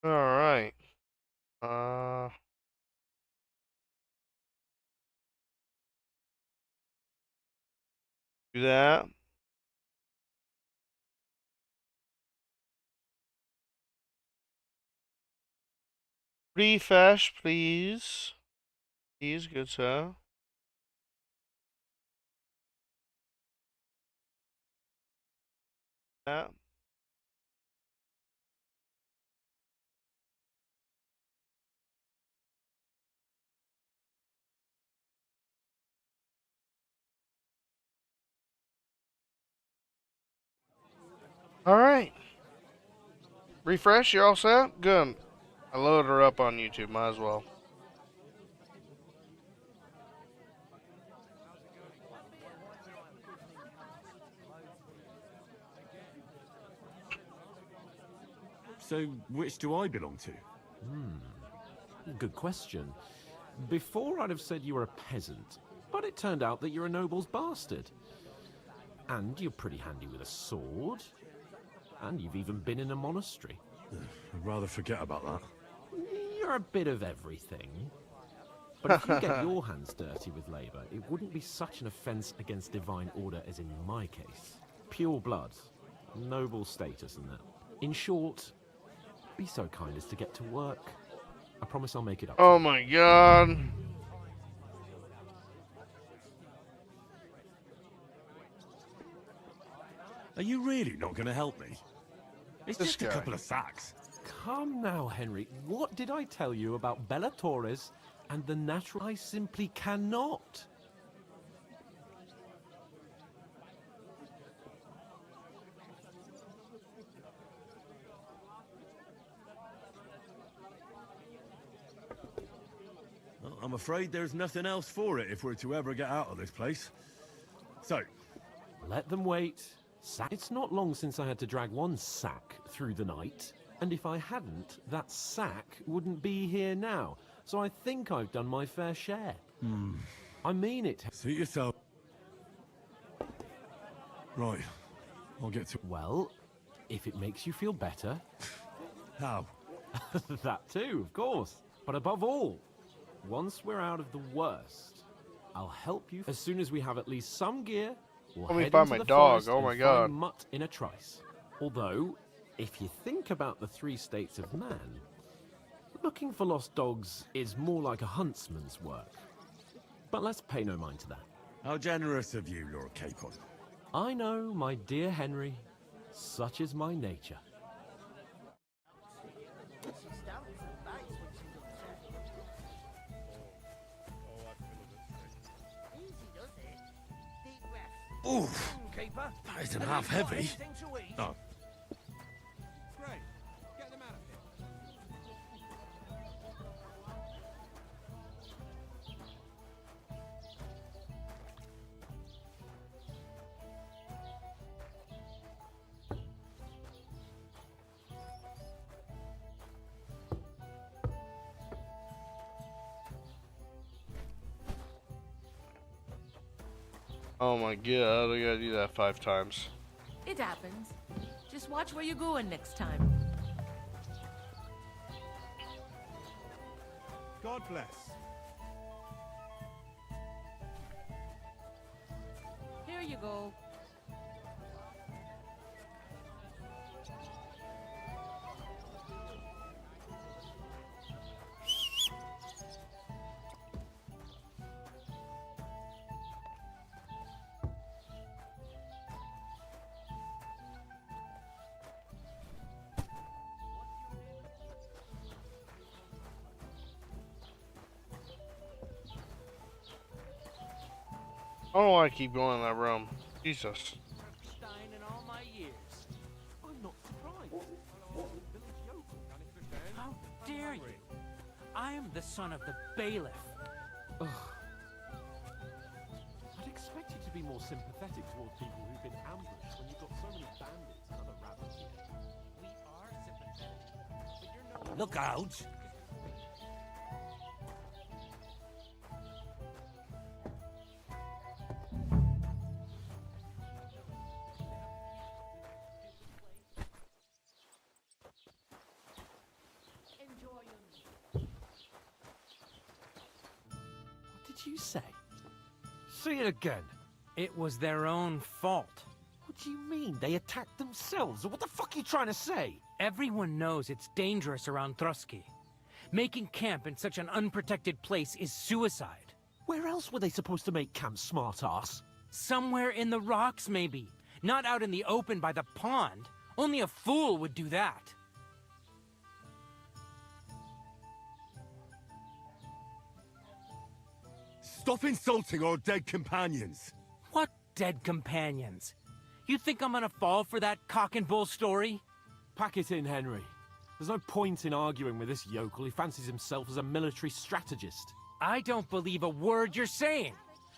All right. Uh, do that. Refresh, please. Please, good sir. Yeah. All right. Refresh. You're all set. Good. I loaded her up on YouTube. Might as well. So, which do I belong to? Good question. Before I'd have said you were a peasant, but it turned out that you're a noble's bastard. And you're pretty handy with a sword. And you've even been in a monastery. I'd rather forget about that. You're a bit of everything. But if you get your hands dirty with labour, it wouldn't be such an offence against divine order as in my case. Pure blood, noble status and that. In short, be so kind as to get to work. I promise I'll make it up to Oh you. my god. Are you really not going to help me? It's This just a guy. couple of sacks. Come now, Henry. What did I tell you about Bella Torres and the natural? I simply cannot. Well, I'm afraid there's nothing else for it if we're to ever get out of this place. So, Let them wait. It's not long since I had to drag one sack through the night. And if I hadn't, that sack wouldn't be here now. So I think I've done my fair share. I mean it. suit yourself. Right, I'll get to... Well, if it makes you feel better, How? that too, of course. But above all, once we're out of the worst, I'll help you. As soon as we have at least some gear, we'll Let me head find into my the dog. forest Oh my and God. find Mutt in a trice. Although, if you think about the three states of man, looking for lost dogs is more like a huntsman's work. But let's pay no mind to that. How generous of you, Lord Capon. I know, my dear Henry, such is my nature. Oof, that isn't half heavy. Oh, Great. Get them out of here. Oh my god. I gotta do that 5 times. It happens. Just watch where you're going next time. God bless. Here you go. I don't know why I keep going in that room. Jesus. Stein in all my years. I'm not surprised. How dare you? I am the son of the bailiff. I'd expect you to be more sympathetic towards people who've been ambushed when you've got so many bandits and other rabbits here. We are sympathetic, but you're no look out! did you say? Say it again. It was their own fault. What do you mean? They attacked themselves? What the fuck are you trying to say? Everyone knows it's dangerous around Trotsky. Making camp in such an unprotected place is suicide. Where else were they supposed to make camp, smart-ass? Somewhere in the rocks, maybe. Not out in the open by the pond. Only a fool would do that. Stop insulting our dead companions. What dead companions? You think I'm gonna fall for that cock and bull story? Pack it in, Henry. There's no point in arguing with this yokel who fancies himself as a military strategist. I don't believe a word you're saying.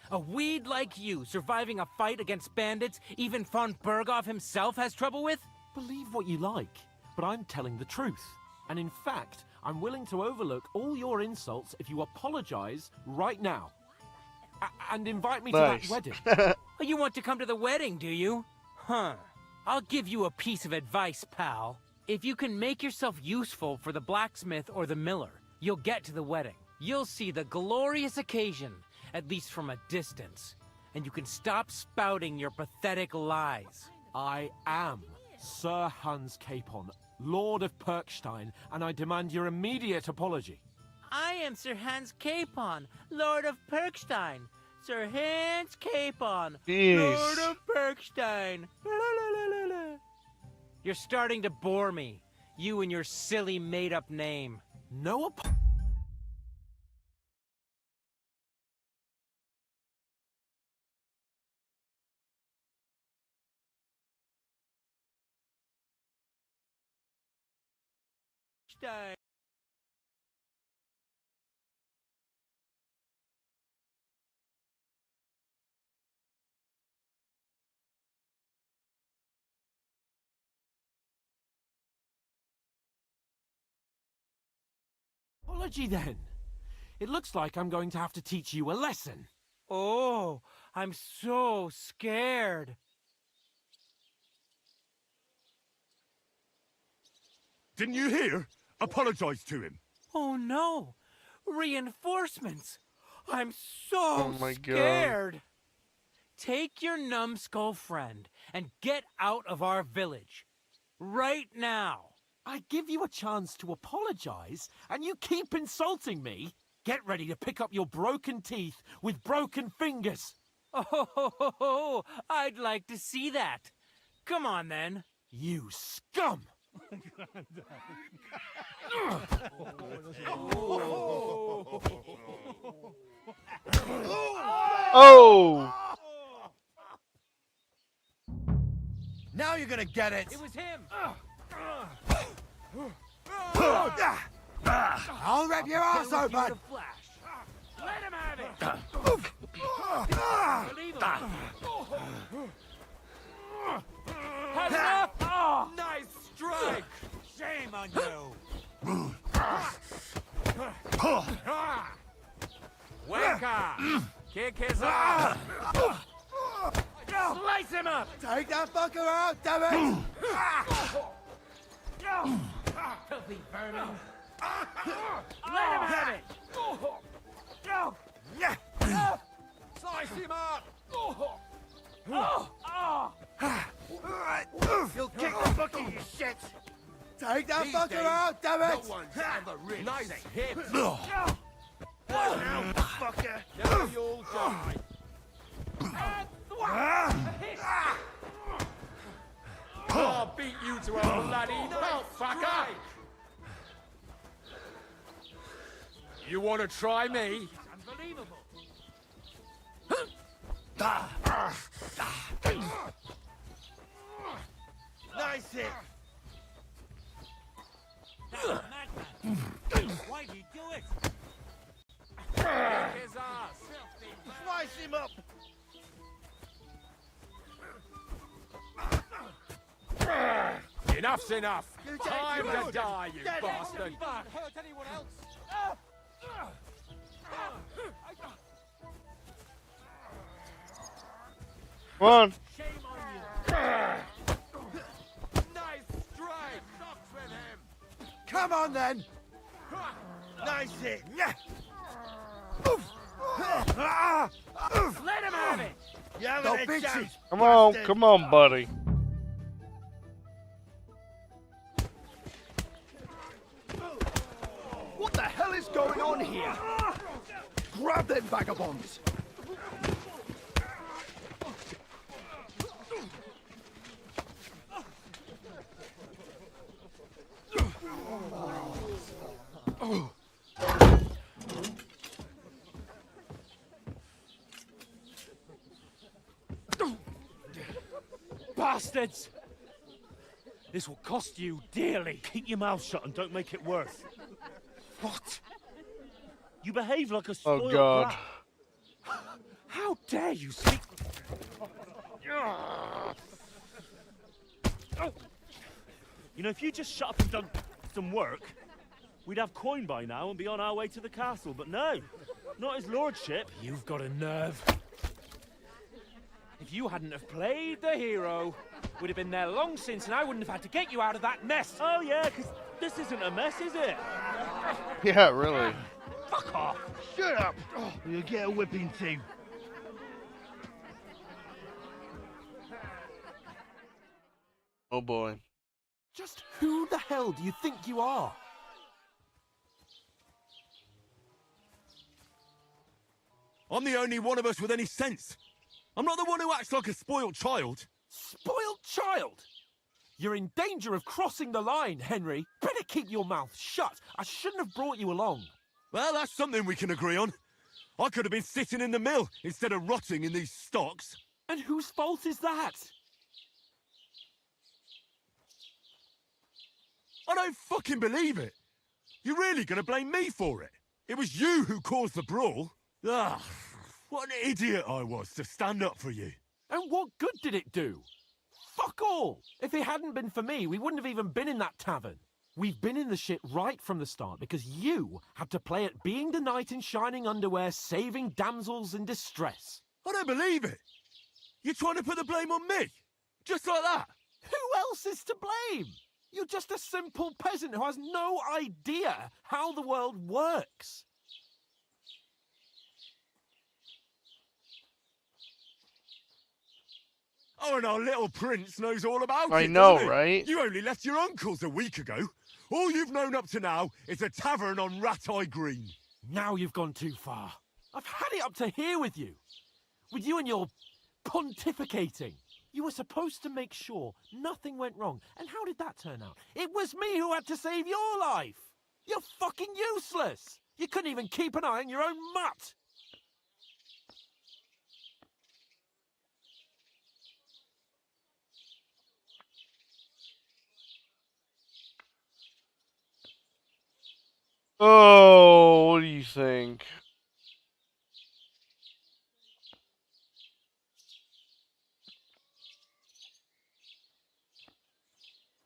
A weed like you surviving a fight against bandits even von Berghoff himself has trouble with? Believe what you like, but I'm telling the truth. And in fact, I'm willing to overlook all your insults if you apologize right now. And invite me to that wedding. Oh, you want to come to the wedding, do you? Huh. I'll give you a piece of advice, pal. If you can make yourself useful for the blacksmith or the miller, you'll get to the wedding. You'll see the glorious occasion, at least from a distance. And you can stop spouting your pathetic lies. I am Sir Hans Capon, Lord of Perkstein, and I demand your immediate apology. I am Sir Hans Capon, Lord of Perkstein. Sir Hans Capon, Jeez. Lord of Perkstein. La, la, la, la, la. You're starting to bore me. You and your silly made-up name. No Stein. apology then. It looks like I'm going to have to teach you a lesson. Oh, I'm so scared. Didn't you hear? Apologize to him. Oh no! Reinforcements! I'm so Oh my God. scared! Take your numbskull friend and get out of our village. Right now! I give you a chance to apologize, and you keep insulting me? Get ready to pick up your broken teeth with broken fingers. Oh, I'd like to see that. Come on then. You scum! Oh! Now you're gonna get it. It was him. I'll rip your ass It was you, open. the Flash. Let him have it. Believe him. Had enough? Nice strike. Shame on you. Wake up! Kick his ass! Slice him up! Take that fucker out, damn it. Filthy vermin! Let him have it! Slice him up. You'll kick the bucket, you shit. Take that fucker out, damn it. No one's ever really nice hit. Now, fucker. Now you'll die. I'll beat you to a bloody pulp, fucker. You want to try me? Unbelievable! Nice hit. Why'd he do it? Kick his ass. Slice him up. Enough's enough. Time to die, you bastard. Hurt anyone else? Come on. Shame on you! Nice strike. Knocks with him. Come on then. Nice hit. Let him have it! You haven't a chance. Come on, buddy. What the hell is going on here? Grab them vagabonds! Bastards! This will cost you dearly. Keep your mouth shut and don't make it worse. What? You behave like a Oh spoiled God. brat. How dare you speak? You know, if you just shut up and done some work, we'd have coin by now and be on our way to the castle. But no, not his lordship. You've got a nerve. If you hadn't have played the hero, we'd have been there long since, and I wouldn't have had to get you out of that mess. Oh yeah, because this isn't a mess, is it? Yeah, really. Fuck off. Shut up! You'll get a whipping too. Oh boy. Just who the hell do you think you are? I'm the only one of us with any sense. I'm not the one who acts like a spoiled child. Spoiled child? You're in danger of crossing the line, Henry. Better keep your mouth shut. I shouldn't have brought you along. Well, that's something we can agree on. I could have been sitting in the mill instead of rotting in these stocks. And whose fault is that? I don't fucking believe it. You're really gonna blame me for it? It was you who caused the brawl. Ah, what an idiot I was to stand up for you. And what good did it do? Fuck all! If it hadn't been for me, we wouldn't have even been in that tavern. We've been in the shit right from the start because you had to play at being the knight in shining underwear, saving damsels in distress. I don't believe it. You're trying to put the blame on me? Just like that? Who else is to blame? You're just a simple peasant who has no idea how the world works. Oh, and our little prince knows all about it, I know, doesn't he? right? You only left your uncle's a week ago. All you've known up to now is a tavern on Rat-Eye Green. Now you've gone too far. I've had it up to here with you. With you and your pontificating. You were supposed to make sure nothing went wrong. And how did that turn out? It was me who had to save your life. You're fucking useless. You couldn't even keep an eye on your own mutt. Oh, what do you think?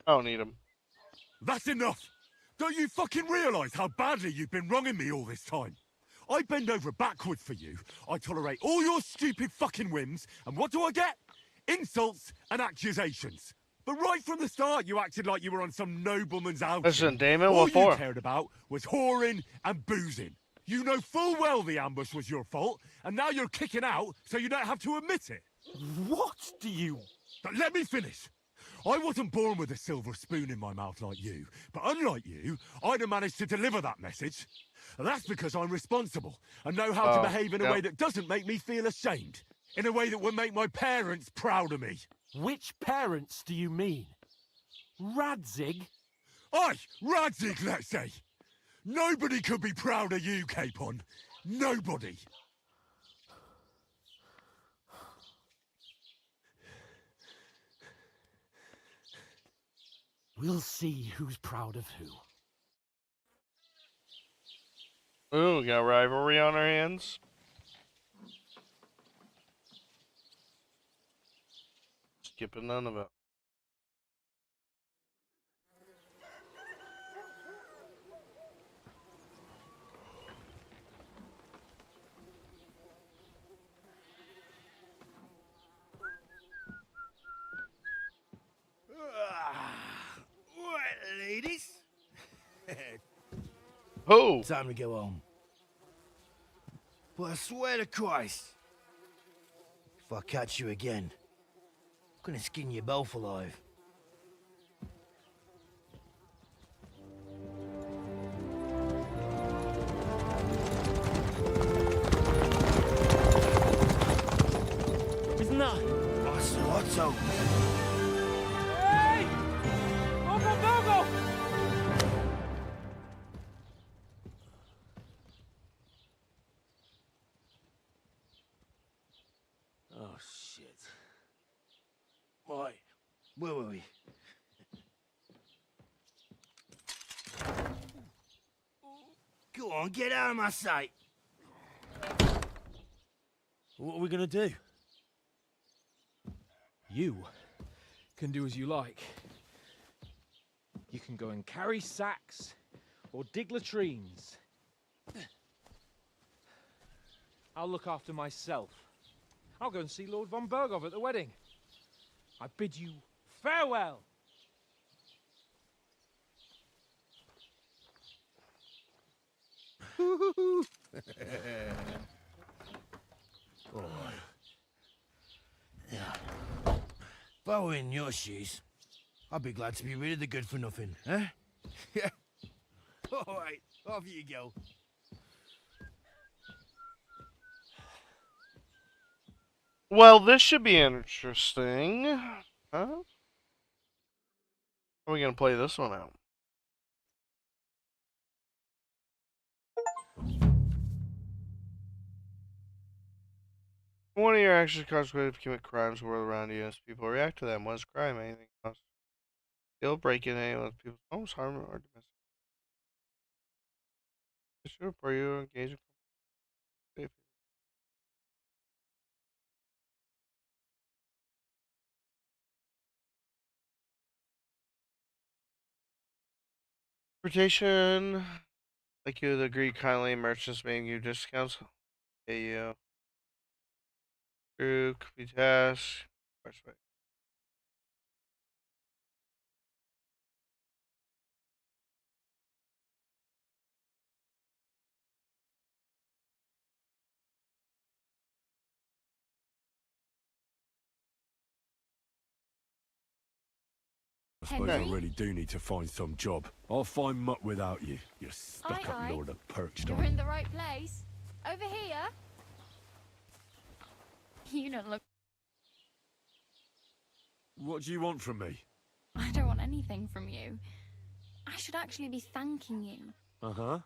I don't need him. That's enough! Don't you fucking realise how badly you've been wronging me all this time? I bend over backwards for you, I tolerate all your stupid fucking whims, and what do I get? Insults and accusations. But right from the start, you acted like you were on some nobleman's outing. Listen, Damon, all what for? you cared about was whoring and boozing. You know full well the ambush was your fault, and now you're kicking out so you don't have to admit it. What do you... But let me finish. I wasn't born with a silver spoon in my mouth like you, but unlike you, I'd have managed to deliver that message. And that's because I'm responsible and know how to behave in a way that doesn't make me feel ashamed. In a way that would make my parents proud of me. Which parents do you mean? Radzig? Aye, Radzig, let's say. Nobody could be proud of you, Capon. Nobody. We'll see who's proud of who. Ooh, we got rivalry on our hands. Skipping none of it. Right, ladies. Oh, Time to go home. But I swear to Christ, if I catch you again, I'm gonna skin you both alive. Isn't that? Otto. Hey! Bogo, Bogo! Oh, shit. Right, where were we? Go on, get out of my sight. What are we gonna do? You can do as you like. You can go and carry sacks or dig latrines. I'll look after myself. I'll go and see Lord von Bergov at the wedding. I bid you farewell. If I were in your shoes, I'd be glad to be rid of the good for nothing, eh? Yeah. All right, off you go. Well, this should be interesting. Huh? How are we gonna play this one out? One of your actions consequences commit crimes the world around you as people react to them. What is crime? Anything else? Steal, break in any of people's homes, harm, or domestic. Issue for you engage in safety. Transportation. Like you would agree kindly, merchants may give you discounts. Pay you. Crew, complete task. I suppose I really do need to find some job. I'll find mutt without you, you stuck-up Aye, aye. lord of perched You're on. in the right place. Over here. You don't look... What do you want from me? I don't want anything from you. I should actually be thanking you. Uh-huh.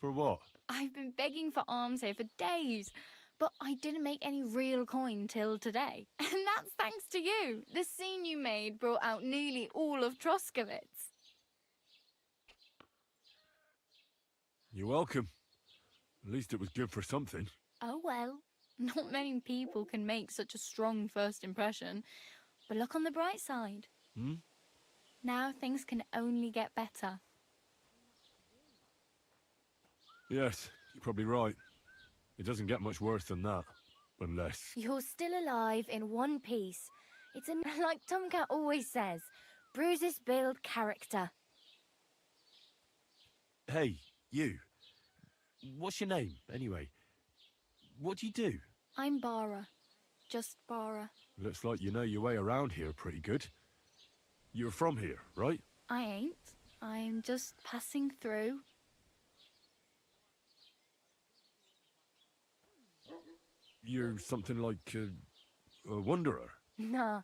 For what? I've been begging for alms here for days, but I didn't make any real coin till today. And that's thanks to you. The scene you made brought out nearly all of Troskowitz. You're welcome. At least it was good for something. Oh well, not many people can make such a strong first impression. But look on the bright side. Hmm? Now things can only get better. Yes, you're probably right. It doesn't get much worse than that. Unless... You're still alive in one piece. It's like Tomcat always says, bruises build character. Hey, you. What's your name, anyway? What do you do? I'm Bara. Just Bara. Looks like you know your way around here pretty good. You're from here, right? I ain't. I'm just passing through. You're something like a wanderer. Nah,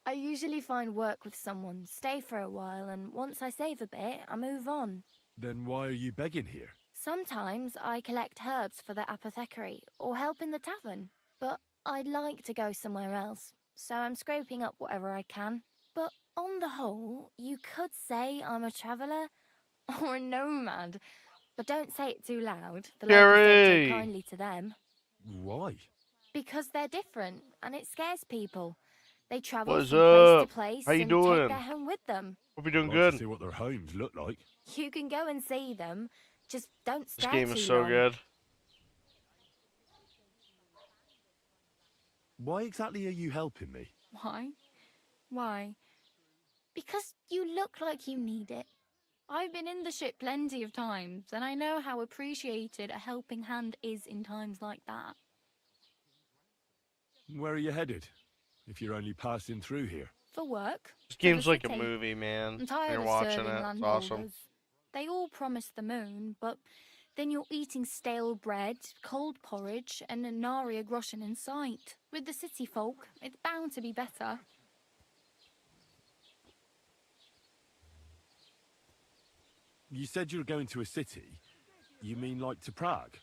I usually find work with someone, stay for a while, and once I save a bit, I move on. Then why are you begging here? Sometimes I collect herbs for the apothecary, or help in the tavern. But I'd like to go somewhere else, so I'm scraping up whatever I can. But on the whole, you could say I'm a traveller, or a nomad. But don't say it too loud. The locals don't Gary! take kindly to them. Why? Because they're different, and it scares people. They travel What's from place to up? place How you and doing? take their home with them. Hope you're doing I'd like to good. see what their homes look like. You can go and see them, just don't This stare game too is so long. good. Why exactly are you helping me? Why? Why? Because you look like you need it. I've been in the ship plenty of times, and I know how appreciated a helping hand is in times like that. Where are you headed? If you're only passing through here. For work. This For the game's like a city. movie, man. I'm When tired you're of watching serving it, it's awesome. landholders. They all promise the moon, but then you're eating stale bread, cold porridge, and a nary a groschen in sight. With the city folk, it's bound to be better. You said you were going to a city. You mean like to Prague?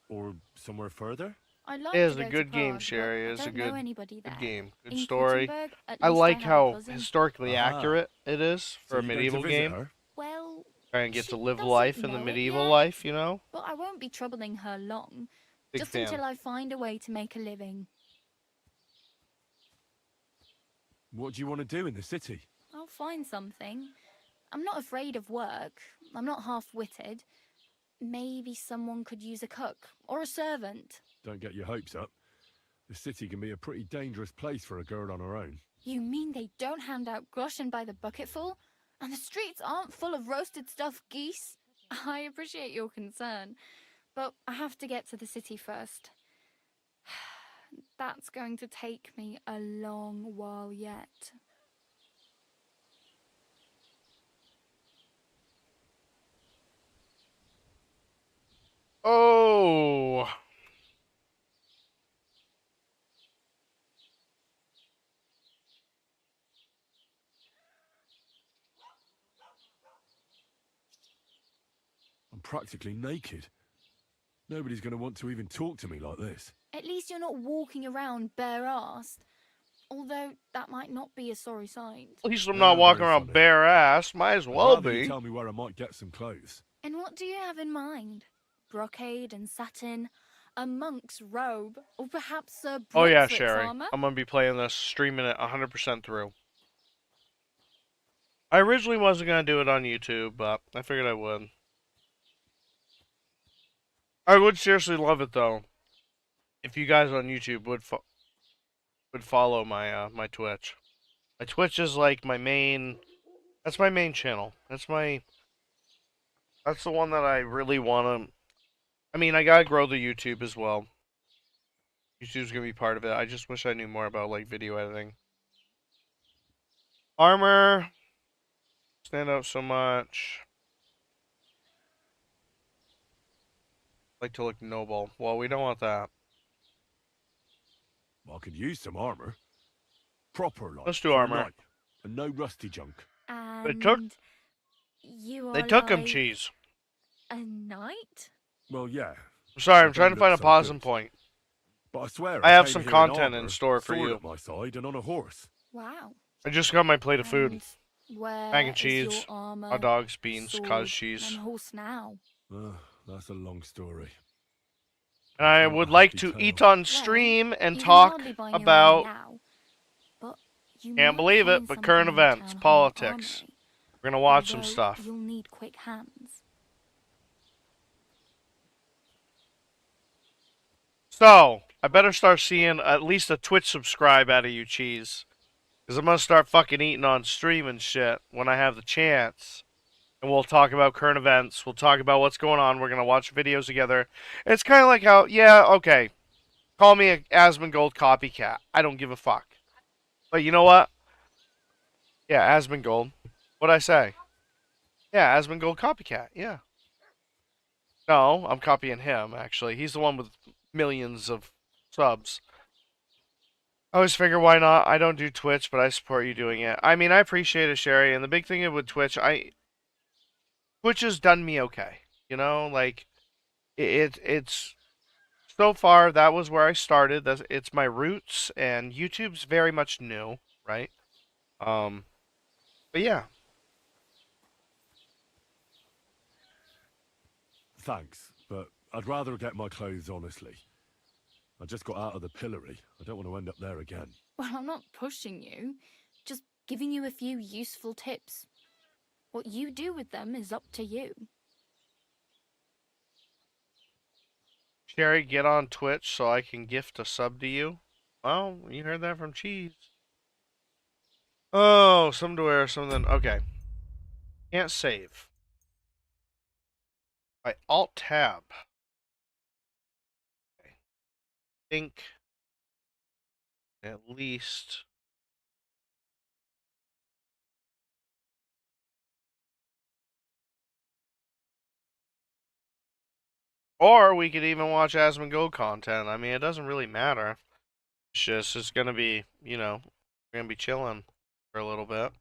Or somewhere further? I'd like It is to a go to good game, Prague, Sherry. but It's I a don't know good, anybody there. good game. Good In story. Kuttenberg, at I least like have a how cousin. historically Ah. accurate it is for So a you're going to medieval visit game. her? Well, Try and get she to live doesn't life in the know it medieval yet, life, you know? but I won't be troubling her long. Big Just fan. until I find a way to make a living. What do you want to do in the city? I'll find something. I'm not afraid of work. I'm not half-witted. Maybe someone could use a cook or a servant. Don't get your hopes up. The city can be a pretty dangerous place for a girl on her own. You mean they don't hand out groschen by the bucketful? And the streets aren't full of roasted stuffed geese? I appreciate your concern, but I have to get to the city first. That's going to take me a long while yet. Oh! I'm practically naked. Nobody's going to want to even talk to me like this. At least you're not walking around bare-assed. Although that might not be a sorry sight. At least I'm not walking very around funny. bare ass. Might as I'd well rather you be. tell me where I might get some clothes. And what do you have in mind? Brocade and satin? A monk's robe? Or perhaps a Oh yeah, Brunswick's Sherry. armor? I'm gonna be playing this, streaming it 100% through. I originally wasn't gonna do it on YouTube, but I figured I would. I would seriously love it though, if you guys on YouTube would follow my my Twitch. My Twitch is like my main. That's my main channel. That's the one that I really want to. I mean, I gotta grow the YouTube as well. YouTube's gonna be part of it. I just wish I knew more about like video editing. Armor. Stand out so much. Like to look noble. Well, we don't want that. I could use some armor. Proper like. Let's do for a armor. night, and no rusty junk. And took- you are They took him, like cheese. a knight? Well, yeah. I'm sorry, I'm They trying don't to find a look so pausing good. point. But I swear, I have came some here content in armor, store for sword you. at my side and on a horse. Wow. I just got my plate of food. And where Mac and is cheese, your armor, hot dogs, beans, sword, cottage cheese. and horse now? That's a long story. And I It's not would a like happy to tale. eat on Well, stream and you can talk hardly buy new armor about, now, but you can't might believe it, find but something current in the events, town hall politics. armory, We're gonna watch some although stuff. You'll need quick hands. So, I better start seeing at least a Twitch subscribe out of you, cheese. Because I'm gonna start fucking eating on stream and shit when I have the chance. And we'll talk about current events. We'll talk about what's going on. We're gonna watch videos together. It's kind of like how, yeah, okay. Call me a Asmongold copycat. I don't give a fuck. But you know what? Yeah, Asmongold. What'd I say? Yeah, Asmongold copycat. Yeah. No, I'm copying him, actually. He's the one with millions of subs. I always figure, why not? I don't do Twitch, but I support you doing it. I mean, I appreciate it, Sherry. And the big thing with Twitch, Twitch has done me okay. You know, like, it's so far, that was where I started. It's my roots, and YouTube's very much new, right? But yeah. Thanks, but I'd rather get my clothes honestly. I just got out of the pillory. I don't want to end up there again. Well, I'm not pushing you, just giving you a few useful tips. What you do with them is up to you. Sherry, get on Twitch so I can gift a sub to you. Well, you heard that from Cheese. Oh, some to wear, something. Okay. Can't save. By Alt Tab. Okay. Think at least. Or we could even watch Asmongold content. I mean, it doesn't really matter. It's gonna be, you know, we're gonna be chilling for a little bit.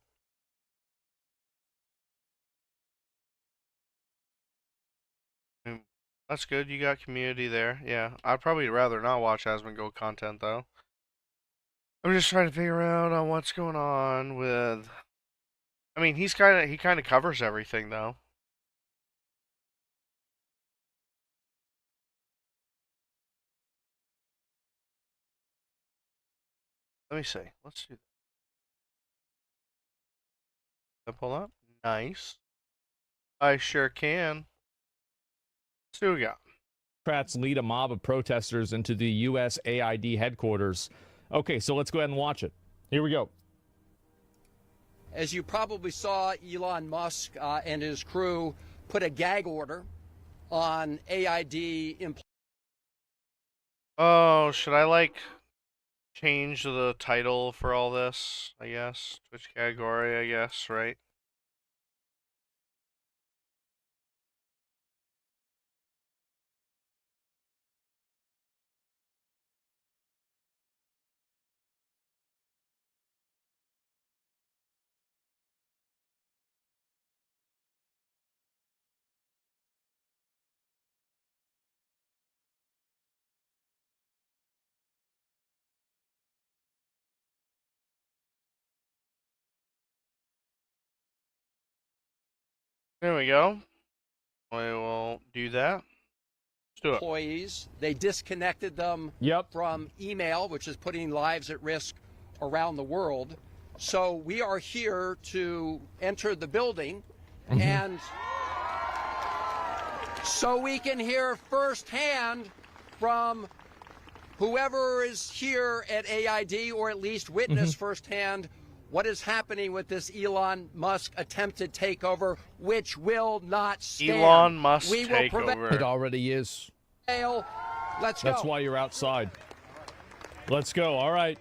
That's good. You got community there. Yeah, I'd probably rather not watch Asmongold content though. I'm just trying to figure out on what's going on with. I mean, he kind of covers everything though. Let me see. Let's do that. Pull up. Nice. I sure can. Let's see what we got. Democrats lead a mob of protesters into the USAID headquarters. Okay, so let's go ahead and watch it. Here we go. As you probably saw, Elon Musk and his crew put a gag order on AID employees. Oh, should I like change the title for all this? I guess Twitch category. I guess, right? There we go. We will do that. Let's do it. Employees, they disconnected them from email, which is putting lives at risk around the world. So we are here to enter the building and so we can hear firsthand from whoever is here at AID, or at least witness firsthand what is happening with this Elon Musk attempted takeover, which will not stand. Elon Musk takeover. It already is. Let's That's go. why you're outside. Let's go. All right.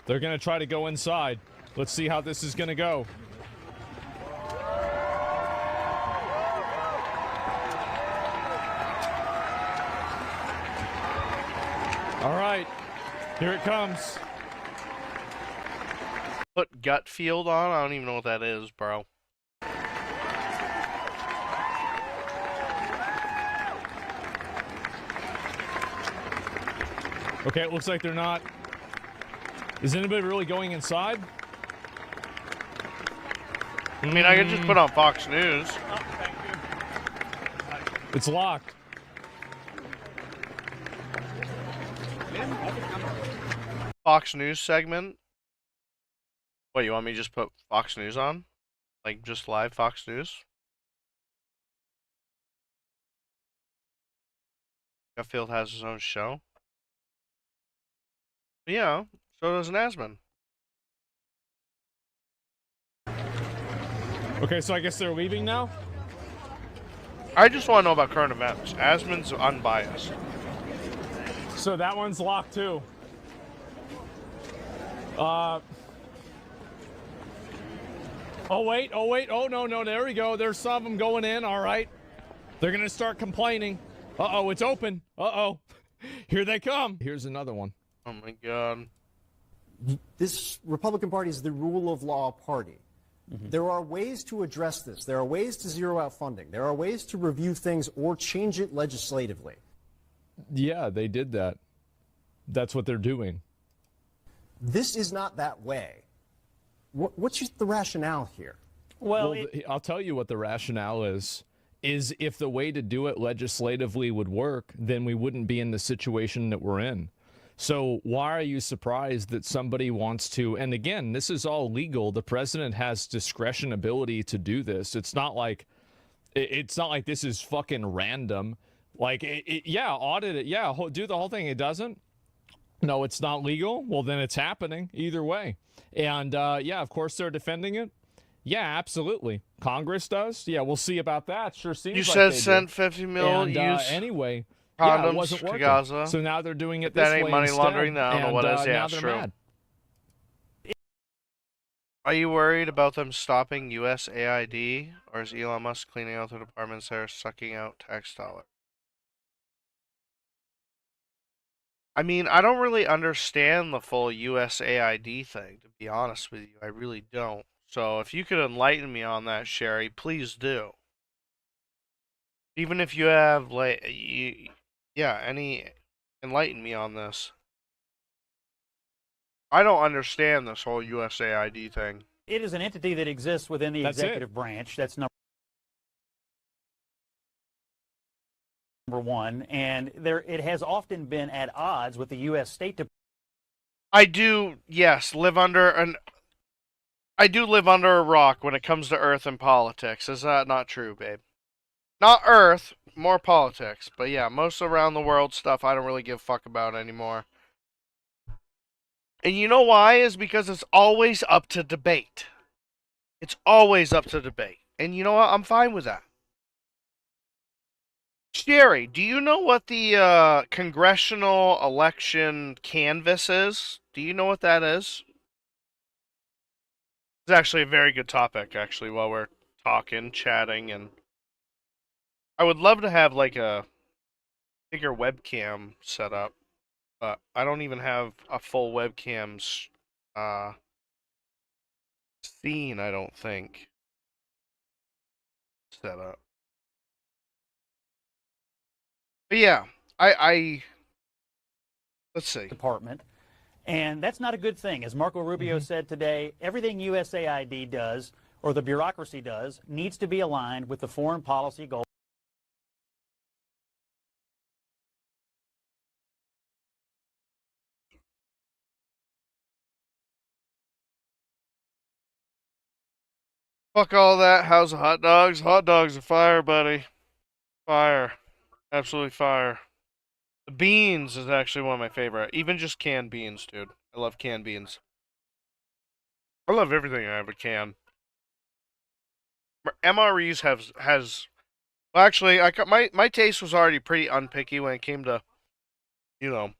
They're going to try to go inside. Let's see how this is going to go. All right. Here it comes. Put gut field on? I don't even know what that is, bro. Okay, it looks like they're not. Is anybody really going inside? I mean, I could just put on Fox News. It's locked. Fox News segment. What, you want me to just put Fox News on? Like, just live Fox News? Gutfield has his own show. But yeah, so does Nasman. Okay, so I guess they're leaving now? I just want to know about current events. Asman's unbiased. So that one's locked too. Oh wait, oh no, there we go. There's some of them going in, all right. They're gonna start complaining. Uh-oh, it's open. Uh-oh. Here they come. Here's another one. Oh my god. This Republican Party is the rule of law party. There are ways to address this. There are ways to zero out funding. There are ways to review things or change it legislatively. Yeah, they did that. That's what they're doing. This is not that way. What's the rationale here? Well, I'll tell you what the rationale is if the way to do it legislatively would work, then we wouldn't be in the situation that we're in. So why are you surprised that somebody wants to, and again, this is all legal. The president has discretion ability to do this. It's not like this is fucking random. Like, yeah, audit it. Yeah, do the whole thing. It doesn't. No, it's not legal. Well, then it's happening either way. And yeah, of course they're defending it. Yeah, absolutely. Congress does? Yeah, we'll see about that. Sure seems You like said they send do. 50 mil, And use anyway, yeah, it condoms wasn't to working. Gaza. So now they're doing it If that this ain't way money instead. laundering, then I don't know And what is. Yeah, now it's they're true. mad. Are you worried about them stopping USAID, or is Elon Musk cleaning out the departments that are sucking out tax dollars? I mean, I don't really understand the full USAID thing, to be honest with you. I really don't. So if you could enlighten me on that, Sherry, please do. Even if you have, like, enlighten me on this. I don't understand this whole USAID thing. It is an entity that exists within the executive branch. That's number one, and it has often been at odds with the U.S. State Department. I do, yes, I do live under a rock when it comes to Earth and politics. Is that not true, babe? Not Earth, more politics. But yeah, most around the world stuff I don't really give a fuck about anymore. And you know why? Is because it's always up to debate. It's always up to debate. And you know what? I'm fine with that. Sherry, do you know what the congressional election canvas is? Do you know what that is? It's actually a very good topic, actually, while we're talking, chatting, and I would love to have like a bigger webcam set up, but I don't even have a full webcam scene, I don't think, set up. But yeah, I let's see. Department. And that's not a good thing. As Marco Rubio said today, everything USAID does, or the bureaucracy does, needs to be aligned with the foreign policy goals. Fuck all that. How's the hot dogs? Hot dogs are fire, buddy. Fire. Absolutely fire. The beans is actually one of my favorite. Even just canned beans, dude. I love canned beans. I love everything I ever can. MREs has well, actually, my taste was already pretty unpicky when it came to, you know,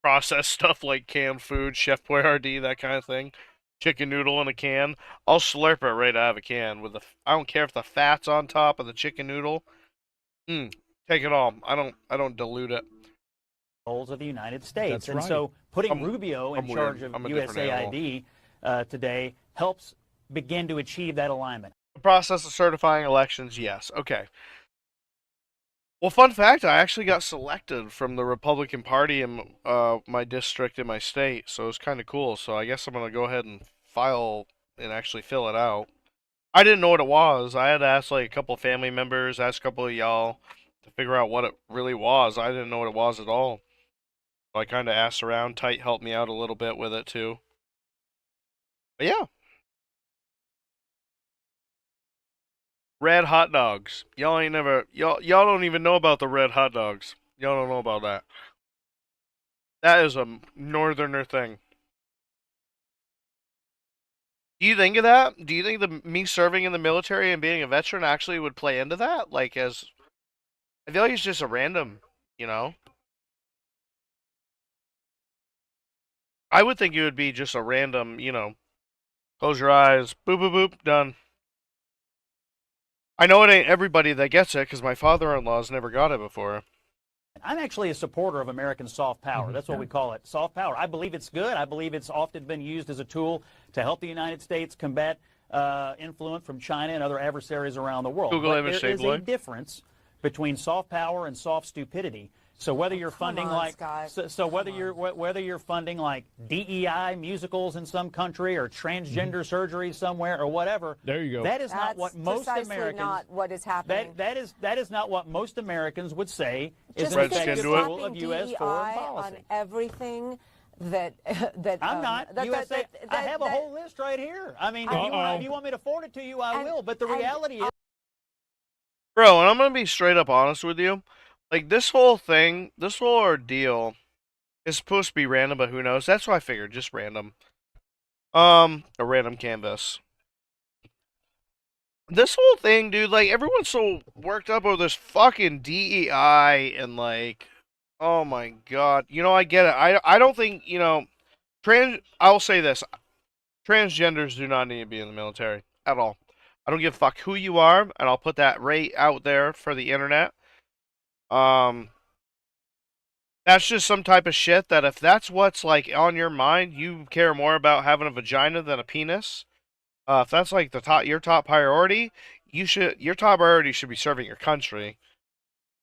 processed stuff like canned food, Chef Boyardee, that kind of thing. Chicken noodle in a can. I'll slurp it right out of a can with the. I don't care if the fat's on top of the chicken noodle. Take it all. I don't dilute it. Of the United States. That's and right. so putting Rubio in charge weird. of I'm a different USAID today helps begin to achieve that alignment. The process of certifying elections, yes. Okay. Well, fun fact, I actually got selected from the Republican Party in my district in my state, so it's kind of cool. So I guess I'm going to go ahead and file and actually fill it out. I didn't know what it was. I had to ask like a couple of family members, ask a couple of y'all to figure out what it really was. I didn't know what it was at all. So I kind of asked around. Tight helped me out a little bit with it too. But yeah. Red hot dogs. Y'all ain't never y'all don't even know about the red hot dogs. Y'all don't know about that. That is a northerner thing. Do you think of that? Do you think me serving in the military and being a veteran actually would play into that? Like as I feel like it's just a random, you know? I would think it would be just a random, you know, close your eyes, boop boop boop, done. I know it ain't everybody that gets it because my father-in-law's never got it before. I'm actually a supporter of American soft power. That's what we call it, soft power. I believe it's good. I believe it's often been used as a tool to help the United States combat influence from China and other adversaries around the world. Google but image there is boy. a difference between soft power and soft stupidity. So whether you're funding whether you're funding like DEI musicals in some country or transgender surgery somewhere or whatever, there you go. That is not what most Americans. Not what is happening. That is not what most Americans would say is Just an because effective you're tool of U.S. DEI foreign policy. on everything that I'm not. I have a whole list right here. I mean, if you want me to forward it to you, I will. But the reality is, bro, and I'm gonna be straight up honest with you. Like this whole thing, this whole ordeal is supposed to be random, but who knows? That's what I figured, just random. A random canvas. This whole thing, dude, like, everyone's so worked up over this fucking DEI and, like, oh my god. You know, I get it. I don't think, you know, I'll say this. Transgenders do not need to be in the military at all. I don't give a fuck who you are, and I'll put that right out there for the internet. That's just some type of shit that if that's what's, like, on your mind, you care more about having a vagina than a penis. If that's like your top priority, your top priority should be serving your country,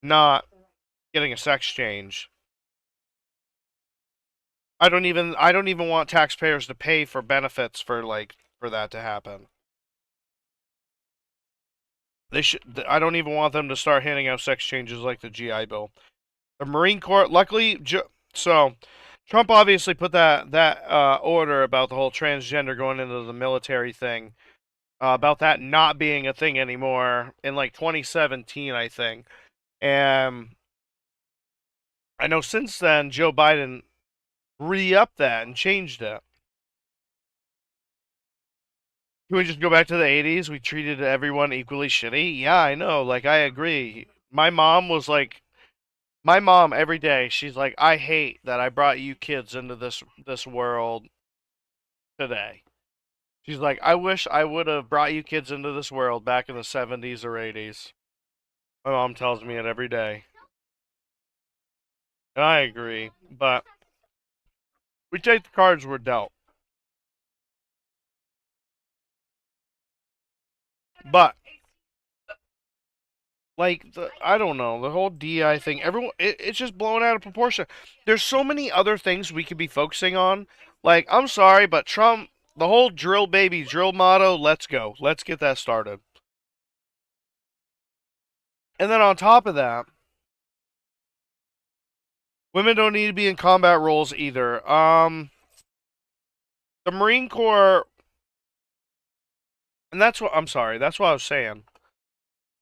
not getting a sex change. I don't even want taxpayers to pay for benefits for that to happen. I don't even want them to start handing out sex changes like the GI Bill. The Marine Corps, luckily, so Trump obviously put that order about the whole transgender going into the military thing. About that not being a thing anymore in like 2017, I think. And I know since then Joe Biden re-upped that and changed it. Can we just go back to the 80s? We treated everyone equally shitty? Yeah, I know. Like, I agree. My mom every day, she's like, I hate that I brought you kids into this world today. She's like, I wish I would have brought you kids into this world back in the 70s or 80s. My mom tells me it every day. And I agree, but we take the cards we're dealt. But like I don't know, the whole DI thing, it's just blown out of proportion. There's so many other things we could be focusing on. Like, I'm sorry, but Trump, the whole drill baby drill motto, let's go. Let's get that started. And then on top of that, women don't need to be in combat roles either. The Marine Corps, and that's what I was saying.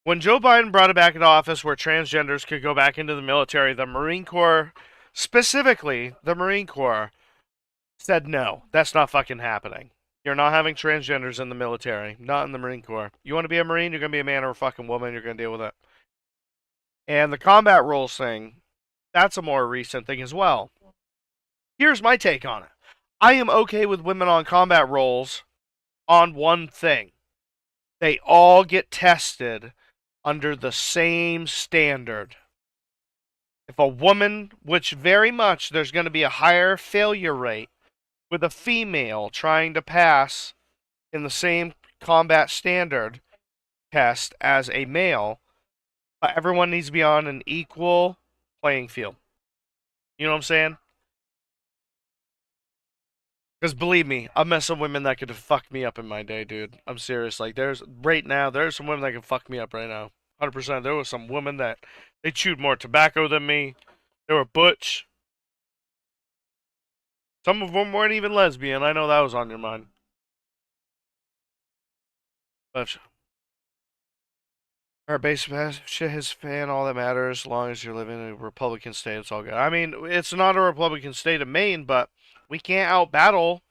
When Joe Biden brought it back into office where transgenders could go back into the military, the Marine Corps, specifically the Marine Corps, said no, that's not fucking happening. You're not having transgenders in the military, not in the Marine Corps. You want to be a Marine, you're going to be a man or a fucking woman, you're going to deal with it. And the combat roles thing, that's a more recent thing as well. Here's my take on it. I am okay with women on combat roles on one thing. They all get tested under the same standard. If a woman, which very much there's going to be a higher failure rate with a female trying to pass in the same combat standard test as a male, everyone needs to be on an equal playing field. You know what I'm saying? Because believe me, I've met some women that could have fucked me up in my day, dude. I'm serious. Like, there's some women that can fuck me up right now. 100%. There was some women that they chewed more tobacco than me. They were butch. Some of them weren't even lesbian. I know that was on your mind. But our base shit his fan, all that matters. As long as you're living in a Republican state, it's all good. I mean, it's not a Republican state of Maine, but we can't out-battle.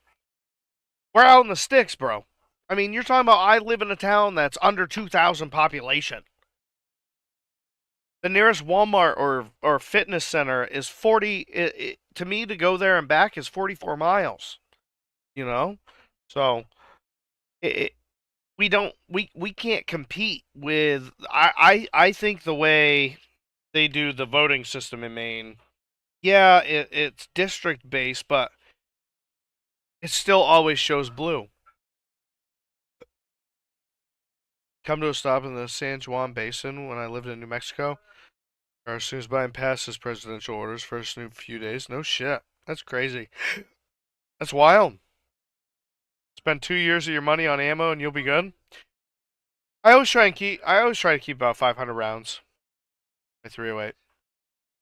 We're out in the sticks, bro. I mean, you're talking about I live in a town that's under 2,000 population. The nearest Walmart or fitness center is 40. To me, to go there and back is 44 miles. You know, so we can't compete with. I think the way they do the voting system in Maine, yeah, it's district based, but it still always shows blue. Come to a stop in the San Juan Basin when I lived in New Mexico. Or as soon as Biden passed his presidential orders, first few days. No shit. That's crazy. That's wild. Spend 2 years of your money on ammo and you'll be good. I always try to keep about 500 rounds. By 308.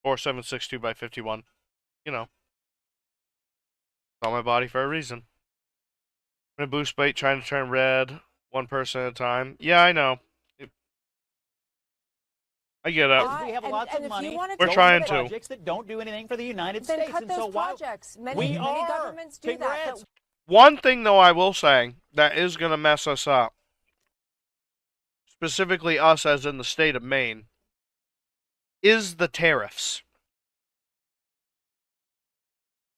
4762 by 51. You know. It's on my body for a reason. I'm in a boost bait trying to turn red. One person at a time. Yeah, I know. I get it. We have lots of money. We're trying to. Projects that don't do anything for the United Then States. cut And those so projects. Many governments do that. But One thing, though, I will say that is going to mess us up specifically us as in the state of Maine, is the tariffs.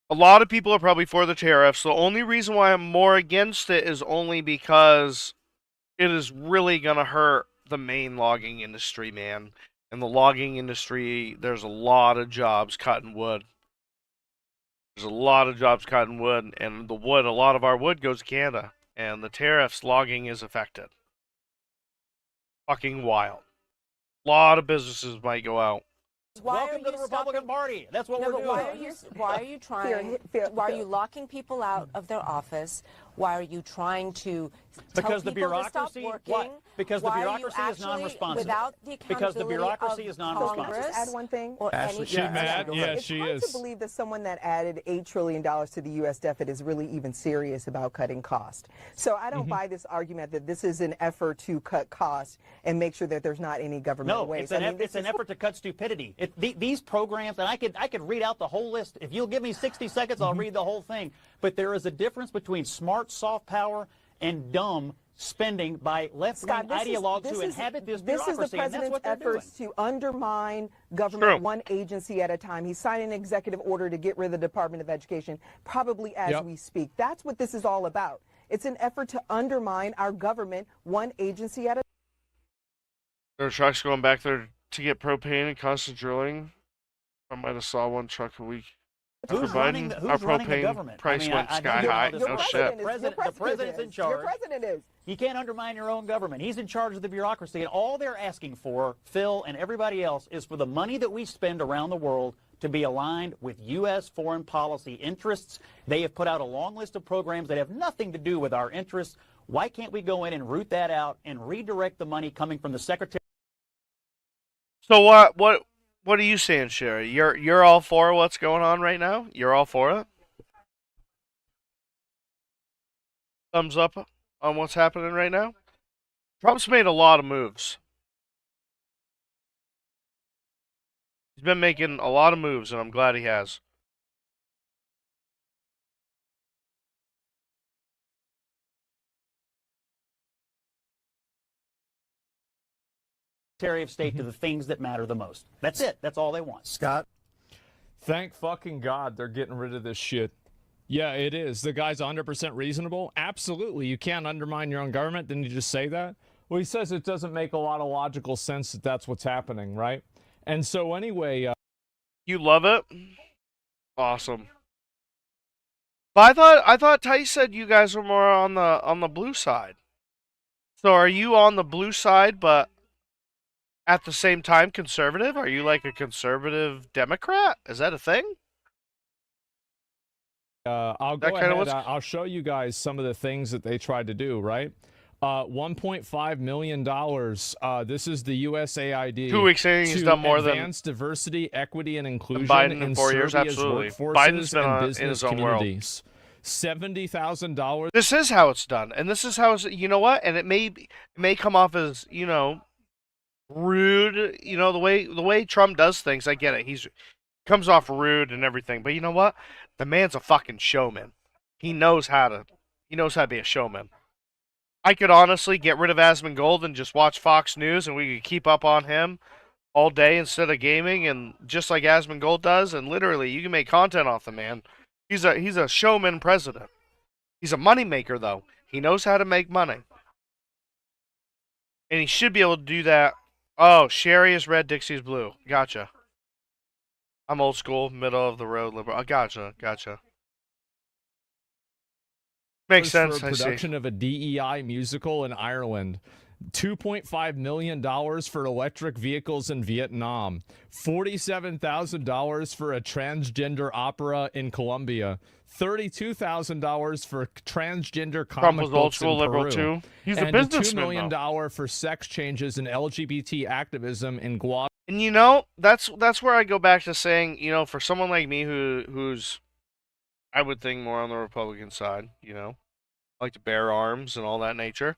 A lot of people are probably for the tariffs. The only reason why I'm more against it is only because it is really going to hurt the Maine logging industry, man. In the logging industry, there's a lot of jobs cutting wood. There's a lot of jobs cutting wood, and the wood, a lot of our wood goes to Canada. And the tariffs, logging is affected. Fucking wild. A lot of businesses might go out. Welcome to the Republican Party. That's what we're doing. Why are you trying? Why are you locking people out of their office? Why are you trying to because tell the people to stop bureaucracy working? Because the bureaucracy is non-responsive. Without the because the bureaucracy is non-responsive. Congress, add one thing? Or Ashley, she mad? Yeah, it's she hard is. to believe that someone that added $8 trillion to the U.S. deficit is really even serious about cutting costs. So I don't buy this argument that this is an effort to cut costs and make sure that there's not any government waste. It's an effort to cut stupidity. These programs, and I could read out the whole list. If you'll give me 60 seconds, I'll read the whole thing. But there is a difference between smart soft power and dumb spending by left-wing ideologues who inhabit this bureaucracy. This is the president's efforts to undermine government one agency at a time. He's signing an executive order to get rid of the Department of Education, probably as we speak. That's what this is all about. It's an effort to undermine our government one agency at a time. There are trucks going back there to get propane and constant drilling. I might have saw one truck a week. Who's running the government? Price went sky high. No shit. The president's in charge. Your president is. You can't undermine your own government. He's in charge of the bureaucracy, and all they're asking for, Phil and everybody else, is for the money that we spend around the world to be aligned with U.S. foreign policy interests. They have put out a long list of programs that have nothing to do with our interests. Why can't we go in and root that out and redirect the money coming from the Secretary? So what are you saying, Sherry? You're all for what's going on right now? You're all for it? Thumbs up on what's happening right now? Trump's made a lot of moves. He's been making a lot of moves, and I'm glad he has. Secretary of State to the things that matter the most. That's it. That's all they want. Scott? Thank fucking God they're getting rid of this shit. Yeah, it is. The guy's 100% reasonable. Absolutely. You can't undermine your own government. Didn't you just say that? Well, he says it doesn't make a lot of logical sense that that's what's happening, right? And so anyway... you love it? Awesome. But I thought Tice said you guys were more on the blue side. So are you on the blue side, but at the same time conservative? Are you like a conservative Democrat? Is that a thing? I'll go ahead. I'll show you guys some of the things that they tried to do, right? $1.5 million. This is the USAID. 2 weeks in, he's done more than advance diversity, equity, and inclusion Biden in 4 years. Serbia's Absolutely, workforces Biden's been and in business his own world. communities. $70,000. This is how it's done, and this is how it's, you know what? And it may come off as, you know, rude. You know, the way Trump does things. I get it. He comes off rude and everything, but you know what? The man's a fucking showman. He knows how to be a showman. I could honestly get rid of Asmongold and just watch Fox News, and we could keep up on him all day instead of gaming, and just like Asmongold does, and literally you can make content off the man. He's a showman president. He's a moneymaker, though. He knows how to make money. And he should be able to do that. Oh, Sherry is red, Dixie's blue. Gotcha. I'm old school, middle of the road liberal. Oh, gotcha. Makes sense. For a production of a DEI musical in Ireland. $2.5 million for electric vehicles in Vietnam. $47,000 for a transgender opera in Colombia. $32,000 for transgender comic was old books school in liberal Peru. too. He's a and businessman, $2 million for sex changes and LGBT activism in Guatemala. And you know, that's where I go back to saying, you know, for someone like me who's I would think more on the Republican side, you know, like to bear arms and all that nature.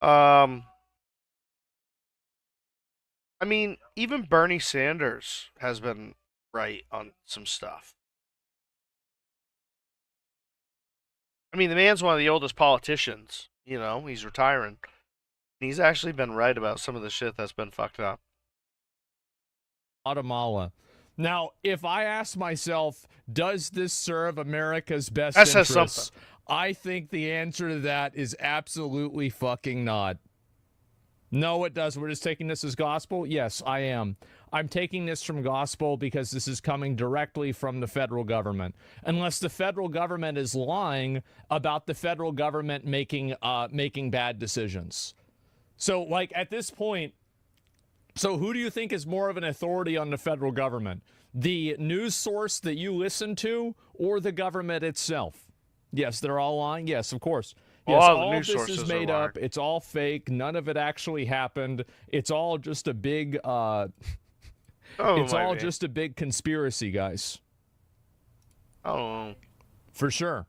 I mean, even Bernie Sanders has been right on some stuff. I mean, the man's one of the oldest politicians. You know, he's retiring. He's actually been right about some of the shit that's been fucked up. Guatemala. Now, if I ask myself, does this serve America's best That says interests? something. I think the answer to that is absolutely fucking not. No, it does. We're just taking this as gospel? Yes, I am. I'm taking this from gospel because this is coming directly from the federal government. Unless the federal government is lying about the federal government making bad decisions. So, like, at this point, so who do you think is more of an authority on the federal government? The news source that you listen to or the government itself? Yes, they're all lying. Yes, of course. Yes, all of this is made up. It's all fake. None of it actually happened. It's all just a big just a big conspiracy, guys. Oh. For sure.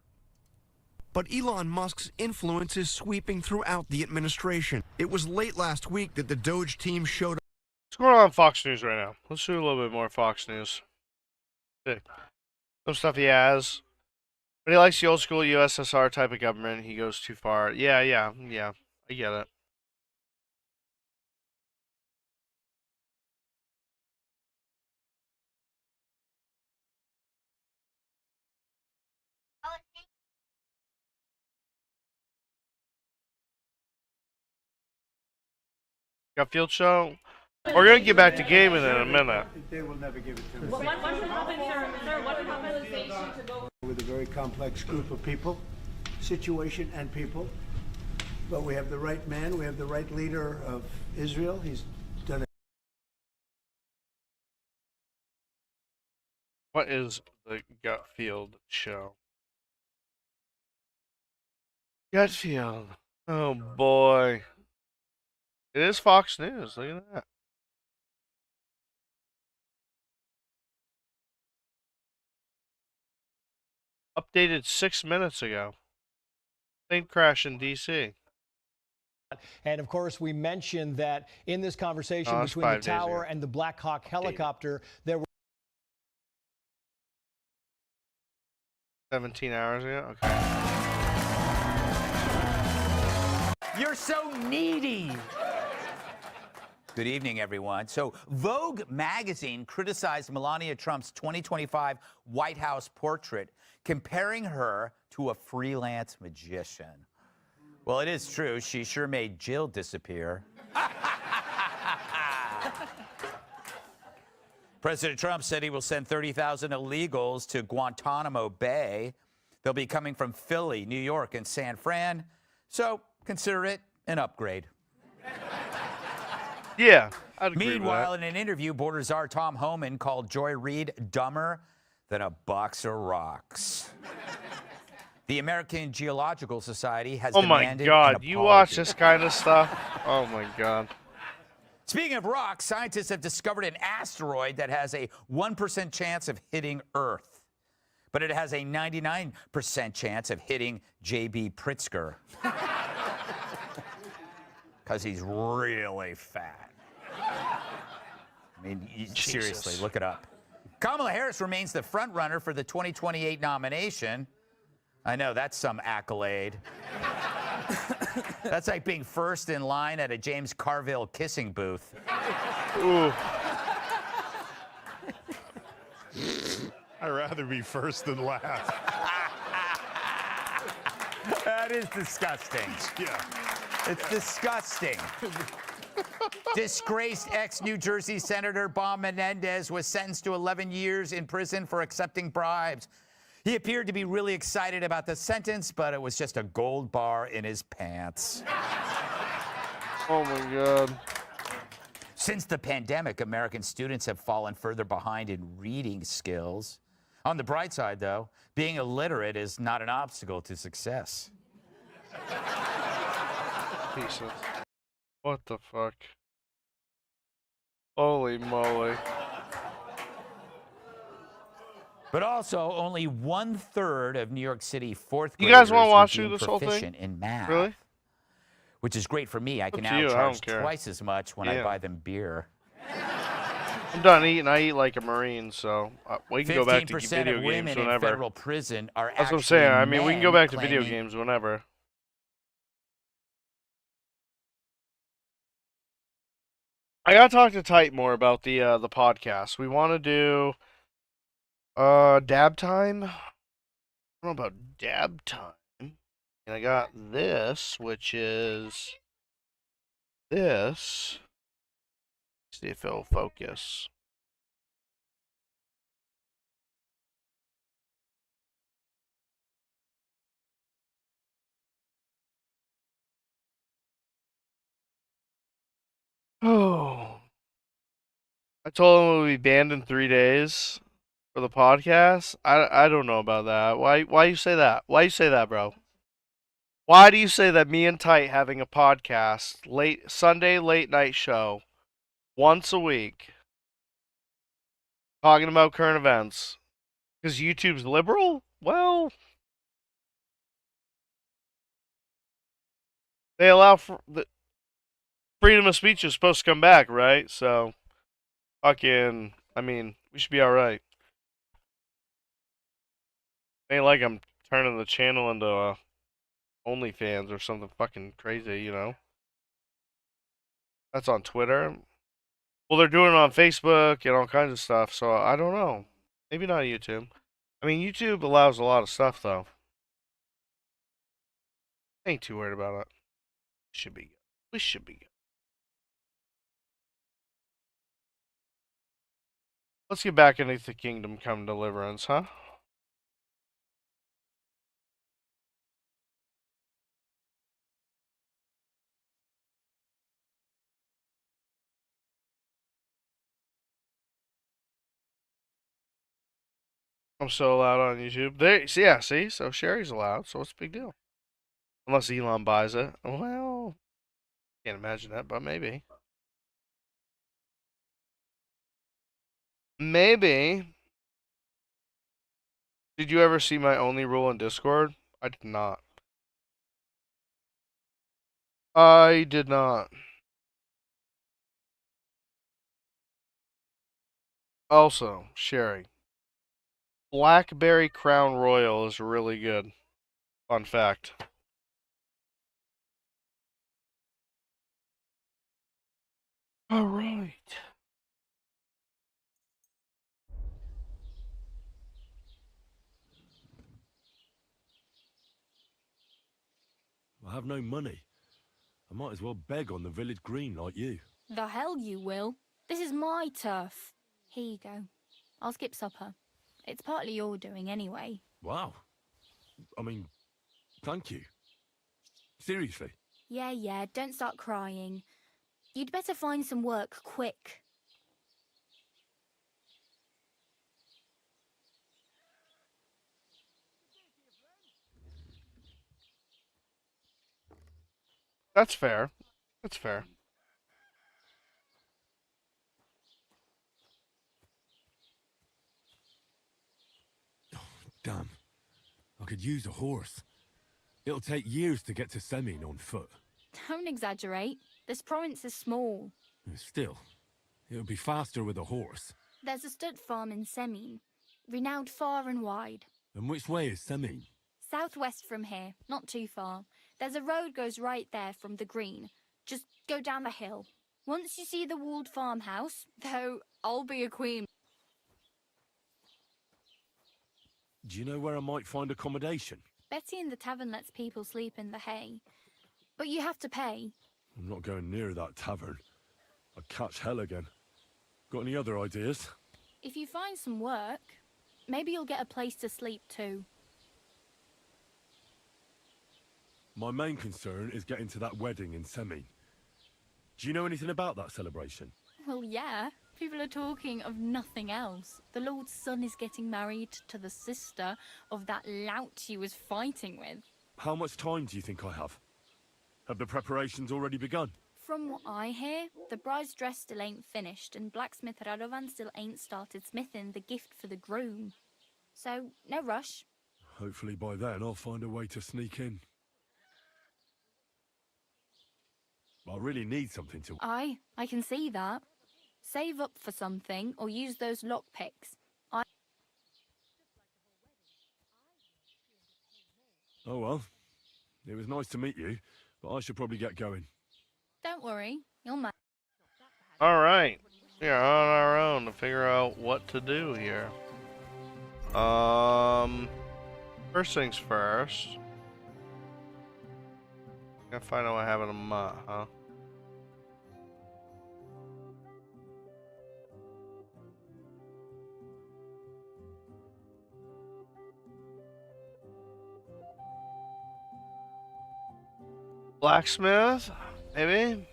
But Elon Musk's influence is sweeping throughout the administration. It was late last week that the Doge team showed up. What's going on Fox News right now? Let's do a little bit more Fox News. See. Some stuff he has. But he likes the old school USSR type of government. He goes too far. Yeah. I get it. Got field show? We're going to get back to gaming in a minute. They will never give it to me. What would happen, sir? What would happen? With a very complex group of people, situation and people. But we have the right man, we have the right leader of Israel. He's done it. What is the gut field show? Gut field. Oh boy. It is Fox News. Look at that. Updated 6 minutes ago. Plane crash in D.C. And of course, we mentioned that in this conversation between the tower and the Black Hawk helicopter, there were 17 hours ago? Okay. You're so needy. Good evening, everyone. So, Vogue magazine criticized Melania Trump's 2025 White House portrait, comparing her to a freelance magician. Well, it is true. She sure made Jill disappear. President Trump said he will send 30,000 illegals to Guantanamo Bay. They'll be coming from Philly, New York, and San Fran. So, consider it an upgrade. Yeah, I'd agree Meanwhile, with that. in an interview, border czar Tom Homan called Joy Reid dumber than a box of rocks. The American Geological Society has demanded Oh my God, an you watch apology. this kind of stuff? Oh my God. Speaking of rocks, scientists have discovered an asteroid that has a 1% chance of hitting Earth. But it has a 99% chance of hitting J.B. Pritzker. Because he's really fat. I mean, seriously, look it up. Kamala Harris remains the front runner for the 2028 nomination. I know, that's some accolade. That's like being first in line at a James Carville kissing booth. Ooh. I'd rather be first than last. That is disgusting. Yeah. It's disgusting. Disgraced ex-New Jersey Senator Bob Menendez was sentenced to 11 years in prison for accepting bribes. He appeared to be really excited about the sentence, but it was just a gold bar in his pants. Oh my God. Since the pandemic, American students have fallen further behind in reading skills. On the bright side, though, being illiterate is not an obstacle to success. Pieces. What the fuck? Holy moly. But also, only 1/3 of New York City fourth You graders guys want to watch were through deemed this whole thing? proficient in math. Really? Which is great for me. I can Up to now you, I charge don't care. twice as much when I Yeah. buy them beer. I'm done eating. I eat like a Marine, so we can go back to 15% video of games women in whenever. federal prison are That's what I'm actually saying. I mean, we can go men back to video claiming- games whenever. I gotta talk to Tight more about the podcast. We want to do dab time. I don't know about dab time. And I got this, which is this. See if it'll focus. Oh. I told him it would be banned in 3 days for the podcast. I don't know about that. Why you say that? Why you say that, bro? Why do you say that me and Tight having a podcast Sunday late night show once a week talking about current events because YouTube's liberal? Well, they allow for the freedom of speech is supposed to come back, right? So fucking I mean, we should be all right. Ain't like I'm turning the channel into OnlyFans or something fucking crazy, you know? That's on Twitter. Well, they're doing it on Facebook and all kinds of stuff, so I don't know. Maybe not YouTube. I mean, YouTube allows a lot of stuff, though. Ain't too worried about it. Should be good. We should be good. Let's get back into the Kingdom Come Deliverance, huh? I'm so allowed on YouTube. Yeah, see? So Sherry's allowed, so what's the big deal? Unless Elon buys it. Well, can't imagine that, but maybe. Maybe. Did you ever see my only rule in Discord? I did not. I did not. Also, Sherry. Blackberry Crown Royal is really good. Fun fact. All right. I have no money. I might as well beg on the village green like you. The hell you will. This is my turf. Here you go. I'll skip supper. It's partly your doing anyway. Wow. I mean, thank you. Seriously. Yeah, don't start crying. You'd better find some work quick. That's fair. That's fair. Damn. I could use a horse. It'll take years to get to Semin on foot. Don't exaggerate. This province is small. Still, it'll be faster with a horse. There's a stud farm in Semin, renowned far and wide. And which way is Semin? Southwest from here, not too far. There's a road goes right there from the green. Just go down the hill. Once you see the walled farmhouse, though I'll be a queen. Do you know where I might find accommodation? Betty in the tavern lets people sleep in the hay. But you have to pay. I'm not going near that tavern. I'd catch hell again. Got any other ideas? If you find some work, maybe you'll get a place to sleep too. My main concern is getting to that wedding in Semin. Do you know anything about that celebration? Well, yeah. People are talking of nothing else. The Lord's son is getting married to the sister of that lout he was fighting with. How much time do you think I have? Have the preparations already begun? From what I hear, the bride's dress still ain't finished, and blacksmith Radovan still ain't started smithing the gift for the groom. So, no rush. Hopefully by then I'll find a way to sneak in. I really need something to... I can see that. Save up for something, or use those lockpicks. Oh well. It was nice to meet you, but I should probably get going. Don't worry, you'll manage. Alright. We are on our own to figure out what to do here. First things first. Gotta find out what happened to Mutt, huh? Blacksmith, maybe?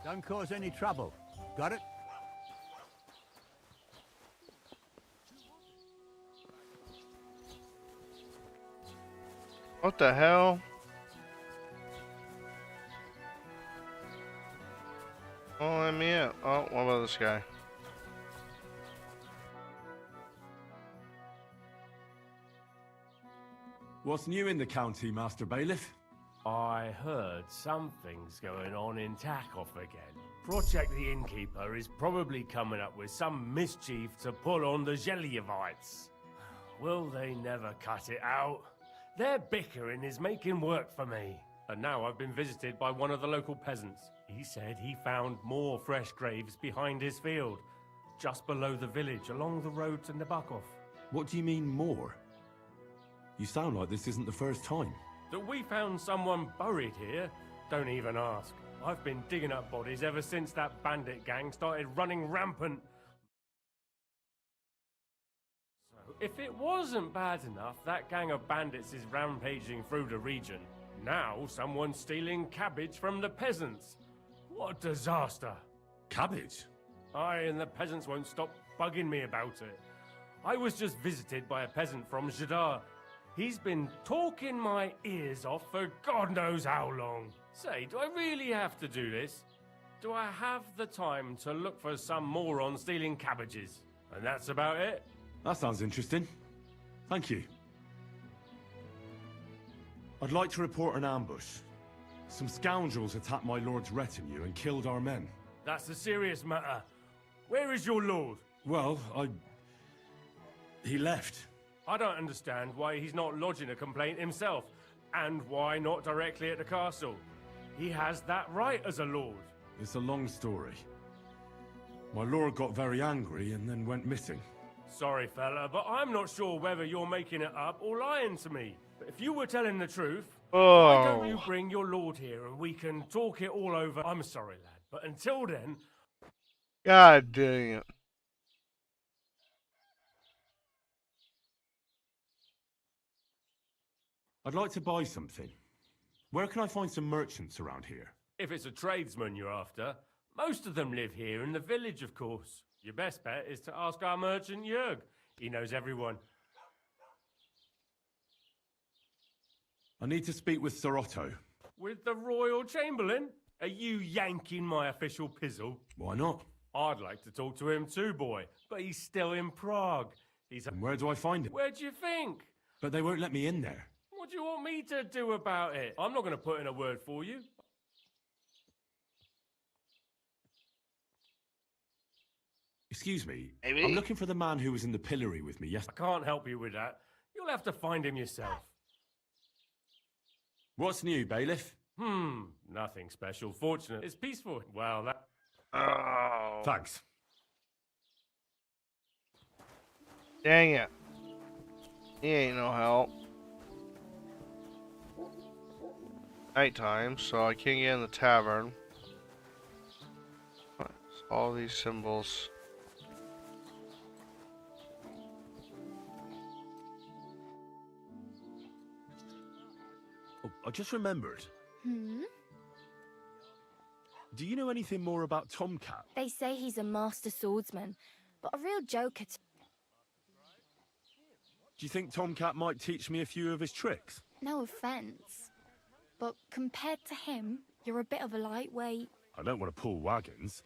Don't cause any trouble. Got it? What the hell? Oh, let me in. Oh, what about this guy? What's new in the county, Master Bailiff? I heard something's going on in Takoff again. Project the Innkeeper is probably coming up with some mischief to pull on the Zhelyevites. Will they never cut it out? Their bickering is making work for me. And now I've been visited by one of the local peasants. He said he found more fresh graves behind his field, just below the village, along the road to Nabokov. What do you mean, more? You sound like this isn't the first time. That we found someone buried here? Don't even ask. I've been digging up bodies ever since that bandit gang started running rampant. So, if it wasn't bad enough that gang of bandits is rampaging through the region, now someone's stealing cabbage from the peasants. What a disaster. Cabbage? Aye, and the peasants won't stop bugging me about it. I was just visited by a peasant from Jadar. He's been talking my ears off for God knows how long. Say, do I really have to do this? Do I have the time to look for some moron stealing cabbages? And that's about it? That sounds interesting. Thank you. I'd like to report an ambush. Some scoundrels attacked my lord's retinue and killed our men. That's a serious matter. Where is your lord? Well, he left. I don't understand why he's not lodging a complaint himself, and why not directly at the castle. He has that right as a lord. It's a long story. My lord got very angry and then went missing. Sorry, fella, but I'm not sure whether you're making it up or lying to me. But if you were telling the truth, why don't you bring your lord here and we can talk it all over? I'm sorry, lad, but until then... God dang it. I'd like to buy something. Where can I find some merchants around here? If it's a tradesman you're after, most of them live here in the village, of course. Your best bet is to ask our merchant Jörg. He knows everyone. I need to speak with Sir Otto. With the Royal Chamberlain? Are you yanking my official pizzle? Why not? I'd like to talk to him too, boy, but he's still in Prague. And where do I find him? Where do you think? But they won't let me in there. What do you want me to do about it? I'm not going to put in a word for you. Excuse me. Maybe? I'm looking for the man who was in the pillory with me yesterday. I can't help you with that. You'll have to find him yourself. What's new, bailiff? Nothing special. Fortunate. It's peaceful. Well, that... Oh. Thanks. Dang it. He ain't no help. Nighttime, so I can't get in the tavern. All these symbols. Oh, I just remembered. Hmm? Do you know anything more about Tomcat? They say he's a master swordsman, but a real joker. Do you think Tomcat might teach me a few of his tricks? No offense, but compared to him, you're a bit of a lightweight. I don't want to pull wagons,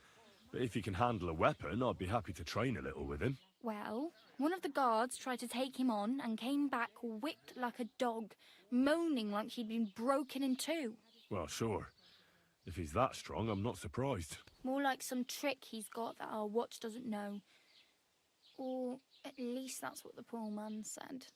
but if he can handle a weapon, I'd be happy to train a little with him. Well, One of the guards tried to take him on and came back whipped like a dog, moaning like he'd been broken in two. Well, sure. If he's that strong, I'm not surprised. More like some trick he's got that our watch doesn't know. Or at least that's what the poor man said.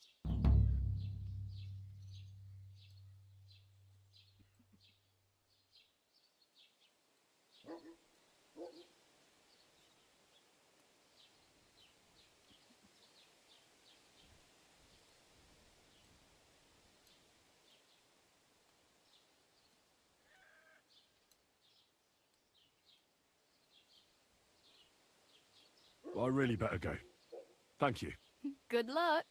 I really better go. Thank you. Good luck.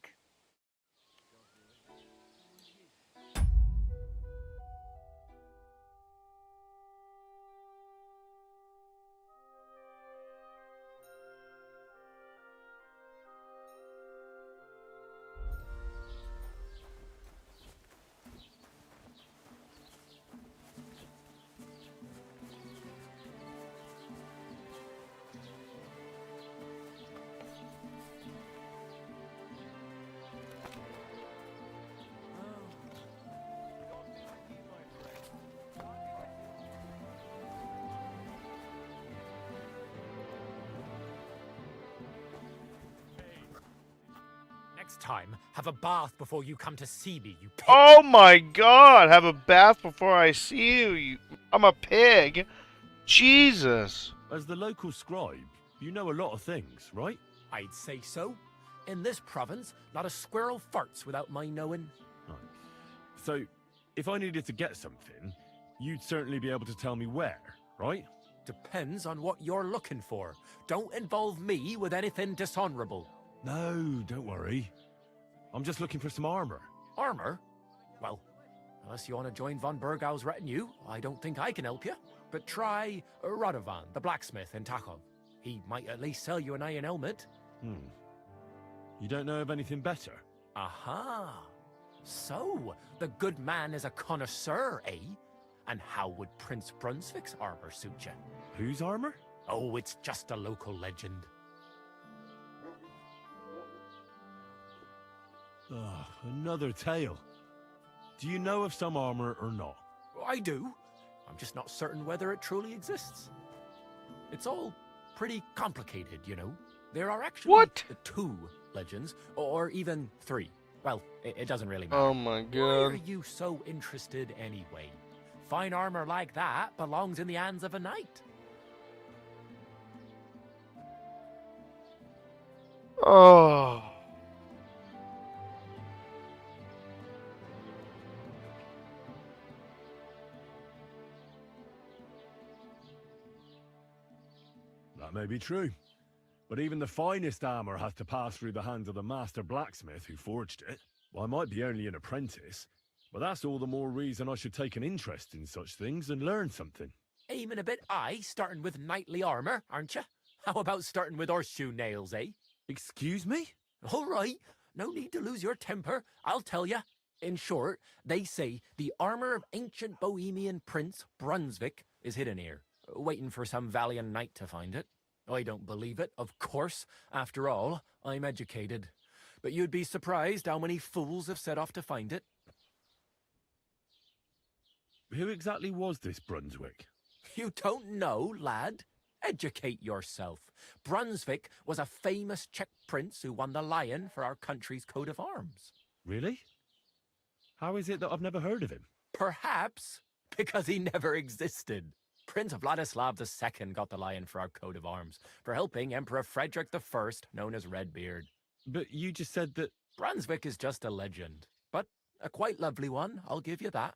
Next time, have a bath before you come to see me, you pig. Oh my god, have a bath before I see you. I'm a pig. Jesus. As the local scribe, you know a lot of things, right? I'd say so. In this province, not a squirrel farts without my knowing. Right. So, if I needed to get something, you'd certainly be able to tell me where, right? Depends on what you're looking for. Don't involve me with anything dishonorable. No, don't worry. I'm just looking for some armor. Armor? Well, unless you want to join von Burgau's retinue, I don't think I can help you. But try Radovan, the blacksmith in Takhov. He might at least sell you an iron helmet. You don't know of anything better? Aha! So, the good man is a connoisseur, eh? And how would Prince Brunswick's armor suit you? Whose armor? Oh, it's just a local legend. Oh, another tale. Do you know of some armor or not? I do. I'm just not certain whether it truly exists. It's all pretty complicated, you know. There are actually 2 legends, or even 3. Well, it doesn't really matter. Oh my god. Why are you so interested anyway? Fine armor like that belongs in the hands of a knight. Oh. That may be true. But even the finest armor has to pass through the hands of the master blacksmith who forged it. Well, I might be only an apprentice, but that's all the more reason I should take an interest in such things and learn something. Aiming a bit high, starting with knightly armor, aren't you? How about starting with horseshoe nails, eh? Excuse me? All right, no need to lose your temper, I'll tell you. In short, they say the armor of ancient Bohemian Prince Brunswick is hidden here, waiting for some valiant knight to find it. I don't believe it, of course. After all, I'm educated. But you'd be surprised how many fools have set off to find it. Who exactly was this Brunswick? You don't know, lad? Educate yourself. Brunswick was a famous Czech prince who won the lion for our country's coat of arms. Really? How is it that I've never heard of him? Perhaps because he never existed. Prince Vladislav II got the lion for our coat of arms for helping Emperor Frederick I, known as Redbeard. But you just said that... Brunswick is just a legend, but a quite lovely one, I'll give you that.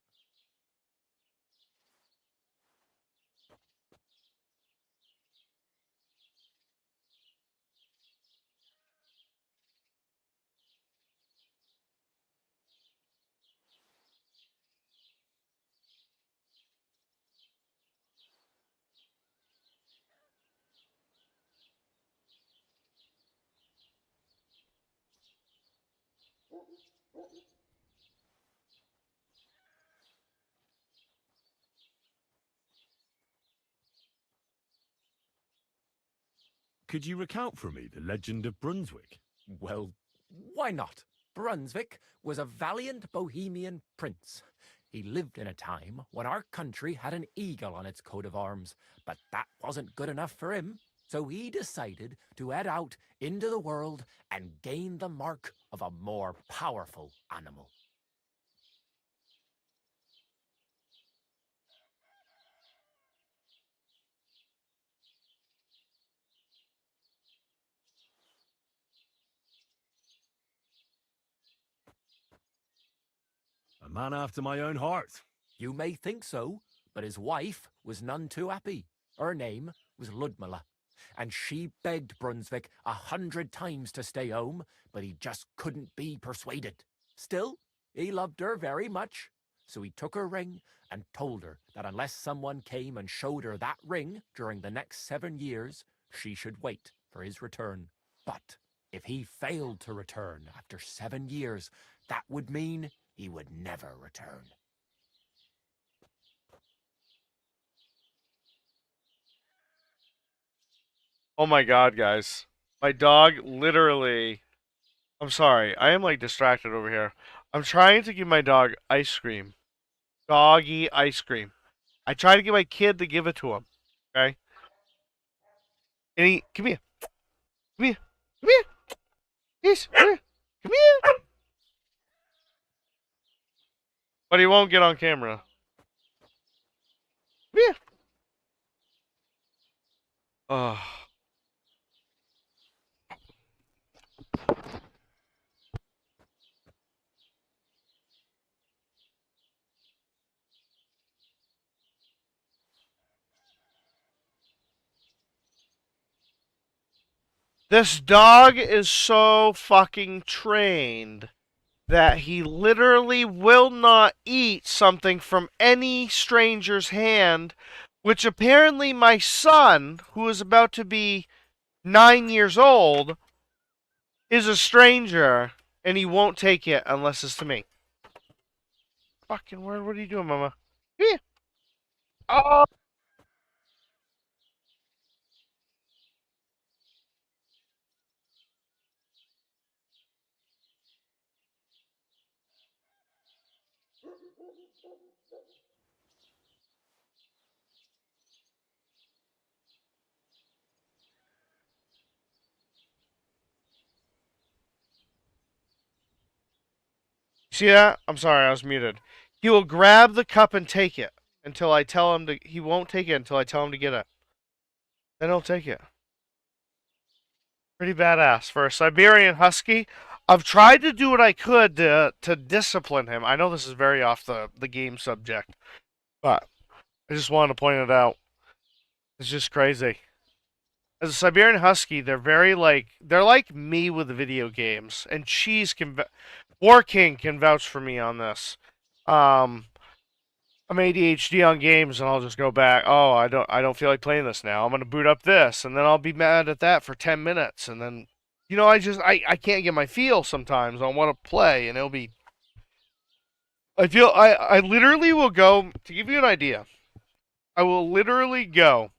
Could you recount for me the legend of Brunswick? Well, why not? Brunswick was a valiant Bohemian prince. He lived in a time when our country had an eagle on its coat of arms, but that wasn't good enough for him, so he decided to head out into the world and gain the mark of a more powerful animal. A man after my own heart. You may think so, but his wife was none too happy. Her name was Ludmilla, and she begged Brunswick 100 times to stay home, but he just couldn't be persuaded. Still, he loved her very much, so he took her ring and told her that unless someone came and showed her that ring during the next 7 years, she should wait for his return. But if he failed to return after 7 years, that would mean he would never return. Oh my god, guys. My dog literally... I'm sorry. I am like distracted over here. I'm trying to give my dog ice cream. Doggy ice cream. I try to get my kid to give it to him. Okay? And he... Come here. Come here. Come here. Yes, come here. Come here. But he won't get on camera. Come here. Oh. This dog is so fucking trained that he literally will not eat something from any stranger's hand, which apparently my son, who is about to be 9 years old, is a stranger, and he won't take it unless it's to me. Fucking word, what are you doing, Mama? Here. Oh! See that? I'm sorry, I was muted. He will grab the cup and take it until I tell him to. He won't take it until I tell him to get it. Then he'll take it. Pretty badass for a Siberian Husky. I've tried to do what I could to discipline him. I know this is very off the game subject, but I just wanted to point it out. It's just crazy. As a Siberian Husky, they're very they're like me with the video games, and War King can vouch for me on this. I'm ADHD on games, and I'll just go back. Oh, I don't feel like playing this now. I'm gonna boot up this, and then I'll be mad at that for 10 minutes, and then, you know, I can't get my feel sometimes on what to play, and it'll be. I literally will go to give you an idea. I will literally go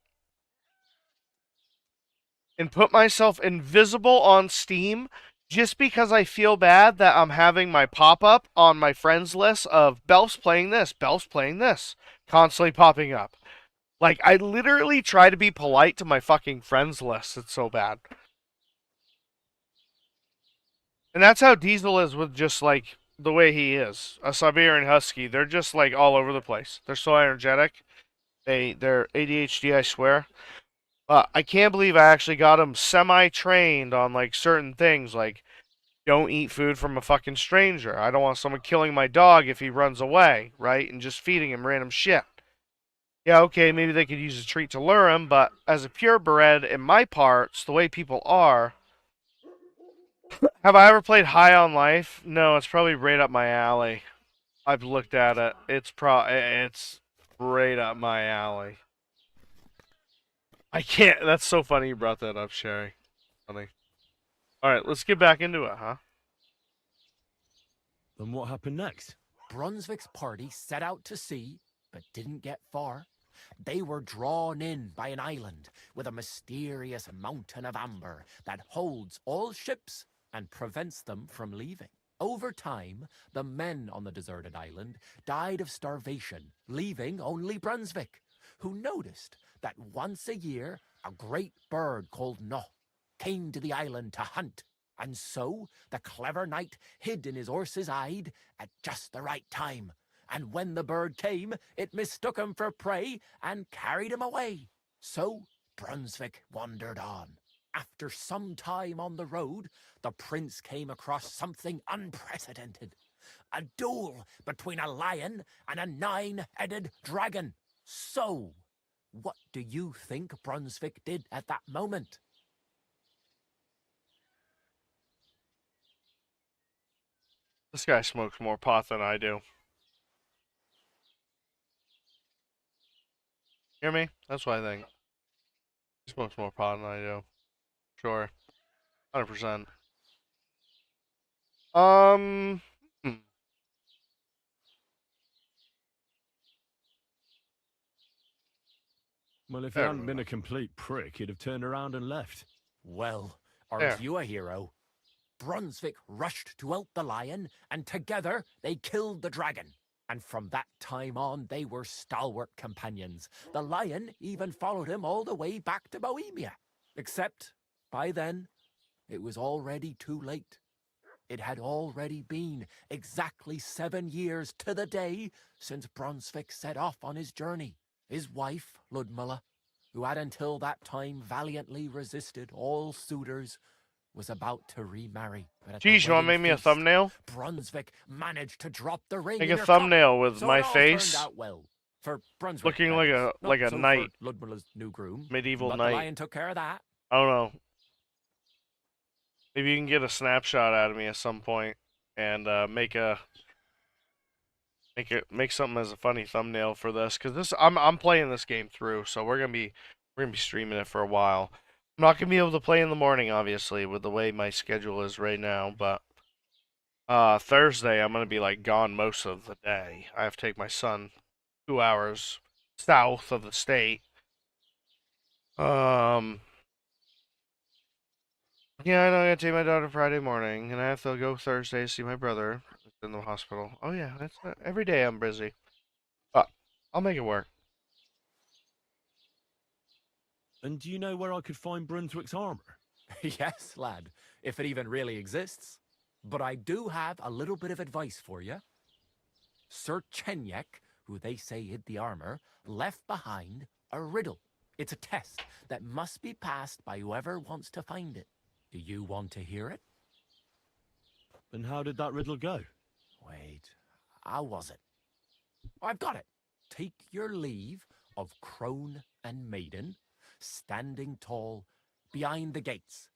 and put myself invisible on Steam just because I feel bad that I'm having my pop-up on my friends list of Belf's playing this, constantly popping up. Like, I literally try to be polite to my fucking friends list. It's so bad. And that's how Diesel is with just, like, the way he is. A Siberian Husky, they're just, like, all over the place. They're so energetic. They're ADHD, I swear. I can't believe I actually got him semi-trained on, like, certain things, like, don't eat food from a fucking stranger. I don't want someone killing my dog if he runs away, right? And just feeding him random shit. Yeah, okay, maybe they could use a treat to lure him, but as a purebred, in my parts, the way people are... Have I ever played High on Life? No, it's probably right up my alley. I've looked at it. It's right up my alley. I can't. That's so funny you brought that up, Sherry. Funny. Alright, let's get back into it, huh? Then what happened next? Brunswick's party set out to sea, but didn't get far. They were drawn in by an island with a mysterious mountain of amber that holds all ships and prevents them from leaving. Over time, the men on the deserted island died of starvation, leaving only Brunswick, who noticed that once a year a great bird called Noh came to the island to hunt, and so the clever knight hid in his horse's hide at just the right time, and when the bird came, it mistook him for prey and carried him away. So Brunswick wandered on. After some time on the road, the prince came across something unprecedented. A duel between a lion and a 9-headed dragon. So, what do you think Brunswick did at that moment? This guy smokes more pot than I do. Hear me? That's what I think. He smokes more pot than I do. Sure. 100%. Hmm. Well, if he hadn't been a complete prick, he'd have turned around and left. Well, aren't you a hero? Brunswick rushed to help the lion, and together they killed the dragon. And from that time on, they were stalwart companions. The lion even followed him all the way back to Bohemia. Except, by then, it was already too late. It had already been exactly 7 years to the day since Brunswick set off on his journey. His wife, Ludmilla, who had until that time valiantly resisted all suitors, was about to remarry. Jeez, you want to make me a thumbnail? Brunswick managed to drop the ring. Make in a her thumbnail cup, with so my it all face. turned out well for Brunswick, Looking that is. like a So knight. for Ludmilla's new groom. Medieval But knight. the lion took care of that. I don't know. Maybe you can get a snapshot out of me at some point and make something as a funny thumbnail for this, because I'm playing this game through, so we're gonna be streaming it for a while. I'm not gonna be able to play in the morning, obviously, with the way my schedule is right now, but Thursday I'm gonna be like gone most of the day. I have to take my son 2 hours south of the state. Yeah, I know I gotta take my daughter Friday morning, and I have to go Thursday to see my brother in the hospital. Oh yeah, that's every day I'm busy, but I'll make it work. And do you know where I could find Brunswick's armor? Yes, lad, if it even really exists. But I do have a little bit of advice for you. Sir Chenyek, who they say hid the armor, left behind a riddle. It's a test that must be passed by whoever wants to find it. Do you want to hear it? And how did that riddle go? Wait, how was it? I've got it. Take your leave of crone and maiden, standing tall behind the gates.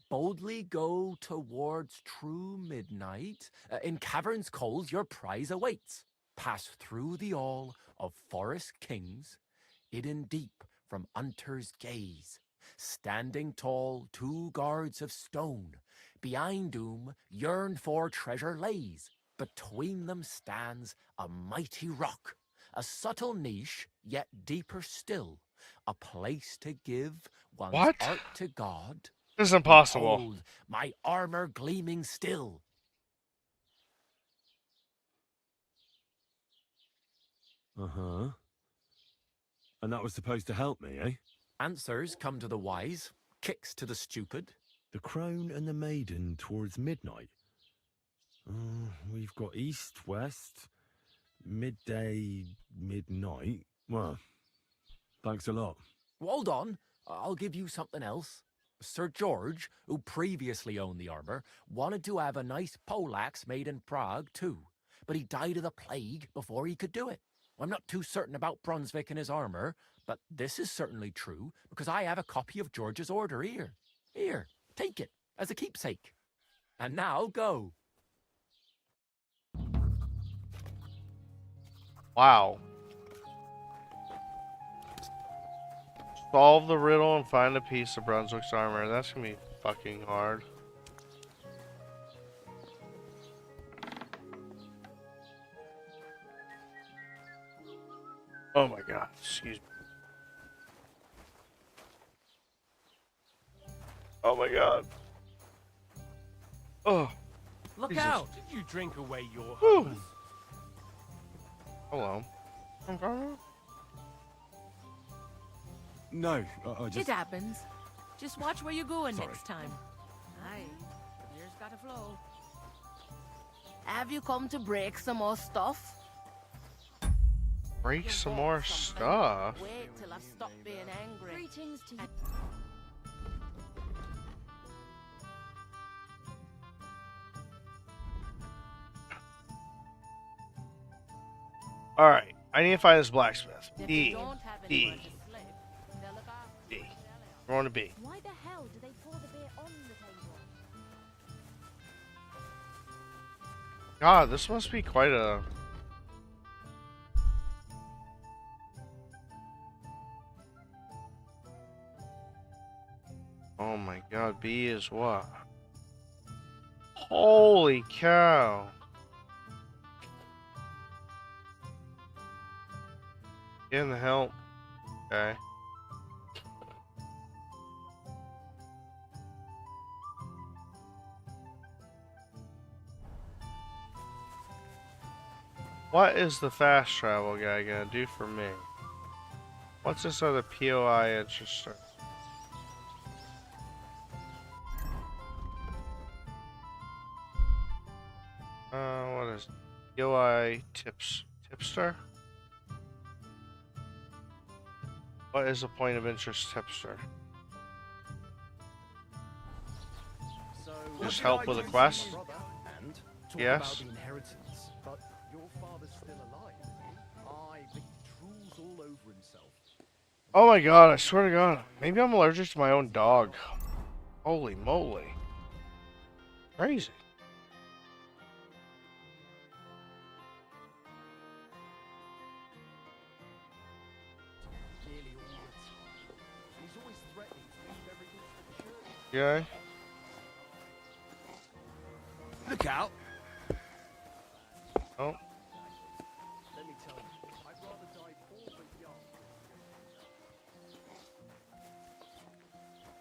Boldly go towards true midnight. In caverns cold your prize awaits. Pass through the all of forest kings, hidden deep from hunter's gaze. Standing tall, 2 guards of stone, behind whom yearned for treasure lays. Between them stands a mighty rock, a subtle niche, yet deeper still, a place to give one's art to God. This is impossible. Behold, my armor gleaming still. Uh-huh. And that was supposed to help me, eh? Answers come to the wise, kicks to the stupid. The crone and the maiden towards midnight. We've got east, west, midday, midnight. Well, thanks a lot. Hold on, I'll give you something else. Sir George, who previously owned the armor, wanted to have a nice poleaxe made in Prague too, but he died of the plague before he could do it. I'm not too certain about Brunswick and his armor, but this is certainly true because I have a copy of George's order here. Here, take it as a keepsake. And now go. Wow. Solve the riddle and find a piece of Brunswick's armor. That's gonna be fucking hard. Oh my god, excuse me. Oh my god. Oh. Look Jesus. out! Did you drink away your Whew. hose? Hello. No, I just... It happens. Just watch where you're going Sorry. next time. Aye, beer's gotta flow. Have you come to break some more stuff? Break some more stuff. Wait till I've stopped being angry. Greetings to you. Alright, I need to find this blacksmith. B. B. B. We're on to B. Why the hell do they pour the beer on the table? God, this must be quite a... Oh my god, B is what? Holy cow. Getting the help. Okay. What is the fast travel guy gonna do for me? What's this other POI interesting? What is POI tipster? What is a point of interest tipster? Just help with a quest? Yes. But your father's still alive. Aye, but he drools all over himself. Oh my god, I swear to god. Maybe I'm allergic to my own dog. Holy moly. Crazy. He's always threatening to leave everything to the church. Yeah. Look out. Oh. Let me tell you, I'd rather die poor but young.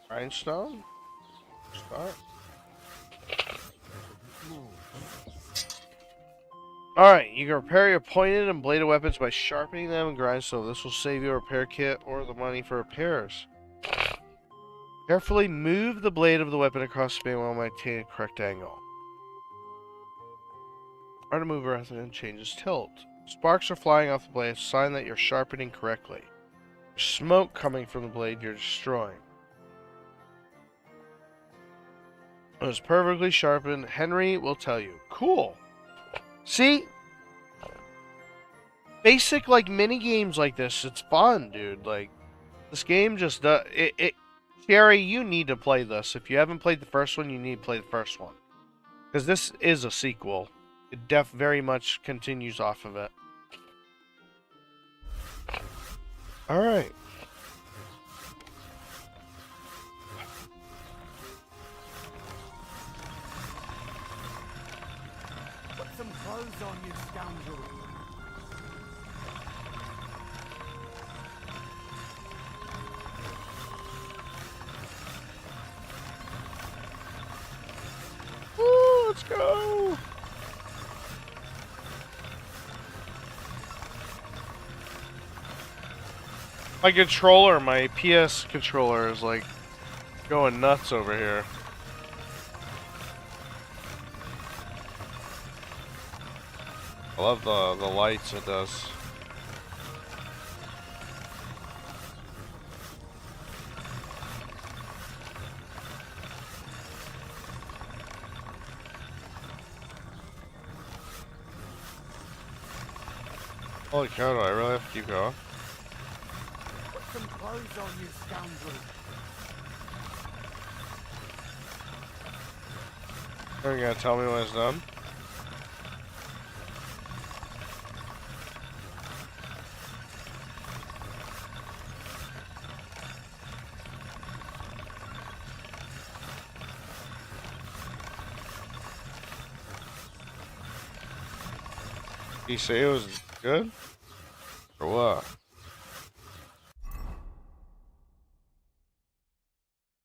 Grindstone? Start. Alright, you can repair your pointed and bladed weapons by sharpening them and grindstone. This will save you a repair kit or the money for repairs. Carefully move the blade of the weapon across the span while maintaining a correct angle. Try to move rather than changes tilt. Sparks are flying off the blade, a sign that you're sharpening correctly. There's smoke coming from the blade you're destroying. It was perfectly sharpened. Henry will tell you. Cool. See? Basic, like, mini games like this, it's fun, dude. Like, this game just does... Sherry, you need to play this. If you haven't played the first one, you need to play the first one. Because this is a sequel. It very much continues off of it. Alright. Put some clothes on, you scoundrel. Woo, let's go! My controller, my PS controller is like going nuts over here. I love the lights it does. Holy cow, do I really have to keep going? Put some clothes on, you scoundrel. Are you gonna tell me when it's done? You say it was good? Or what?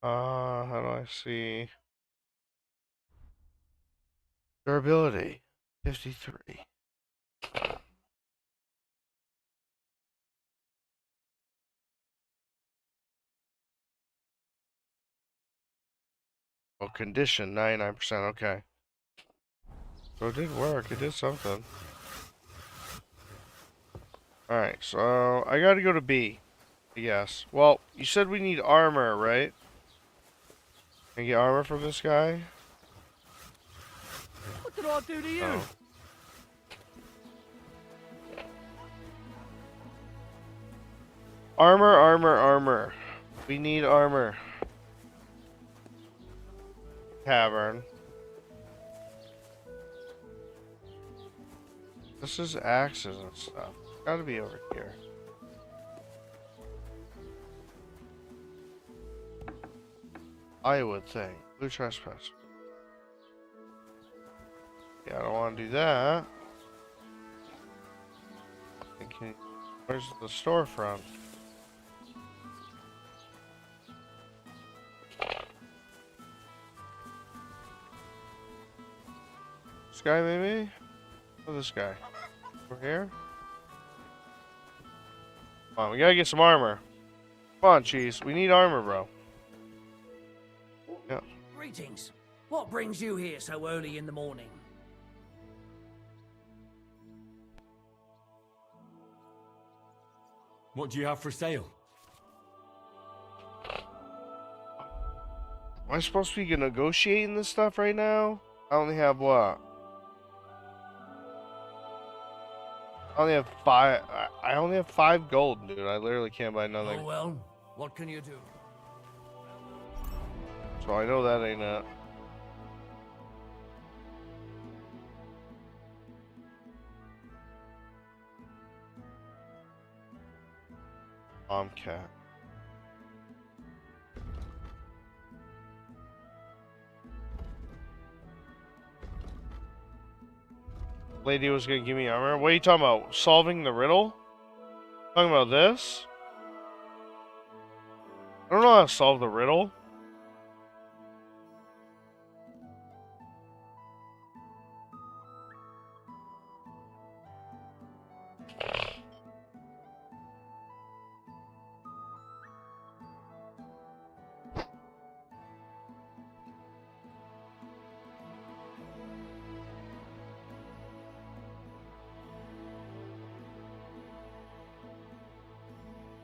How do I see? Durability, 53. Well, condition, 99%, okay. So it did work, it did something. Alright, so I gotta go to B, I guess. Well, you said we need armor, right? Can I get armor from this guy? What did I do to you? Oh. Armor, armor, armor. We need armor. Tavern. This is axes and stuff. Gotta be over here. I would think. Blue trespass. Yeah, I don't want to do that. Thinking, where's the storefront? This guy, maybe? Or this guy? Over here? Come on, we gotta get some armor. Come on, Cheese. We need armor, bro. Yeah. Greetings. What brings you here so early in the morning? What do you have for sale? Am I supposed to be negotiating this stuff right now? I only have what? I only have 5. I only have 5 gold, dude. I literally can't buy nothing. Oh well, what can you do? So I know that ain't it. Cat. Lady was gonna give me armor. What are you talking about? Solving the riddle? Talking about this? I don't know how to solve the riddle.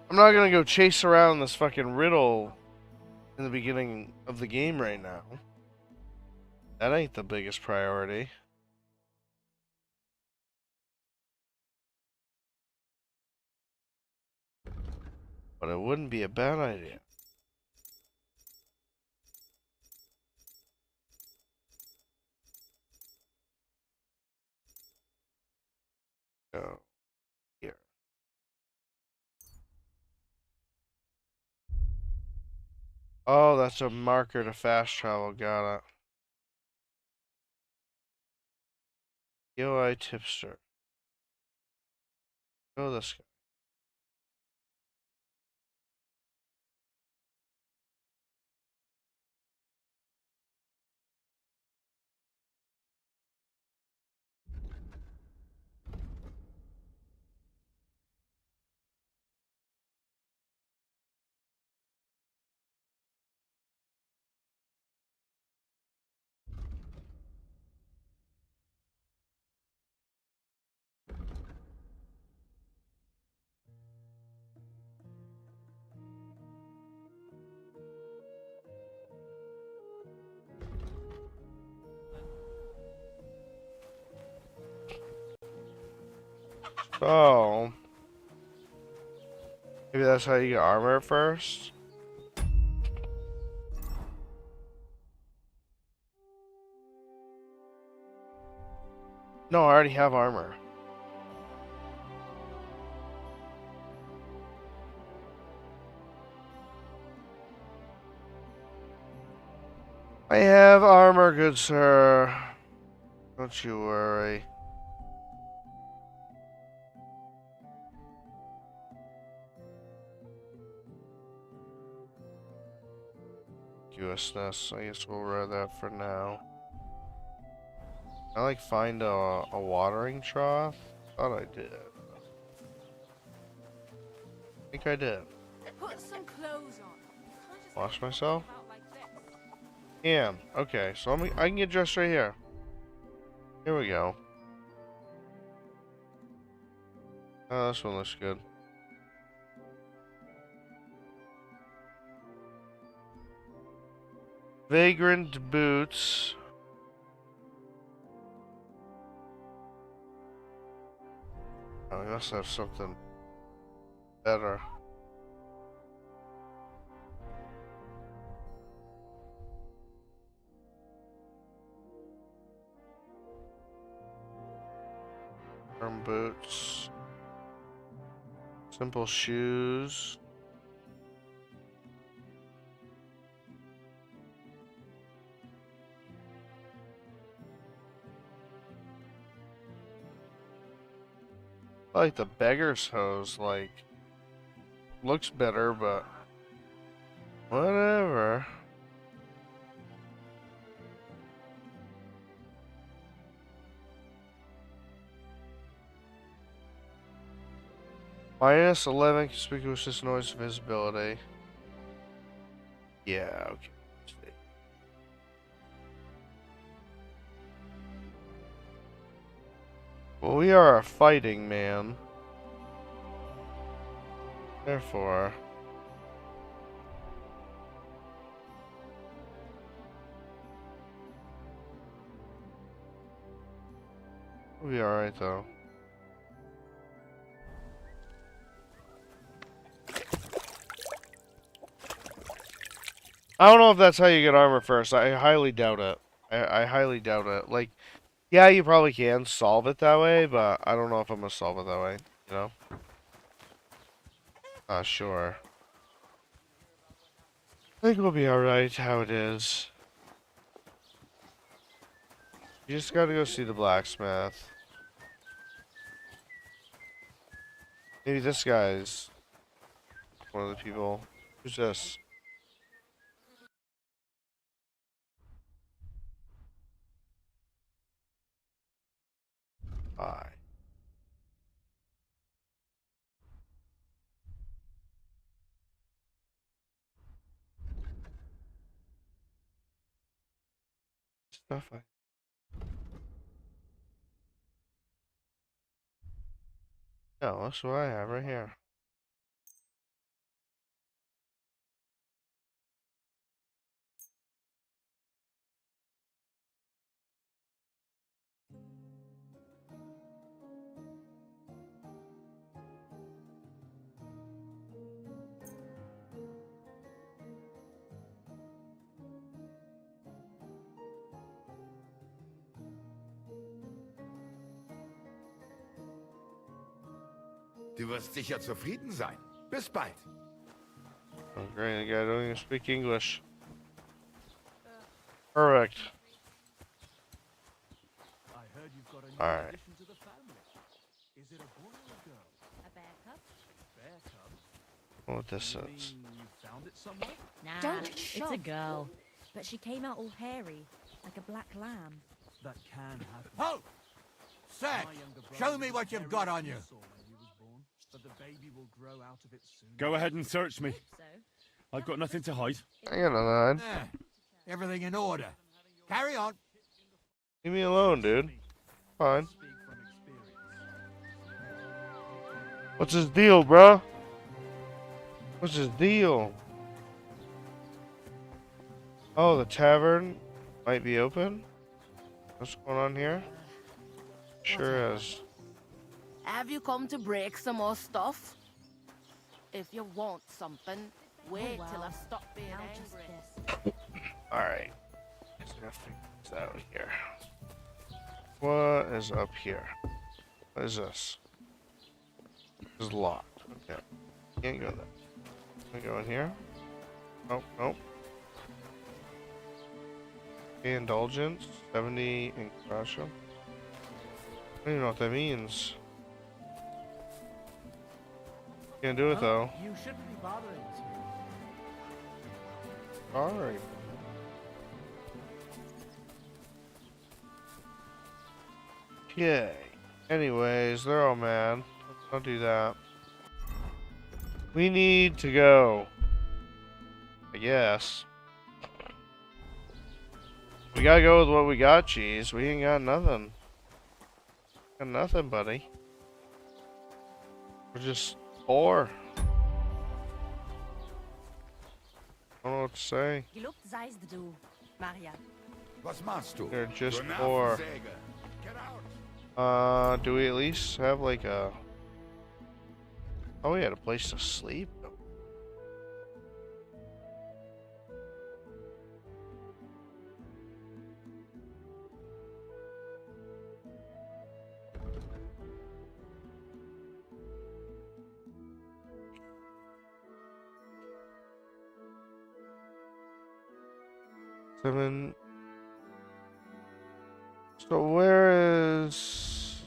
I'm not gonna go chase around this fucking riddle in the beginning of the game right now. That ain't the biggest priority. But it wouldn't be a bad idea. Go here. Oh, that's a marker to fast travel. Got it. UI tipster. Go this guy. So maybe that's how you get armor first. No, I already have armor. I have armor, good sir. Don't you worry. USness, I guess we'll wear that for now. I like find a watering trough. Thought I did. I think I did. Put some clothes on. Wash myself? Yeah. Okay, so I can get dressed right here. Here we go. Oh, this one looks good. Vagrant boots. Oh, we must have something better. Firm boots. Simple shoes. I like the beggar's hose, like, looks better, but whatever. Minus 11 conspicuous noise visibility. Yeah, okay. Well, we are a fighting man. Therefore, we'll be alright though. I don't know if that's how you get armor first. I highly doubt it. I highly doubt it. Like, yeah, you probably can solve it that way, but I don't know if I'm gonna solve it that way, you know? Sure. I think we'll be alright how it is. You just gotta go see the blacksmith. Maybe this guy's one of the people. Who's this? Hi. Stuff I... No, that's what I have right here. Du wirst sicher zufrieden sein. Bis bald. Oh, great, the guy don't even speak English. Perfect. Alright. Is it a boy or a girl? A bear cub? Bear cub? What this is. You found it somewhere? Nah, Don't it's shove. a girl. But she came out all hairy, like a black lamb. That can happen. Ho! Sex! Show me what you've got on you. But the baby will grow out of it soon. Go ahead and search me. I've got nothing to hide. I got nothing. Everything in order. Carry on. Leave me alone, dude. Fine. What's his deal, bro? What's his deal? Oh, the tavern might be open. What's going on here? Sure is. Have you come to break some more stuff? If you want something, wait till I stop being angry. Alright. Just gonna figure this out here. What is up here? What is this? This is locked. Okay. Can't go there. Can I go in here? Nope, nope. Okay, indulgence. 70 in crash. I don't even know what that means. Can't do it though. You shouldn't be bothering us here. Alright. Okay. Anyways, they're all mad. Don't do that. We need to go. I guess. We gotta go with what we got, cheese. We ain't got nothing. Got nothing, buddy. We're just poor. I don't know what to say. Gelobt seist du, Maria. Was machst du? They're just Du poor. Nervensäge. Get out. Do we at least have like a... Oh, we had a place to sleep? Seven. So where is...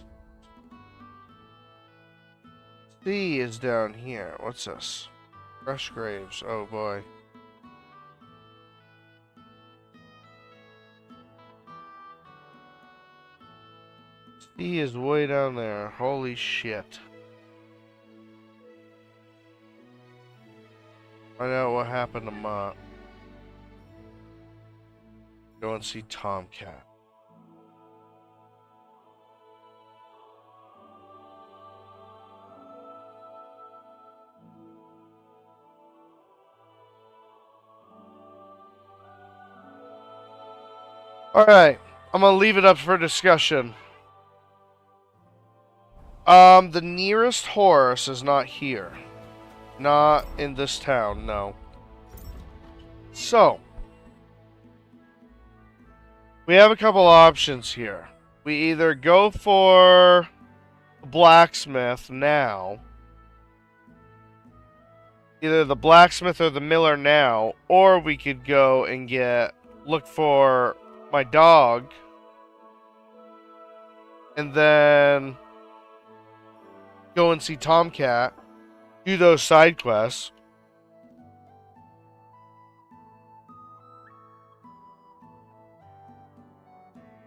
C is down here. What's this? Fresh graves. Oh boy. C is way down there. Holy shit. Find out what happened to Mott. Go and see Tomcat. Alright, I'm gonna leave it up for discussion. The nearest horse is not here. Not in this town, no. So, we have a couple options here. We either go for the blacksmith now. Either the blacksmith or the miller now. Or we could go and look for my dog. And then go and see Tomcat. Do those side quests.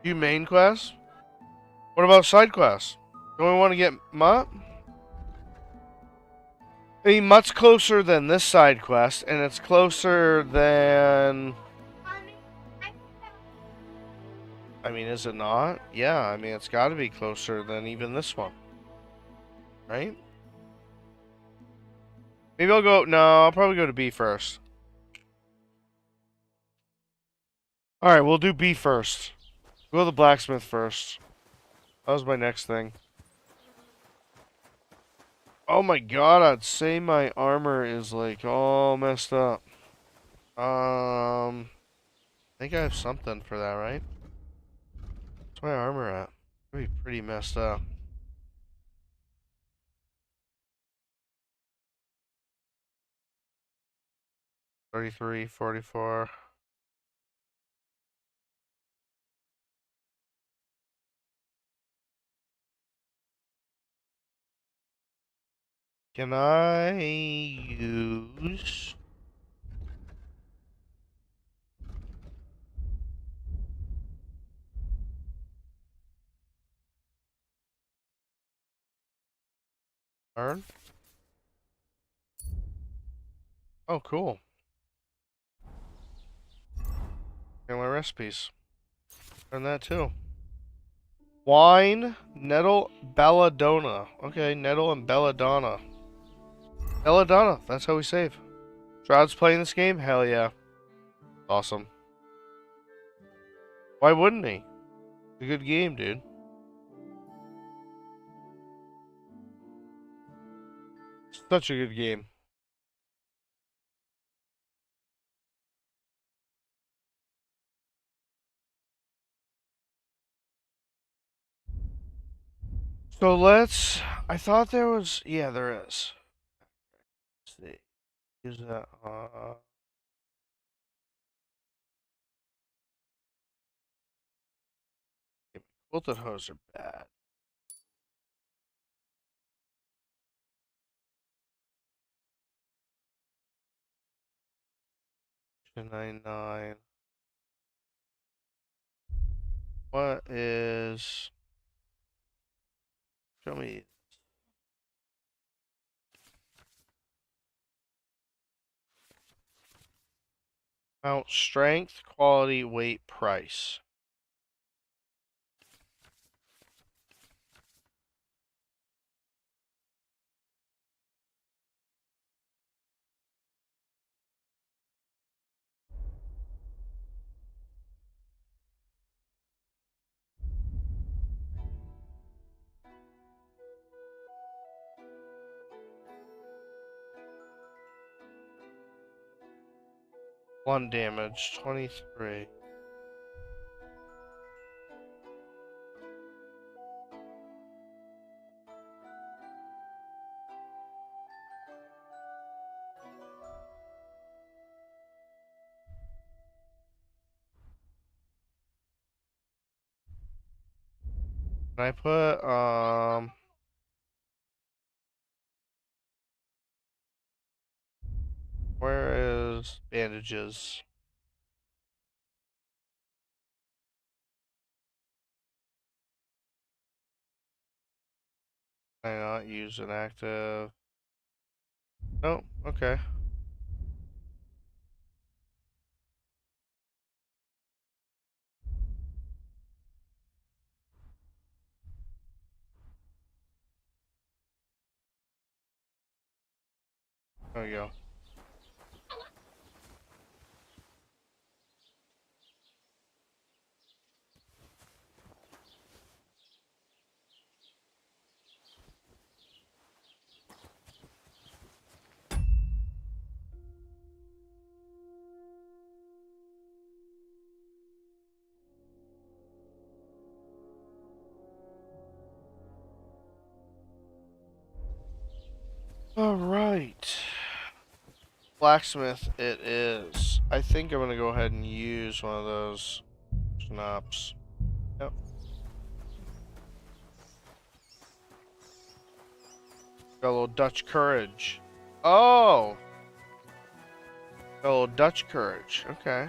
Do main quests? What about side quests? Don't we want to get Mutt? I mean, Mutt's closer than this side quest, and it's closer than... I mean, is it not? Yeah, I mean, it's got to be closer than even this one. Right? Maybe I'll go... No, I'll probably go to B first. Alright, we'll do B first. Go to the blacksmith first. That was my next thing. Oh my god, I'd say my armor is like all messed up. I think I have something for that, right? What's my armor at? It'd be pretty messed up. $33, $44. Can I use... Earn? Oh, cool. And my recipes. Earn that too. Wine, nettle, belladonna. Okay, nettle and belladonna. Belladonna, that's how we save. Shroud's playing this game? Hell yeah. Awesome. Why wouldn't he? It's a good game, dude. Such a good game. So let's... I thought there was... Yeah, there is. Let's see. Use that... Quilted hose are bad. $2.99. What is... Show me. Mount strength, quality, weight, price. One damage, 23. Can I put, where is bandages? Can I not use an active? Nope, okay. There we go. All right. Blacksmith it is. I think I'm gonna go ahead and use one of those schnapps. Yep. Got a little Dutch courage. Oh! Got a little Dutch courage. Okay.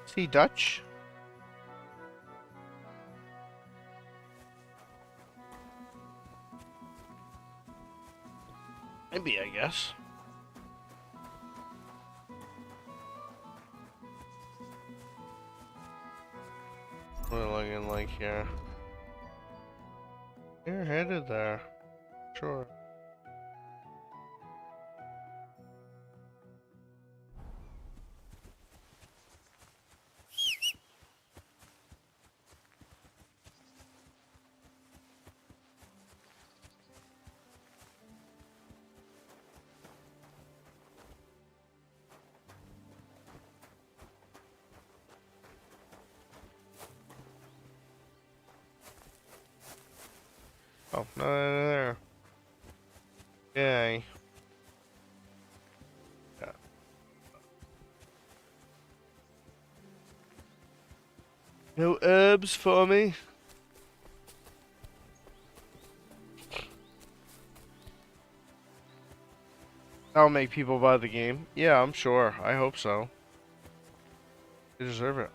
Is he Dutch? Maybe, I guess. What are we looking like here? You're headed there. Sure. Oh, no, there. Yay. Yeah. No herbs for me. That'll make people buy the game. Yeah, I'm sure. I hope so. They deserve it.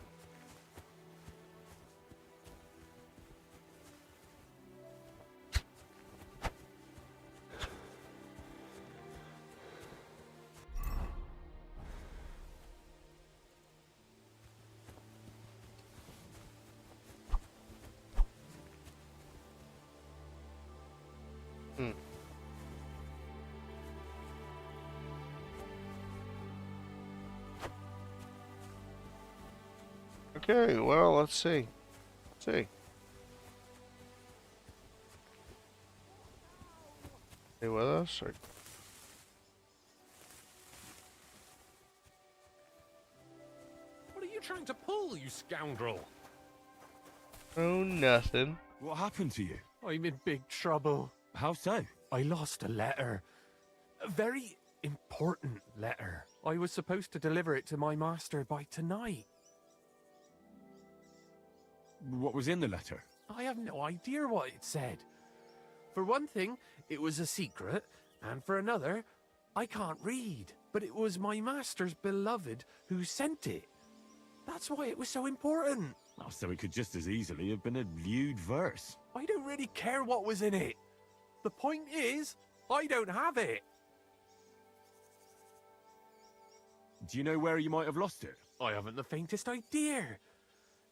Hmm. Okay, well, let's see. Let's see. Stay with us? Or... What are you trying to pull, you scoundrel? Oh, nothing. What happened to you? I'm in big trouble. How so? I lost a letter. A very important letter. I was supposed to deliver it to my master by tonight. What was in the letter? I have no idea what it said. For one thing, it was a secret, and for another, I can't read. But it was my master's beloved who sent it. That's why it was so important. Oh, so it could just as easily have been a lewd verse. I don't really care what was in it. The point is, I don't have it. Do you know where you might have lost it? I haven't the faintest idea.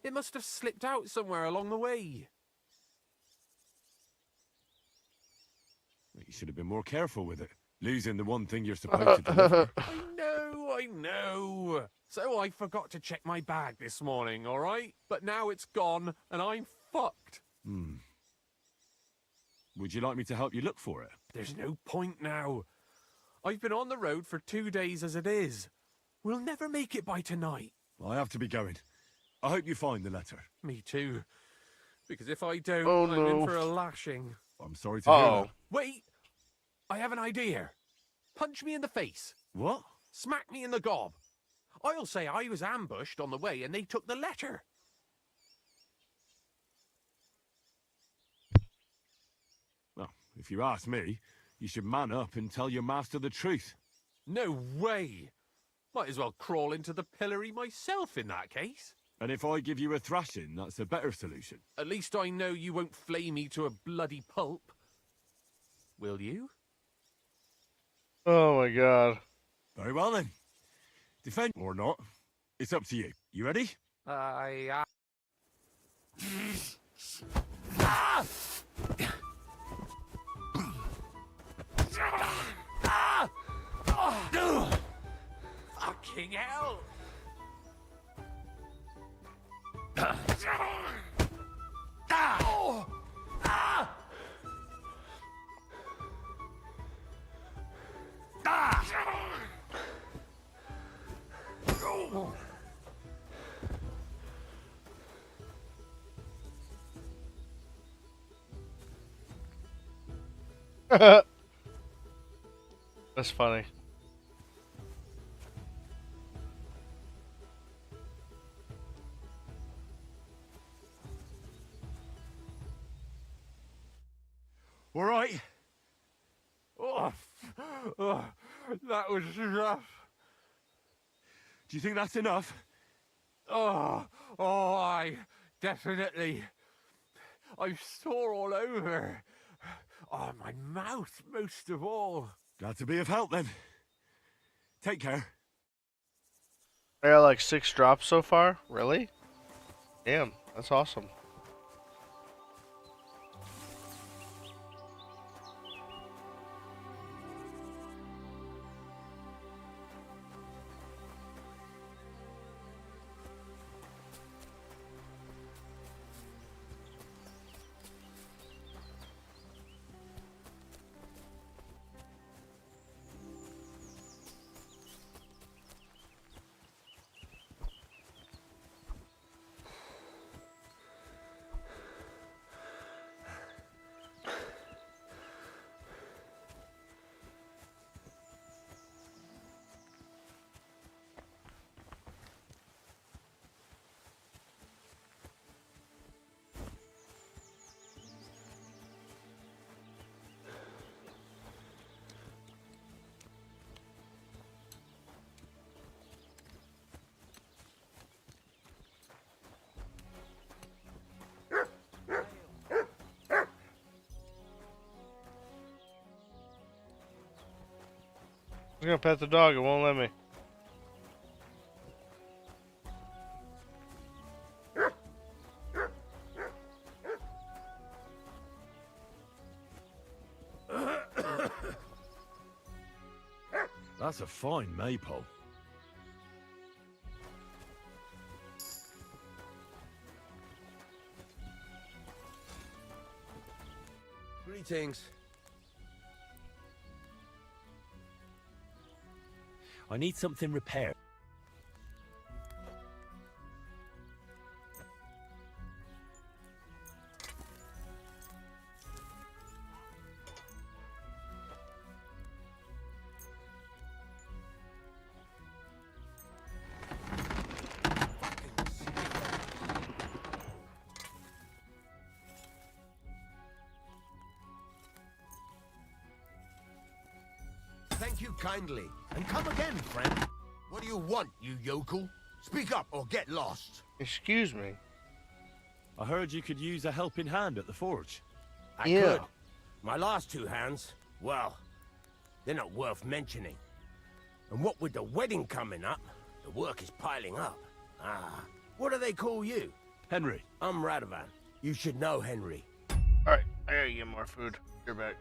It must have slipped out somewhere along the way. You should have been more careful with it. Losing the one thing you're supposed to deliver. I know. So I forgot to check my bag this morning, all right? But now it's gone, and I'm fucked. Would you like me to help you look for it? There's no point now. I've been on the road for 2 days as it is. We'll never make it by tonight. I have to be going. I hope you find the letter. Me too. Because if I don't, Oh, I'm no. in for a lashing. I'm sorry to hear that. Wait! I have an idea. Punch me in the face. What? Smack me in the gob. I'll say I was ambushed on the way and they took the letter. Well, if you ask me, you should man up and tell your master the truth. No way! Might as well crawl into the pillory myself in that case. And if I give you a thrashing, that's a better solution. At least I know you won't flay me to a bloody pulp. Will you? Oh my god. Very well then. Defend or not, it's up to you. You ready? Ah! Fucking hell! That's funny. All right. That was rough. Do you think that's enough? I definitely. I'm sore all over. Oh, my mouth most of all. Glad to be of help then. Take care. I got like 6 drops so far. Really? Damn, that's awesome. I was gonna pet the dog, it won't let me. That's a fine maypole. Greetings. I need something repaired. Thank you kindly. And come again, friend. What do you want, you yokel? Speak up or get lost. Excuse me. I heard you could use a helping hand at the forge. I Yeah. could. My last two hands, well, they're not worth mentioning. And what with the wedding coming up, the work is piling up. Ah, what do they call you? Henry. I'm Radovan. You should know Henry. Alright, I gotta get more food. You're back.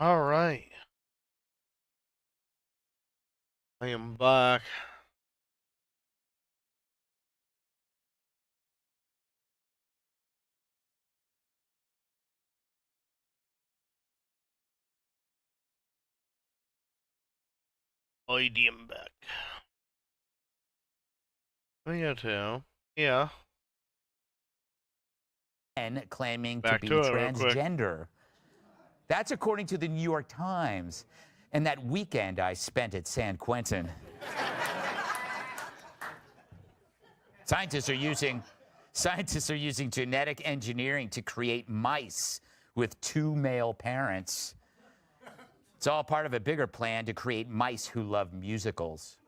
All right. I am back. I am back. Yeah, too. Yeah. And claiming Back to be to it real quick. transgender. That's according to the New York Times. And that weekend I spent at San Quentin. Scientists are using genetic engineering to create mice with 2 male parents. It's all part of a bigger plan to create mice who love musicals.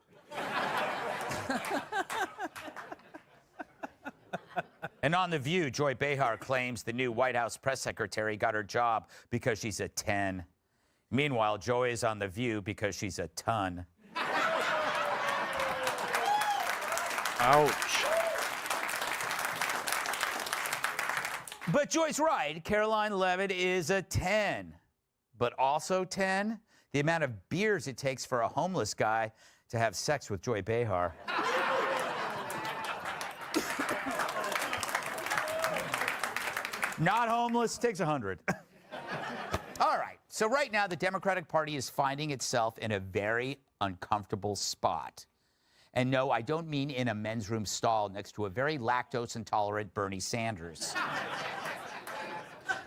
And on The View, Joy Behar claims the new White House press secretary got her job because she's a 10. Meanwhile, Joy is on The View because she's a ton. Ouch. But Joy's right. Caroline Levitt is a 10. But also 10, the amount of beers it takes for a homeless guy to have sex with Joy Behar. Not homeless, takes 100. All right, so right now the Democratic Party is finding itself in a very uncomfortable spot. And no, I don't mean in a men's room stall next to a very lactose-intolerant Bernie Sanders.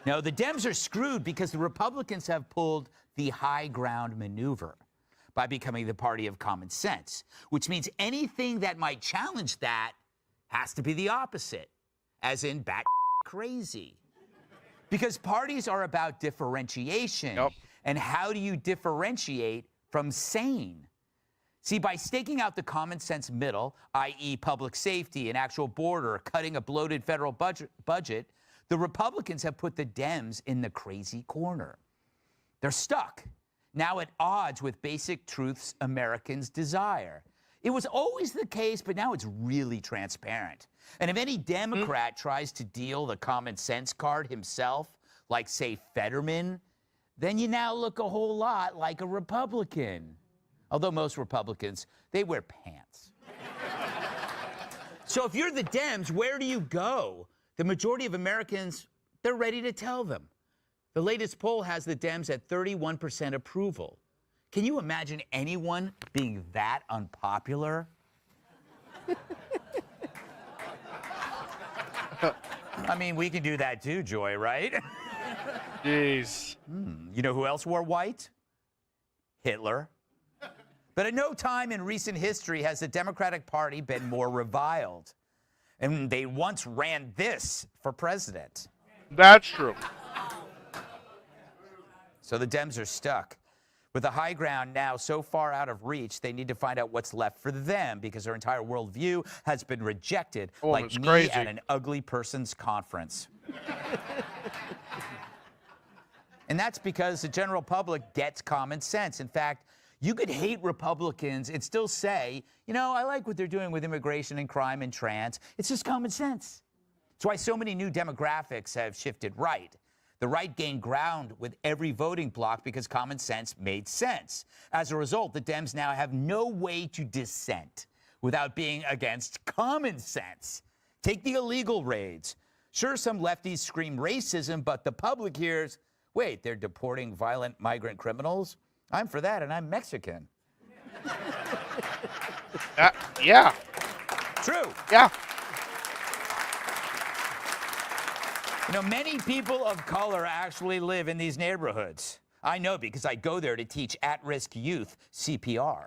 No, the Dems are screwed because the Republicans have pulled the high ground maneuver by becoming the party of common sense, which means anything that might challenge that has to be the opposite, as in bat crazy. Because parties are about differentiation. Yep. And how do you differentiate from sane? See, by staking out the common sense middle, i.e. public safety, an actual border, cutting a bloated federal budget, the Republicans have put the Dems in the crazy corner. They're stuck, now at odds with basic truths Americans desire. It was always the case, but now it's really transparent. And if any Democrat tries to deal the common sense card himself, like, say, Fetterman, then you now look a whole lot like a Republican. Although most Republicans, they wear pants. So if you're the Dems, where do you go? The majority of Americans, they're ready to tell them. The latest poll has the Dems at 31% approval. Can you imagine anyone being that unpopular? I mean, we can do that too, Joy, right? Jeez. You know who else wore white? Hitler. But at no time in recent history has the Democratic Party been more reviled. And they once ran this for president. That's true. So the Dems are stuck. With the high ground now so far out of reach, they need to find out what's left for them because their entire worldview has been rejected like me crazy. at an ugly person's conference. And that's because the general public gets common sense. In fact, you could hate Republicans and still say, you know, I like what they're doing with immigration and crime and trans. It's just common sense. It's why so many new demographics have shifted right. The right gained ground with every voting bloc because common sense made sense. As a result, the Dems now have no way to dissent without being against common sense. Take the illegal raids. Sure, some lefties scream racism, but the public hears, wait, they're deporting violent migrant criminals? I'm for that, and I'm Mexican. Yeah. True. Yeah. You know, many people of color actually live in these neighborhoods. I know because I go there to teach at-risk youth CPR.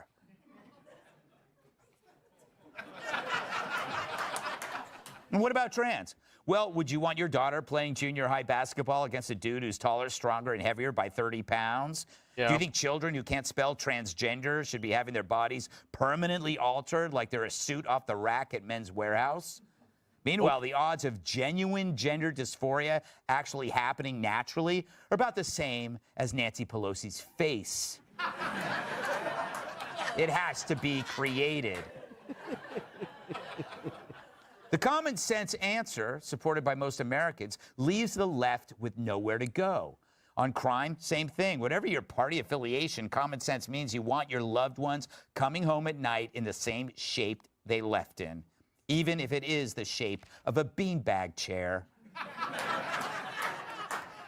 And what about trans? Well, would you want your daughter playing junior high basketball against a dude who's taller, stronger, and heavier by 30 pounds? Yeah. Do you think children who can't spell transgender should be having their bodies permanently altered like they're a suit off the rack at Men's Warehouse? Meanwhile, the odds of genuine gender dysphoria actually happening naturally are about the same as Nancy Pelosi's face. It has to be created. The common sense answer, supported by most Americans, leaves the left with nowhere to go. On crime, same thing. Whatever your party affiliation, common sense means you want your loved ones coming home at night in the same shape they left in, even if it is the shape of a beanbag chair.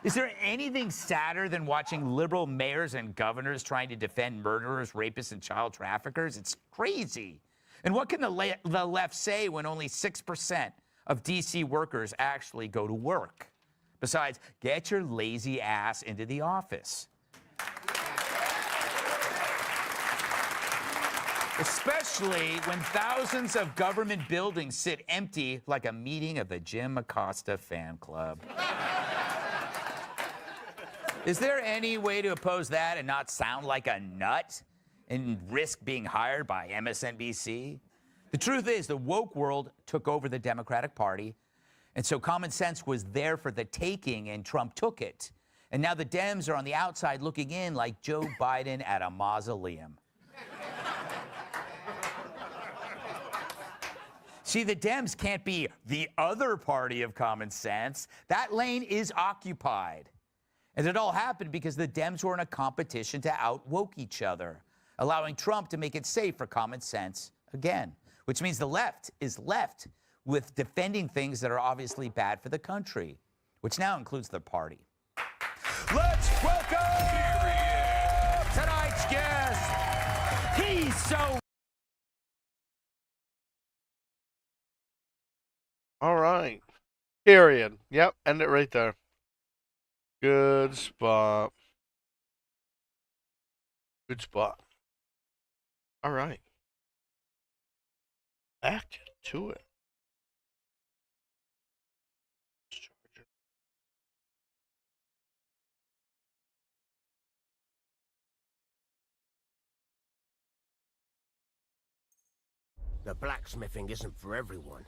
Is there anything sadder than watching liberal mayors and governors trying to defend murderers, rapists, and child traffickers? It's crazy. And what can the left say when only 6% of DC workers actually go to work? Besides, get your lazy ass into the office. Especially when thousands of government buildings sit empty like a meeting of the Jim Acosta fan club. Is there any way to oppose that and not sound like a nut and risk being hired by MSNBC? The truth is, the woke world took over the Democratic Party, and so common sense was there for the taking, and Trump took it. And now the Dems are on the outside looking in like Joe Biden at a mausoleum. See, the Dems can't be the other party of common sense. That lane is occupied. And it all happened because the Dems were in a competition to out-woke each other, allowing Trump to make it safe for common sense again, which means the left is left with defending things that are obviously bad for the country, which now includes their party. Let's welcome tonight's guest. He's so... All right. Period. Yep, end it right there. Good spot. Good spot. All right. Back to it. The blacksmithing isn't for everyone.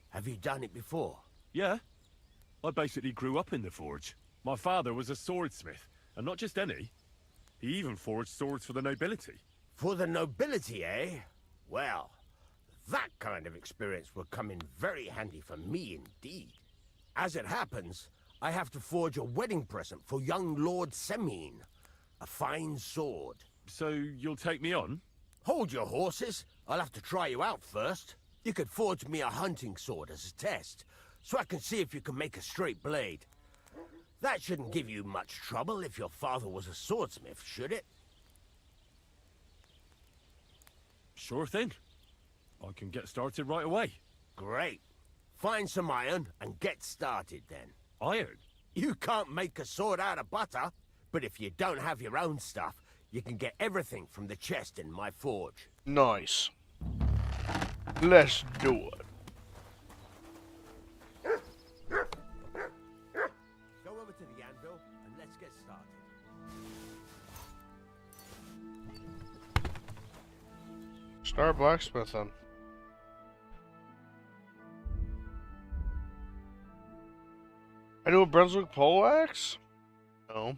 Have you done it before? Yeah. I basically grew up in the forge. My father was a swordsmith, and not just any. He even forged swords for the nobility. For the nobility, eh? Well, that kind of experience would come in very handy for me indeed. As it happens, I have to forge a wedding present for young Lord Semine. A fine sword. So you'll take me on? Hold your horses. I'll have to try you out first. You could forge me a hunting sword as a test, so I can see if you can make a straight blade. That shouldn't give you much trouble if your father was a swordsmith, should it? Sure thing. I can get started right away. Great. Find some iron and get started then. Iron? You can't make a sword out of butter, but if you don't have your own stuff, you can get everything from the chest in my forge. Nice. Let's do it. Go over to the anvil and let's get started. Start blacksmithing. I do a Brunswick poleaxe? No.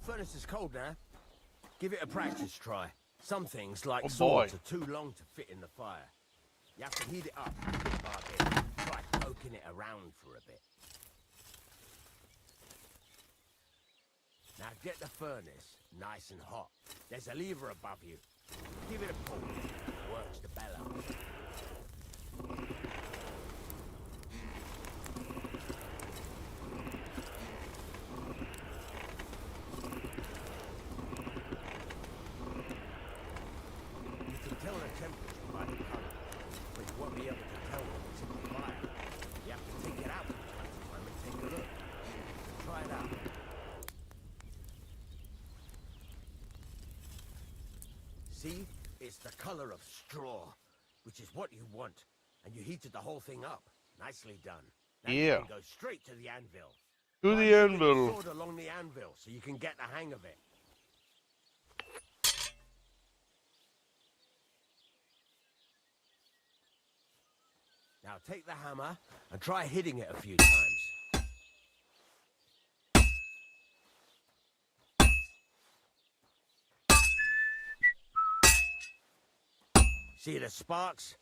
Furnace is cold now. Give it a practice try. Some things, like Oh, swords, boy. are too long to fit in the fire. You have to heat it up bit by bit. Try poking it around for a bit. Now get the furnace nice and hot. There's a lever above you. Give it a pull. It works the bellows. You can tell the temperature by the color, but you won't be able to tell when it's in the fire. You have to take it out from time to time and take a look. Try it out. See? It's the color of straw, which is what you want. And you heated the whole thing up. Nicely done. Now you Yeah. can go straight to the anvil. To Try the moving the anvil. sword along the anvil so you can get the hang of it. Now take the hammer and try hitting it a few times. See the sparks?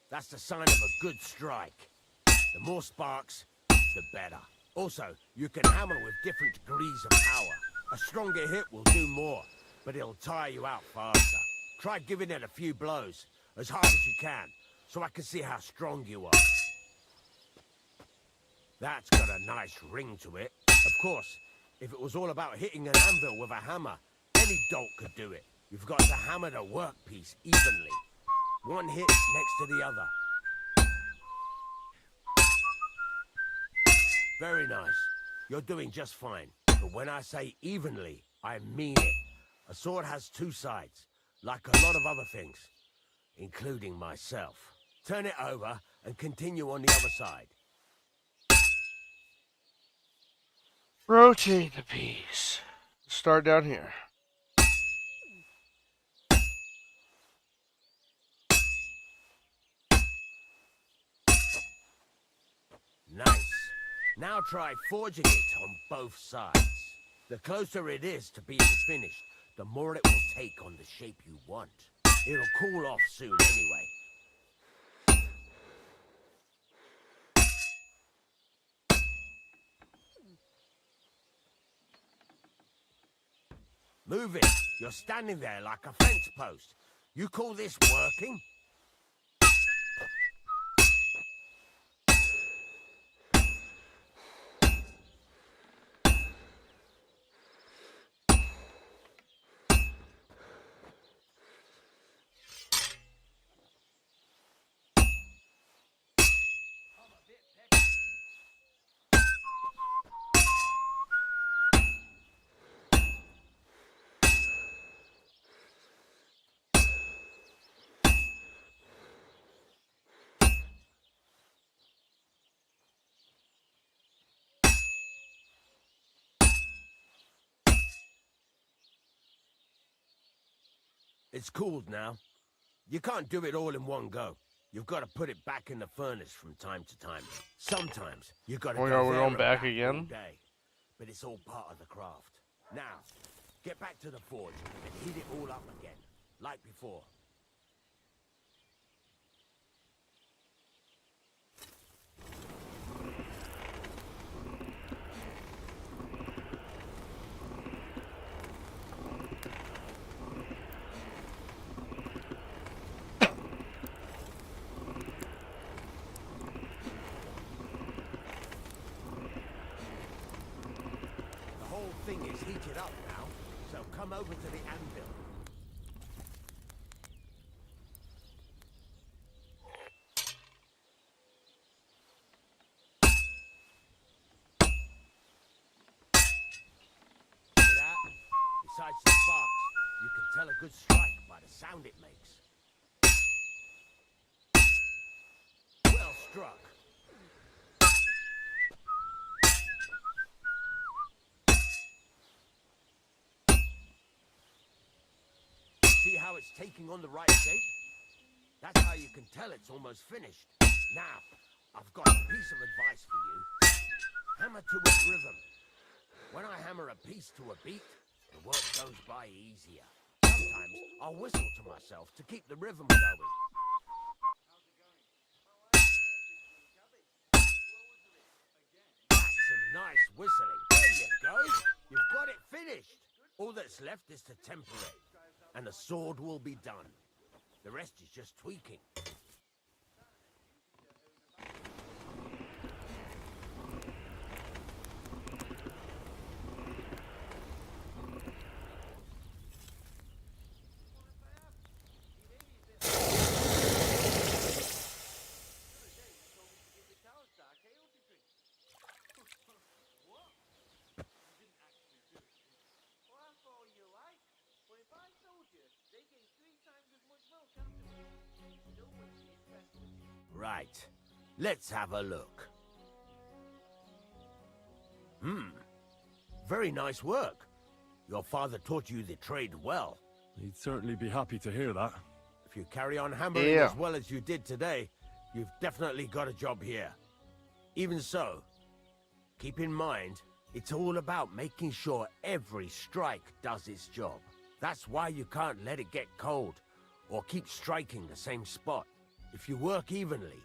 That's the sign of a good strike. The more sparks, the better. Also, you can hammer with different degrees of power. A stronger hit will do more, but it'll tire you out faster. Try giving it a few blows, as hard as you can, so I can see how strong you are. That's got a nice ring to it. Of course, if it was all about hitting an anvil with a hammer, any dolt could do it. You've got to hammer the workpiece evenly. One hit next to the other. Very nice. You're doing just fine. But when I say evenly, I mean it. A sword has two sides, like a lot of other things, including myself. Turn it over and continue on the other side. Rotate the piece. Start down here. Nice. Now try forging it on both sides. The closer it is to being finished, the more it will take on the shape you want. It'll cool off soon anyway. Move it. You're standing there like a fence post. You call this working? It's cooled now. You can't do it all in one go. You've got to put it back in the furnace from time to time. Sometimes you've got to we're going back again. Day, but it's all part of the craft. Now, get back to the forge and heat it all up again, like before. Thing is heated up now, so come over to the anvil. See that? Besides the sparks, you can tell a good strike by the sound it makes. Well struck. See how it's taking on the right shape? That's how you can tell it's almost finished. Now, I've got a piece of advice for you. Hammer to a rhythm. When I hammer a piece to a beat, the work goes by easier. Sometimes I'll whistle to myself to keep the rhythm going. That's some nice whistling. There you go. You've got it finished. All that's left is to temper it, and the sword will be done. The rest is just tweaking. Right. Let's have a look. Very nice work. Your father taught you the trade well. He'd certainly be happy to hear that. If you carry on hammering as well as you did today, you've definitely got a job here. Even so, keep in mind, it's all about making sure every strike does its job. That's why you can't let it get cold, or keep striking the same spot. If you work evenly,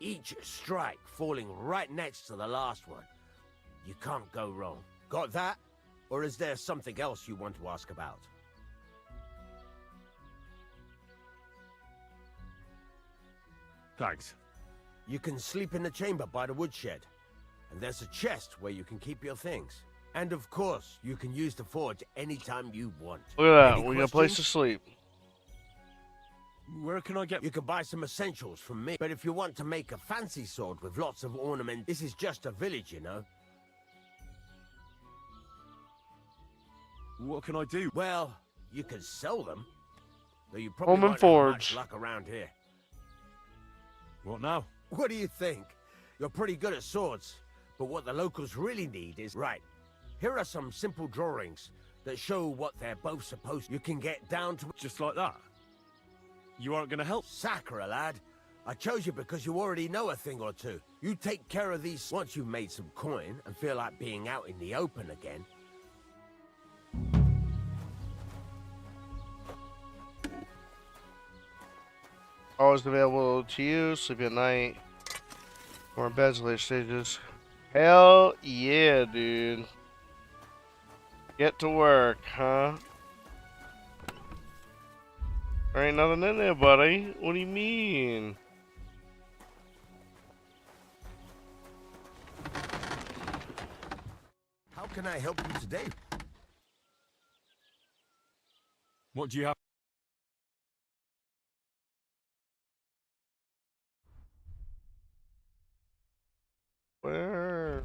each strike falling right next to the last one, you can't go wrong. Got that? Or is there something else you want to ask about? Thanks. You can sleep in the chamber by the woodshed. And there's a chest where you can keep your things. And of course, you can use the forge anytime you want. Look at that. Any We got a place to questions? sleep. Where can I get... You can buy some essentials from me. But if you want to make a fancy sword with lots of ornament, this is just a village, you know. What can I do? Well, you can sell them. Though you probably Home and won't have forge. much luck around here. What now? What do you think? You're pretty good at swords. But what the locals really need is... Right. Here are some simple drawings that show what they're both supposed to. You can get down to... Just like that? You aren't going to help? Sacre, lad. I chose you because you already know a thing or two. You take care of these once you've made some coin and feel like being out in the open again. Always available to you. Sleep at night. More beds later stages. Hell yeah, dude. Get to work, huh? There ain't nothing in there, buddy. What do you mean? How can I help you today? What do you have? Where?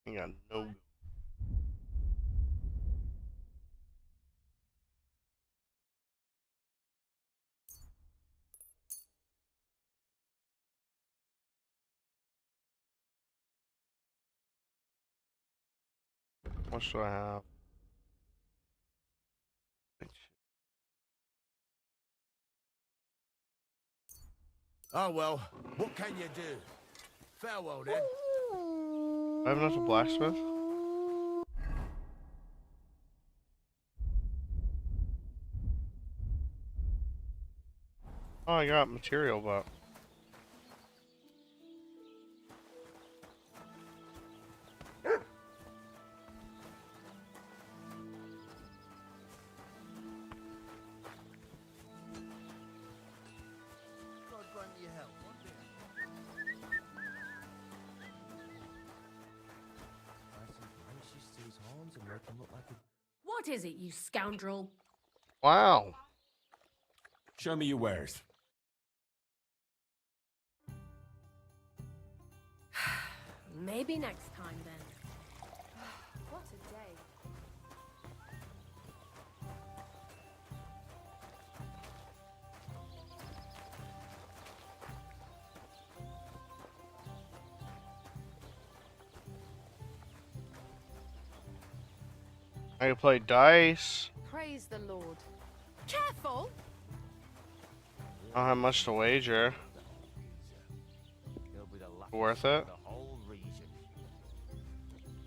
I got no. What should I have? Oh well, what can you do? Farewell then. I have enough of blacksmith. Oh, I got material, but What is it, you scoundrel? wow. Show me your wares. Maybe next time then. What a day. I can play dice. Praise the Lord. Careful! I don't have much to wager. Worth it?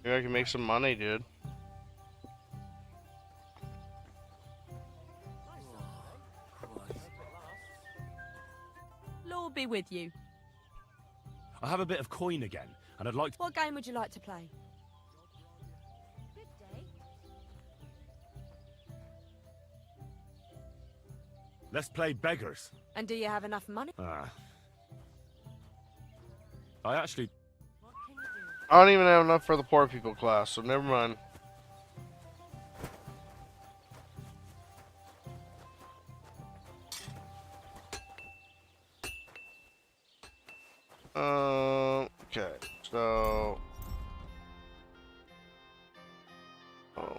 Maybe I can make some money, dude. Lord be with you. I have a bit of coin again, and I'd like to... What game would you like to play? Let's play beggars. And do you have enough money? I actually... I don't even have enough for the poor people class, so never mind. Okay, so... Oh.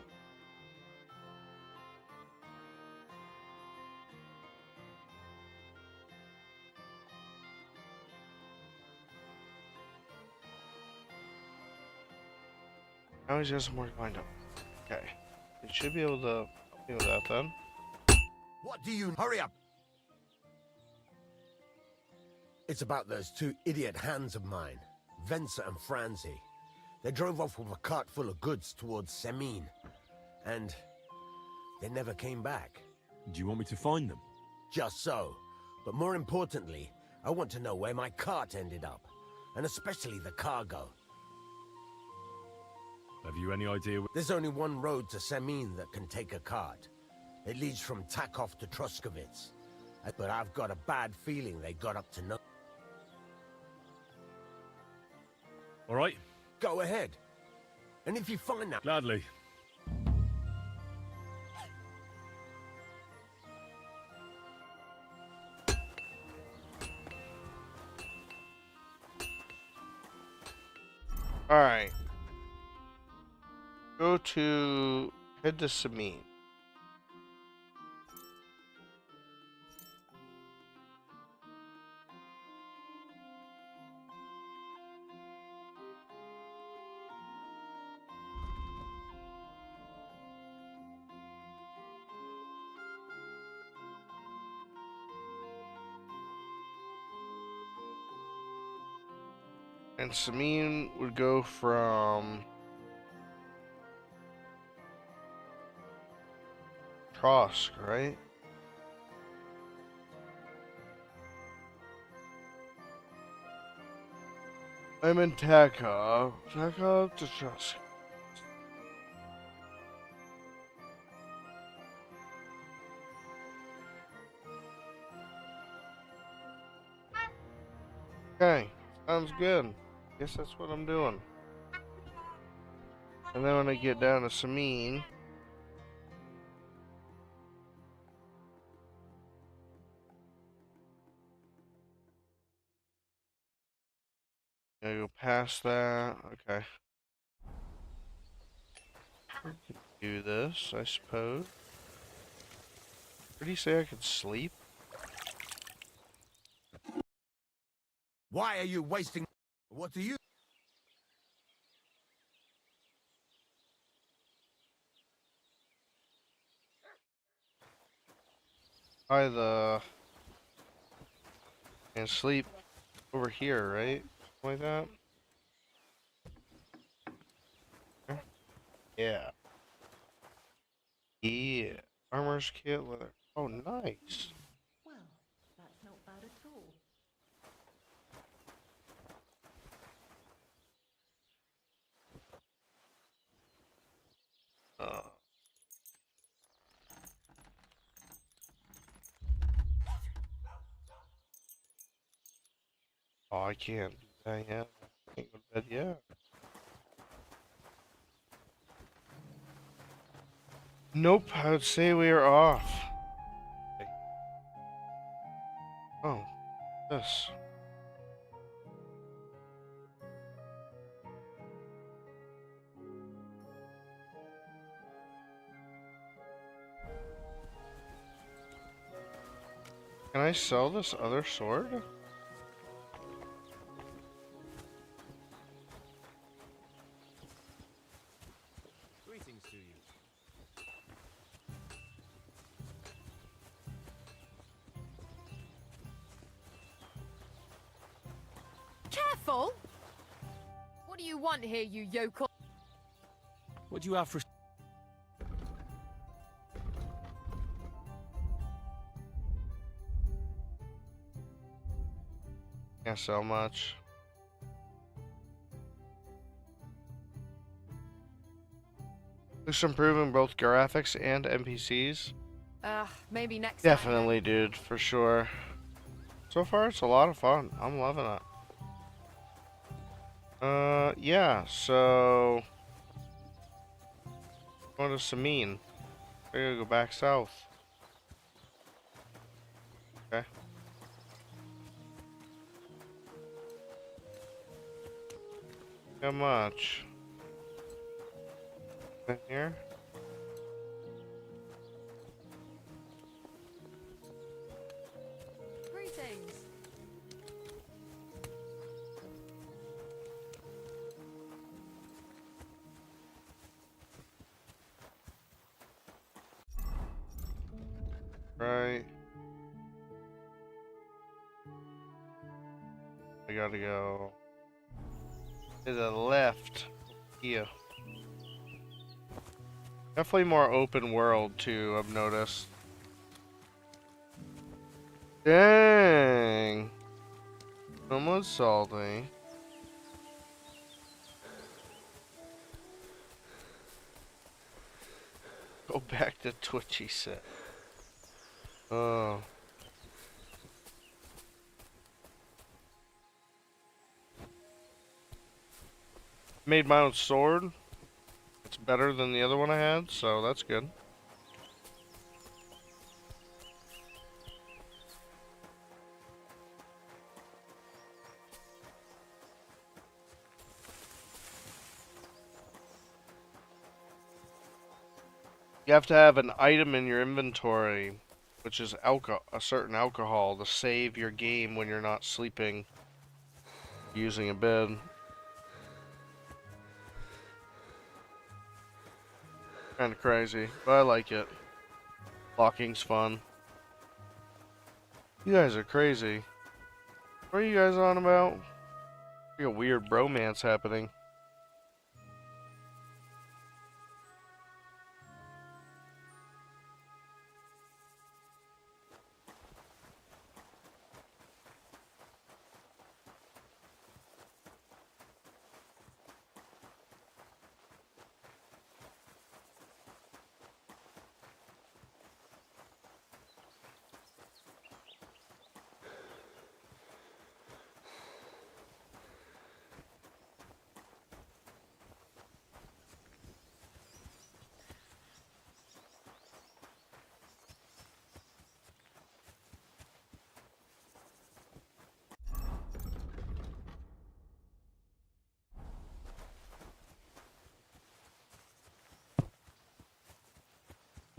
Now he's got some work lined up. Okay. He should be able to deal with that then. What do you... Hurry up! It's about those two idiot hands of mine, Venser and Franzi. They drove off with a cart full of goods towards Semin. and they never came back. Do you want me to find them? Just so. But more importantly, I want to know where my cart ended up, and especially the cargo. Have you any idea? There's only one road to Semin that can take a cart. It leads from Takov to Troskovitz. But I've got a bad feeling they got up to no... All right. Go ahead. And if you find that... Gladly. Alright. Head to Semin. And Semin would go from Trosk, right? I'm in Takov. Takov to Trosk. Okay, sounds good. Guess that's what I'm doing. And then when I get down to Semin, I go past that. Okay. Do this, I suppose. Where do you say I could sleep? Why are you wasting... What do you... And sleep over here, right? Like that? Yeah. Yeah. Armor's kit, leather. Oh, nice. Well, that's not bad at all. Oh, I can't do that yet. I can't go to bed yet. Nope, I would say we are off. Okay. Oh, this. Can I sell this other sword? Greetings to you. Careful! What do you want here, you yokel? What do you have for... Can't sell much. Looks improving both graphics and NPCs. Maybe next time. Definitely, dude, for sure. So far, it's a lot of fun. I'm loving it. Yeah, so... Going to Semin. I gotta go back south. Okay. How much? In here? Greetings. Right. I gotta go to the left here. Definitely more open world too, I've noticed. Dang. Someone's salty. Go back to Twitch, he said. Oh. Made my own sword. It's better than the other one I had, so that's good. You have to have an item in your inventory, which is a certain alcohol, to save your game when you're not sleeping using a bed. Kind of crazy, but I like it. Locking's fun. You guys are crazy. What are you guys on about? Like a weird bromance happening.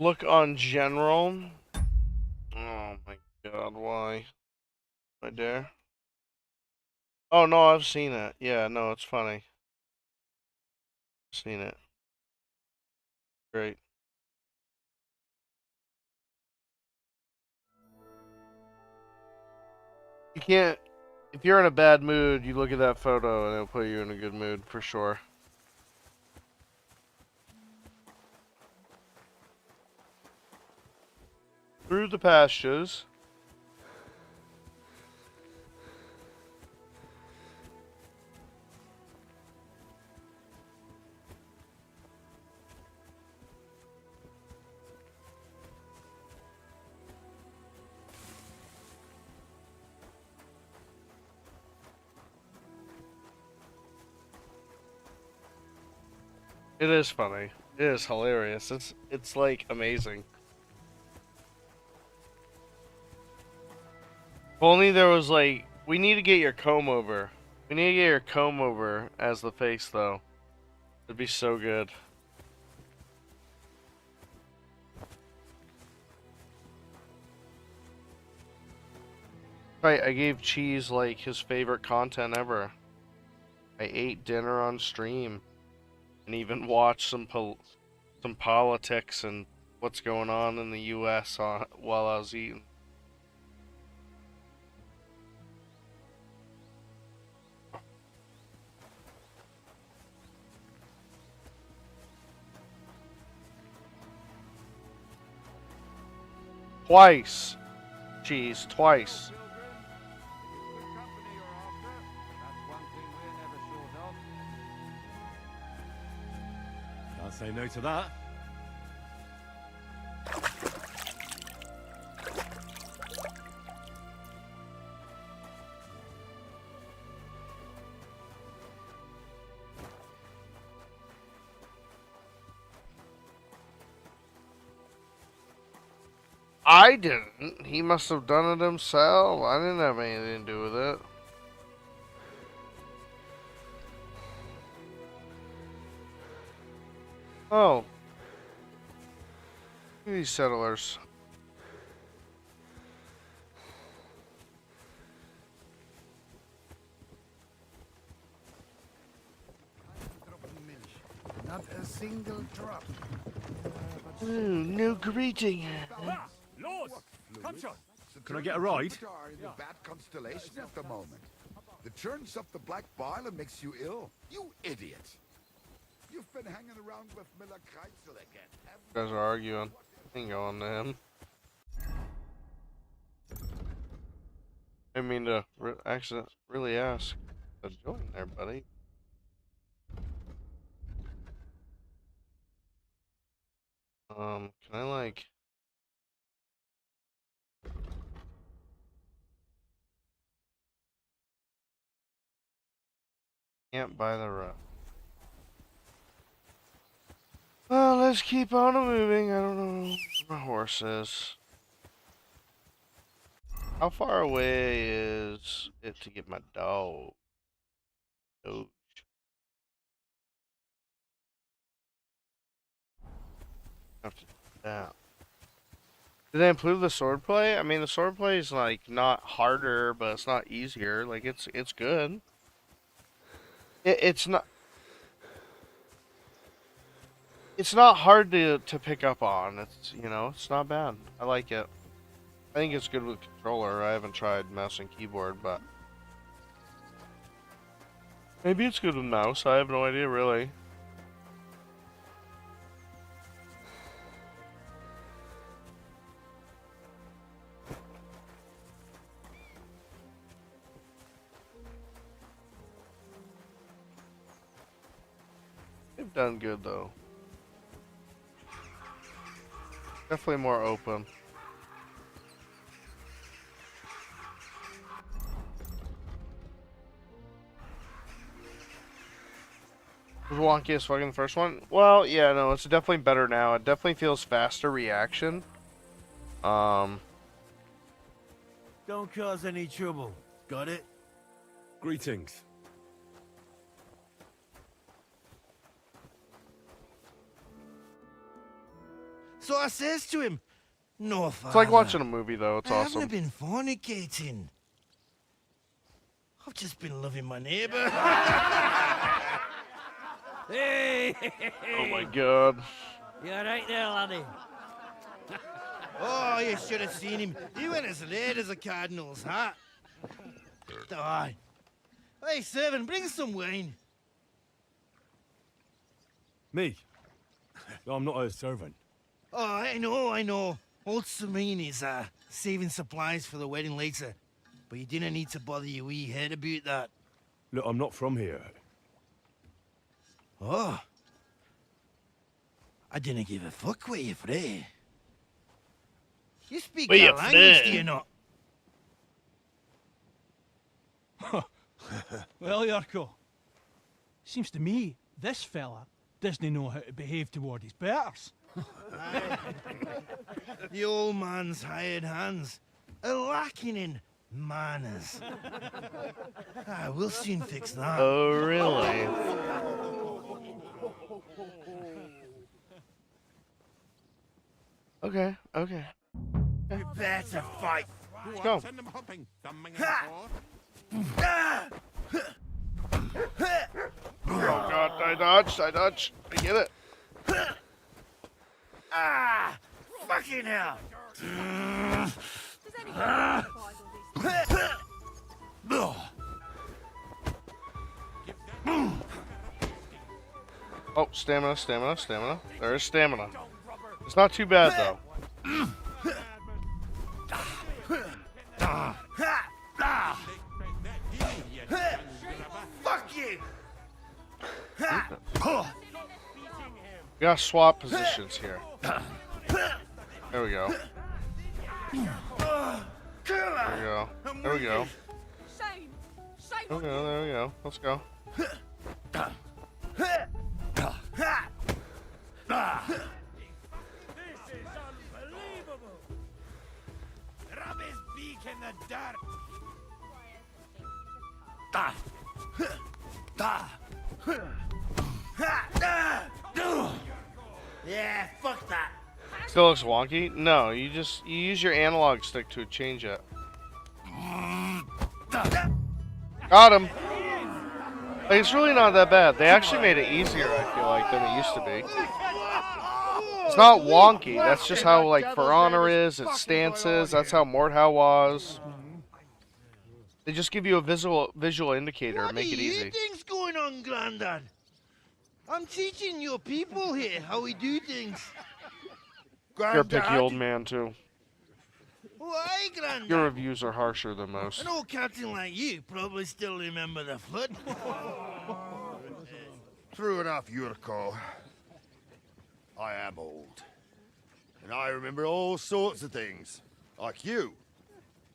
Look on general. Oh my god, why? I dare. Oh no, I've seen it. Yeah, no, it's funny. Seen it. Great. You can't. If you're in a bad mood, you look at that photo and it'll put you in a good mood for sure. Through the pastures. It is funny. It is hilarious. It's like amazing. If only there was like, we need to get your comb over. We need to get your comb over as the face though. It'd be so good. Right, I gave Cheese like his favorite content ever. I ate dinner on stream and even watched some politics and what's going on in the US while I was eating. Twice. Cheese, twice. Can't say no to that. I didn't. He must have done it himself. I didn't have anything to do with it. Oh. Look at these settlers. Not a single drop. Ooh, no greeting. Lord, come on. Can I get a ride? In the bad constellation at the moment. The churns up the black bile and makes you ill. You idiot. You've been hanging around with Miller Kreitzel again. You guys are arguing. Ain't going to him. I mean to really ask to join there, buddy. Can I like? Can't buy the rep. Well, let's keep on moving. I don't know where my horse is. How far away is it to get my dog? Doge. Have to do that. Did they improve the swordplay? I mean, the swordplay is like not harder, but it's not easier. Like it's good. It's not. It's not hard to pick up on. It's it's not bad. I like it. I think it's good with controller. I haven't tried mouse and keyboard, but maybe it's good with mouse. I have no idea really. They've done good though. Definitely more open. Was wonky as fucking the first one? Well, yeah, no, it's definitely better now. It definitely feels faster reaction. Don't cause any trouble. Got it? Greetings. So I says to him, "No, father. It's like watching a movie, though. It's I awesome. haven't been fornicating. I've just been loving my neighbor." Hey! Oh my god. You alright there, laddie? Oh, you should have seen him. He went as late as a cardinal's hat. Aye. Hey, servant, bring some wine. Me? I'm not a servant. Oh, I know. Old Serene is saving supplies for the wedding later. But you didn't need to bother your wee head about that. Look, I'm not from here. Oh. I didn't give a fuck where you're from. You speak Where that you language, from? do you not? Well, Yarko, seems to me this fella doesn't know how to behave toward his betters. The old man's hired hands are lacking in manners. We'll soon fix that. Oh, really? Okay. Prepare to fight. Let's go. Send them hopping. Oh god, I dodged. I get it. Fucking hell. Oh, stamina. There is stamina. It's not too bad, though. Fuck you! We gotta swap positions here. There we go. There we go. Let's go. Rub his beak in the dirt. Yeah, fuck that. Still looks wonky? No, you use your analog stick to change it. Got him. Like, it's really not that bad. They actually made it easier, I feel like, than it used to be. It's not wonky. That's just how, like, For Honor is, its stances. That's how Mordhau was. They just give you a visual indicator and make it easy. What do you think's going on, Grandad? I'm teaching your people here how we do things. You're a picky old man, too. Why, Grandad? Your reviews are harsher than most. An old captain like you probably still remember the flood. True enough, Yurko. I am old. And I remember all sorts of things. Like you.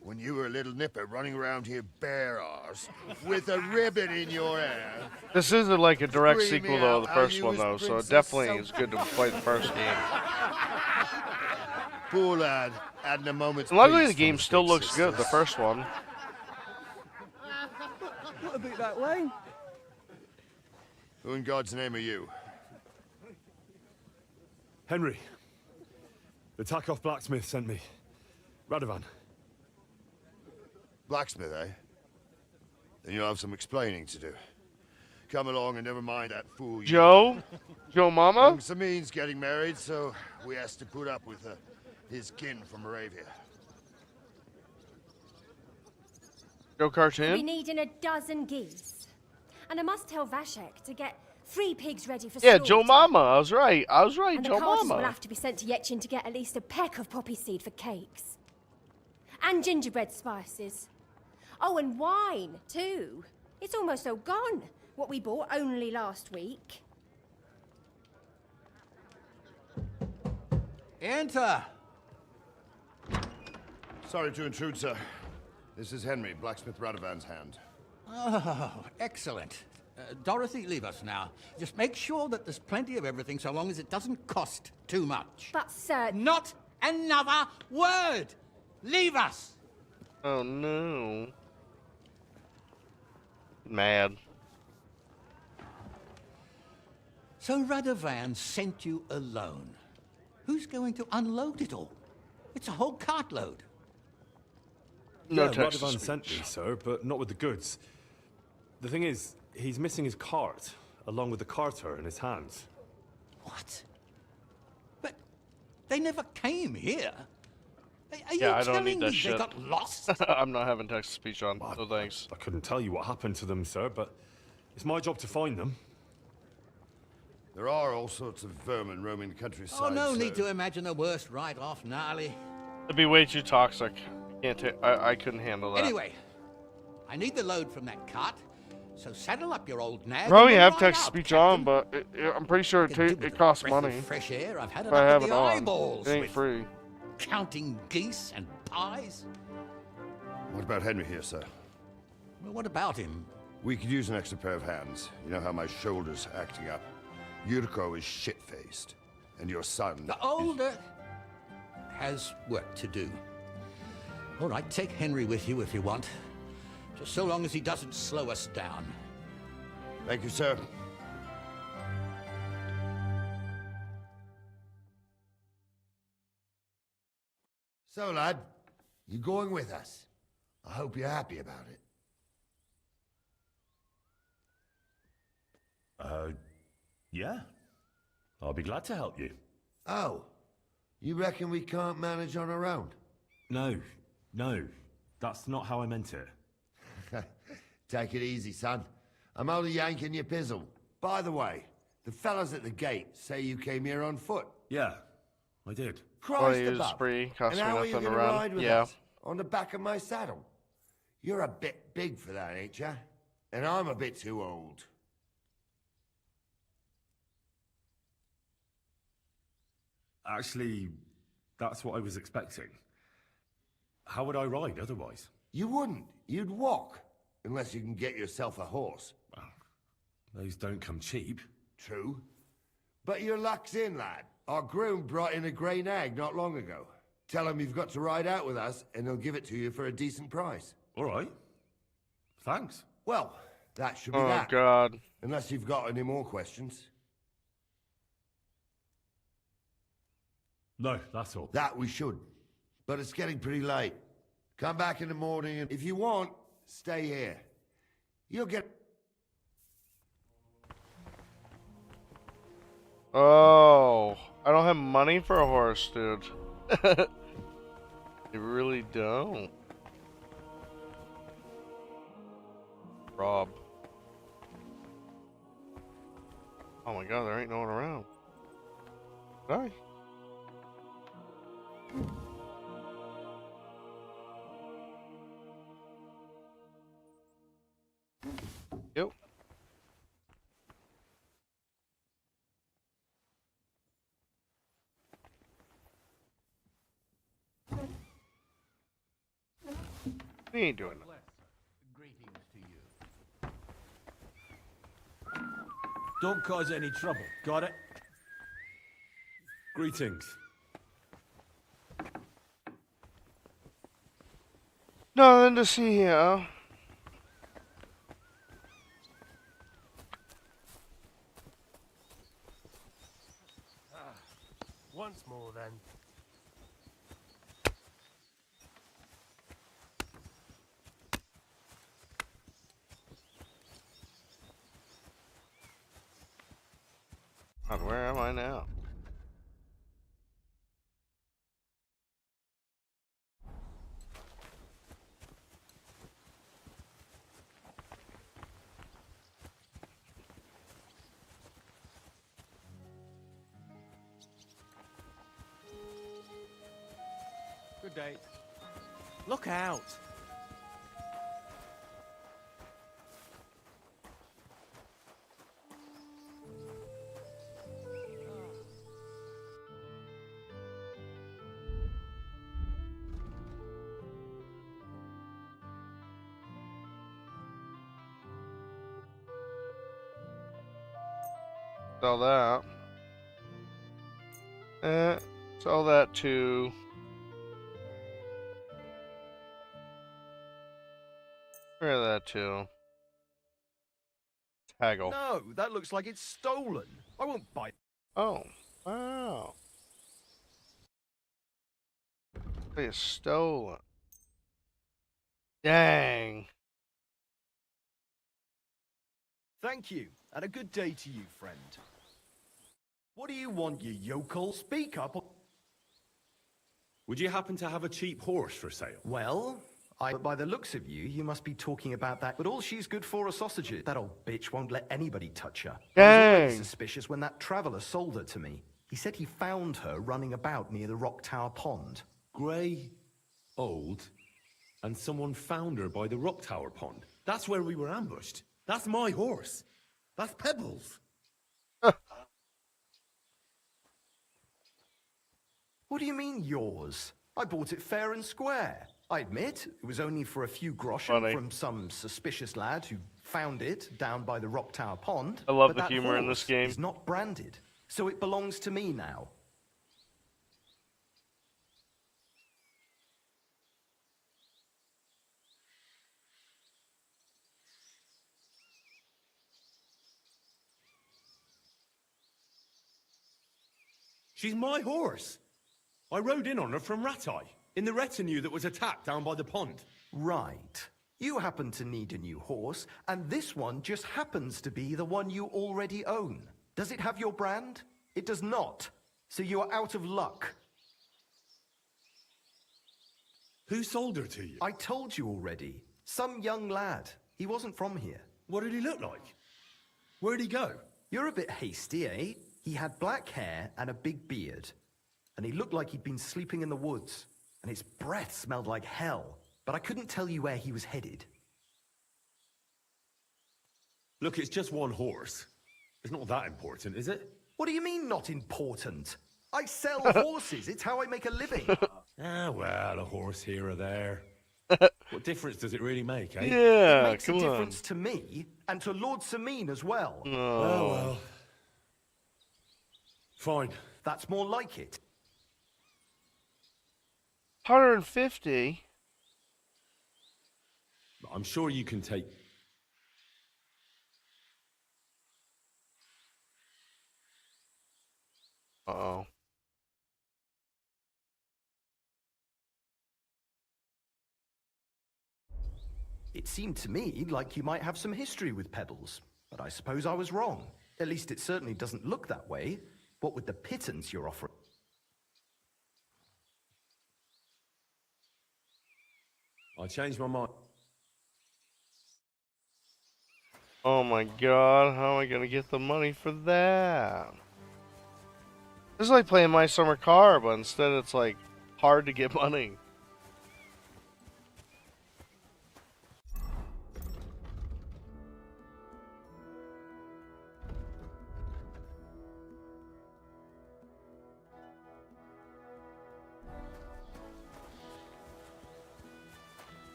When you were a little nipper running around here bare arse with a ribbon in your hair. This isn't like a direct Screaming sequel, though, out the how first you one, was though, so it Princess definitely is good to play the first game. Poor lad, hadn't a moment's And luckily, peace the game from his still big looks good, the sisters. first one. What about that line? Who in God's name are you? Henry. The Takoff blacksmith sent me. Radovan. Blacksmith, eh? Then you'll have some explaining to do. Come along and never mind that fool. Joe? Joe Mama? Young Samin's getting married, so we has to put up with his kin from Moravia. Joe We'll be Cartoon? needing a dozen geese. And I must tell Vashek to get 3 pigs ready for Yeah, slaughter. Joe Mama. I was right. And Joe the carters will Mama. have to be sent to Yetchin to get at least a peck of poppy seed for cakes. And gingerbread spices. Oh, and wine, too. It's almost all gone. What we bought only last week. Enter. Sorry to intrude, sir. This is Henry, blacksmith Radovan's hand. Oh, excellent. Dorothy, leave us now. Just make sure that there's plenty of everything so long as it doesn't cost too much. But, sir... Not another word! Leave us! Oh, no. Mad. So Radovan sent you alone. Who's going to unload it all? It's a whole cartload. No Yeah, text to Radovan speech. sent me, sir, but not with the goods. The thing is, he's missing his cart, along with the carter in his hands. What? But they never came here. Are you Yeah, I don't telling need that me shit. they got lost? I'm not having text to speech on, so thanks. I couldn't tell you what happened to them, sir, but it's my job to find them. There are all sorts of vermin roaming the countryside. Oh, no so- need to imagine the worst right off, gnarly. It'd be way too toxic. Can't I couldn't handle that. Anyway, I need the load from that cart, so saddle up your old nag. Probably and have ride text to out, speech Captain. on, but I'm pretty sure it costs Breath of money. fresh air, I've had If it I up have to it the on. eyeballs It ain't with free. counting geese and pies. What about Henry here, sir? Well, what about him? We could use an extra pair of hands. You know how my shoulder's acting up. Yurko is shit-faced. And your son... The older has work to do. All right, take Henry with you if you want. Just so long as he doesn't slow us down. Thank you, sir. So, lad, you going with us? I hope you're happy about it. Yeah. I'll be glad to help you. Oh, you reckon we can't manage on our own? No, that's not how I meant it. Take it easy, son. I'm only yanking your pizzle. By the way, the fellas at the gate say you came here on foot. Yeah, I did. Christ he was above. free, cost And me how are you nothing gonna to run. ride with Yeah. us? On the back of my saddle. You're a bit big for that, ain't ya? And I'm a bit too old. Actually, that's what I was expecting. How would I ride otherwise? You wouldn't. You'd walk. Unless you can get yourself a horse. Those don't come cheap. True. But your luck's in, lad. Our groom brought in a grey nag not long ago. Tell him you've got to ride out with us, and he'll give it to you for a decent price. All right. Thanks. Well, that should be Oh, that. God. Unless you've got any more questions. No, that's all. That we should. But it's getting pretty late. Come back in the morning, and if you want, stay here. You'll get... Oh, I don't have money for a horse, dude. You really don't. Rob. Oh my god, there ain't no one around. Sorry. Yep. We ain't doing that. Don't cause any trouble. Got it? Greetings. Nothing to see here. Once more, then. God, where am I now? Good day. Look out! Sell that. Sell that to. Where that to? Haggle. No, that looks like it's stolen. I won't buy it. Oh, wow. It's stolen. Dang. Thank you, and a good day to you, friend. What do you want, you yokel? Speak up. Would you happen to have a cheap horse for sale? Well, but by the looks of you, you must be talking about that. But all she's good for are sausages. That old bitch won't let anybody touch her. I was already Dang. suspicious when that traveller sold her to me. He said he found her running about near the Rock Tower Pond. Grey, old, and someone found her by the Rock Tower Pond. That's where we were ambushed. That's my horse. That's Pebbles. What do you mean, yours? I bought it fair and square. I admit, it was only for a few groschen Funny. from some suspicious lad who found it down by the Rock Tower Pond. I love but the that humor in this horse game. is not branded, so it belongs to me now. She's my horse. I rode in on her from Ratai, in the retinue that was attacked down by the pond. Right. You happen to need a new horse, and this one just happens to be the one you already own. Does it have your brand? It does not. So you are out of luck. Who sold her to you? I told you already. Some young lad. He wasn't from here. What did he look like? Where'd he go? You're a bit hasty, eh? He had black hair and a big beard. And he looked like he'd been sleeping in the woods. And his breath smelled like hell. But I couldn't tell you where he was headed. Look, it's just one horse. It's not that important, is it? What do you mean, not important? I sell horses. It's how I make a living. Ah, well, a horse here or there. What difference does it really make, eh? Yeah, it makes come a on. difference to me and to Lord Sameen as well. Oh. Oh, well. Fine. That's more like it. 150? I'm sure you can take... Uh-oh. It seemed to me like you might have some history with Pebbles, but I suppose I was wrong. At least it certainly doesn't look that way. What with the pittance you're offering? I changed my mind. Oh my god, how am I gonna get the money for that? This is like playing My Summer Car, but instead it's like hard to get money.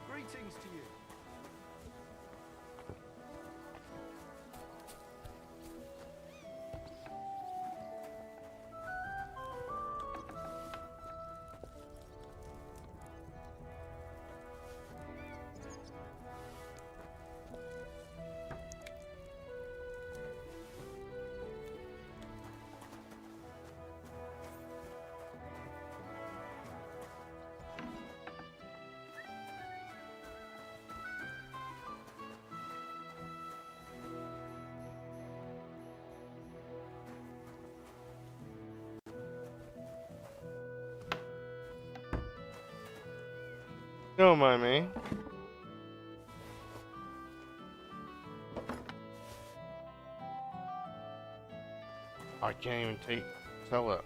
Greetings to you. Don't mind me. I can't even tell it.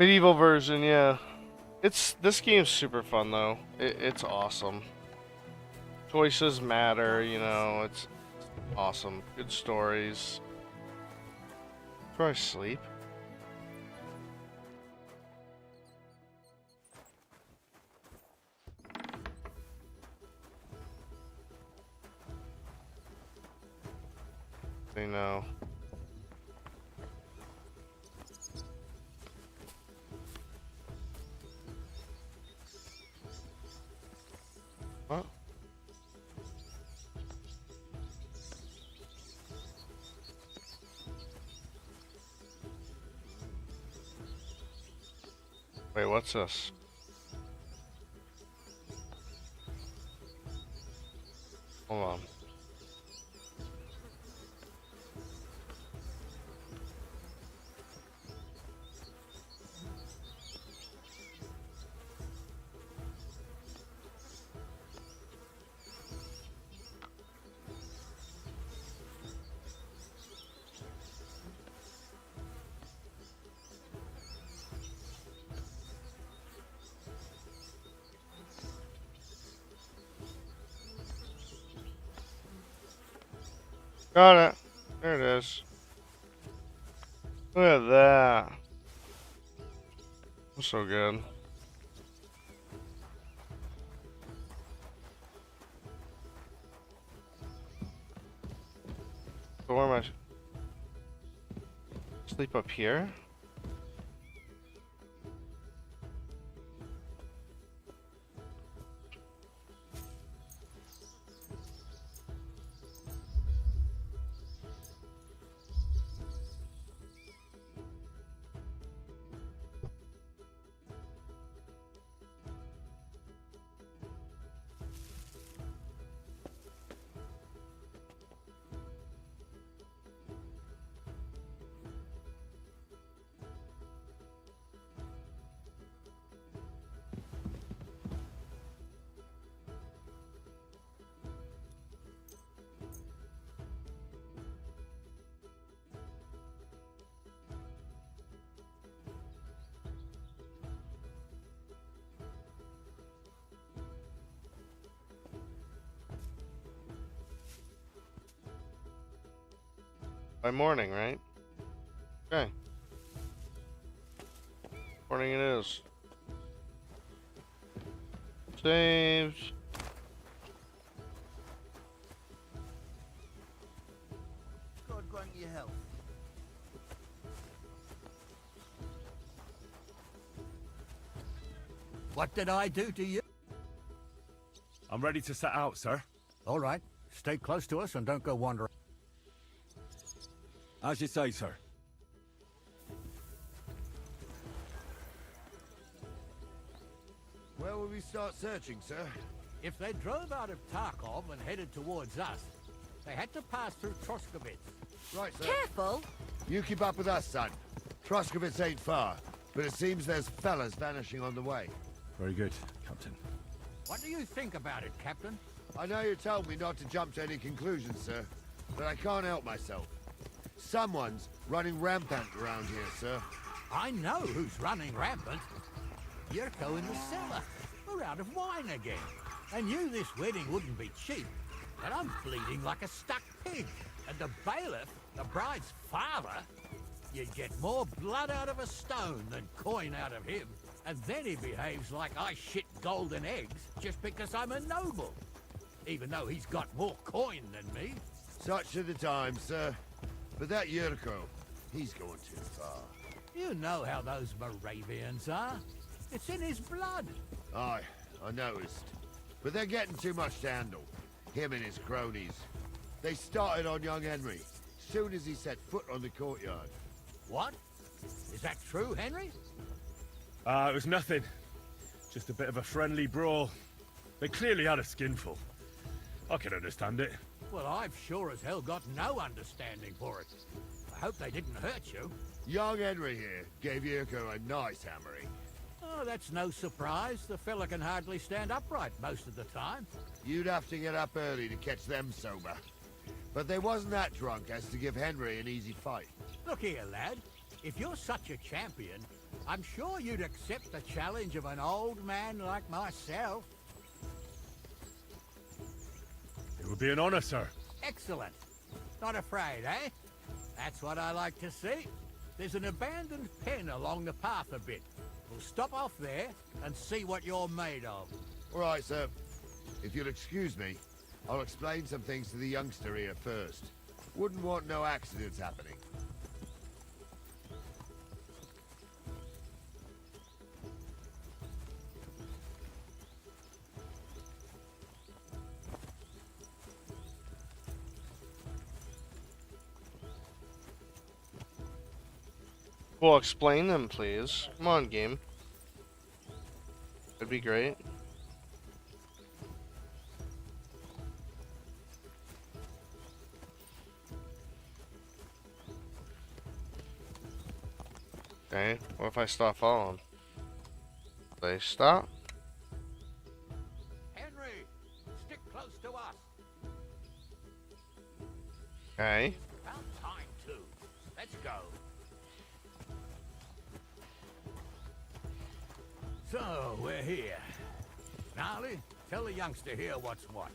Medieval version, yeah. This game's super fun though. It's awesome. Choices matter, you know. It's awesome. Good stories. Try sleep. They know. What? Wait, what's this? Hold on. Got it. There it is. Look at that. That's so good. So where am I? Sleep up here? By morning, right? Okay. Morning it is. Saved. God grant you health. What did I do to you? I'm ready to set out, sir. All right. Stay close to us and don't go wandering. As you say, sir. Where will we start searching, sir? If they drove out of Tarkov and headed towards us, they had to pass through Troskovitz. Right, sir. Careful! You keep up with us, son. Troskovitz ain't far, but it seems there's fellas vanishing on the way. Very good, Captain. What do you think about it, Captain? I know you told me not to jump to any conclusions, sir, but I can't help myself. Someone's running rampant around here, sir. I know who's running rampant. Yurko in the cellar. We're out of wine again. I knew this wedding wouldn't be cheap, but I'm bleeding like a stuck pig. And the bailiff, the bride's father, you'd get more blood out of a stone than coin out of him. And then he behaves like I shit golden eggs just because I'm a noble. Even though he's got more coin than me. Such are the times, sir. But that Yurko, he's going too far. You know how those Moravians are. It's in his blood. Aye, I noticed. But they're getting too much to handle. Him and his cronies. They started on young Henry, soon as he set foot on the courtyard. What? Is that true, Henry? It was nothing. Just a bit of a friendly brawl. They clearly had a skinful. I can understand it. Well, I've sure as hell got no understanding for it. I hope they didn't hurt you. Young Henry here gave Yurko a nice hammering. Oh, that's no surprise. The fella can hardly stand upright most of the time. You'd have to get up early to catch them sober. But they wasn't that drunk as to give Henry an easy fight. Look here, lad. If you're such a champion, I'm sure you'd accept the challenge of an old man like myself. It would be an honor, sir. Excellent. Not afraid, eh? That's what I like to see. There's an abandoned pen along the path a bit. We'll stop off there and see what you're made of. All right, sir. If you'll excuse me, I'll explain some things to the youngster here first. Wouldn't want no accidents happening. Well, explain them, please. Come on, game. That'd be great. Okay, what if I stop following? They stop? Henry, stick close to us. Okay. About time, too. Let's go. So, we're here. Gnarly, tell the youngster here what's what.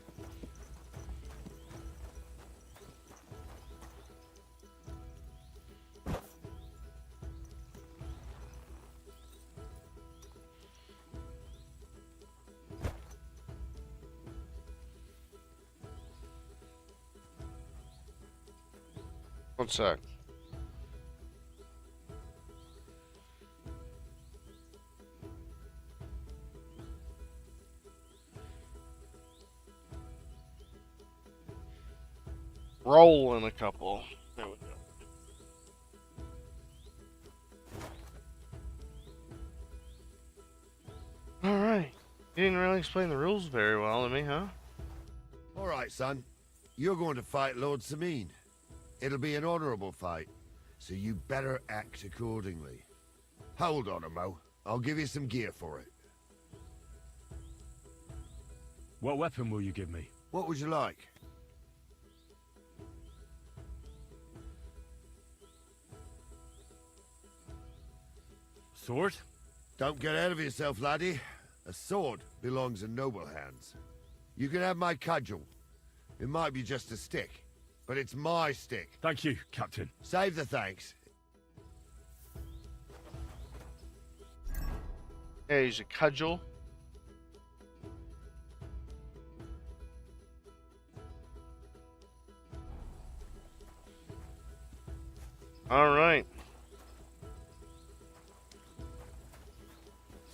One sec. Roll in a couple. There we go. Alright. You didn't really explain the rules very well to me, huh? All right, son. You're going to fight Lord Sameen. It'll be an honorable fight, so you better act accordingly. Hold on, Mo. I'll give you some gear for it. What weapon will you give me? What would you like? Sword? Don't get ahead of yourself, laddie. A sword belongs in noble hands. You can have my cudgel. It might be just a stick, but it's my stick. Thank you, Captain. Save the thanks. Yeah, use a cudgel. Alright.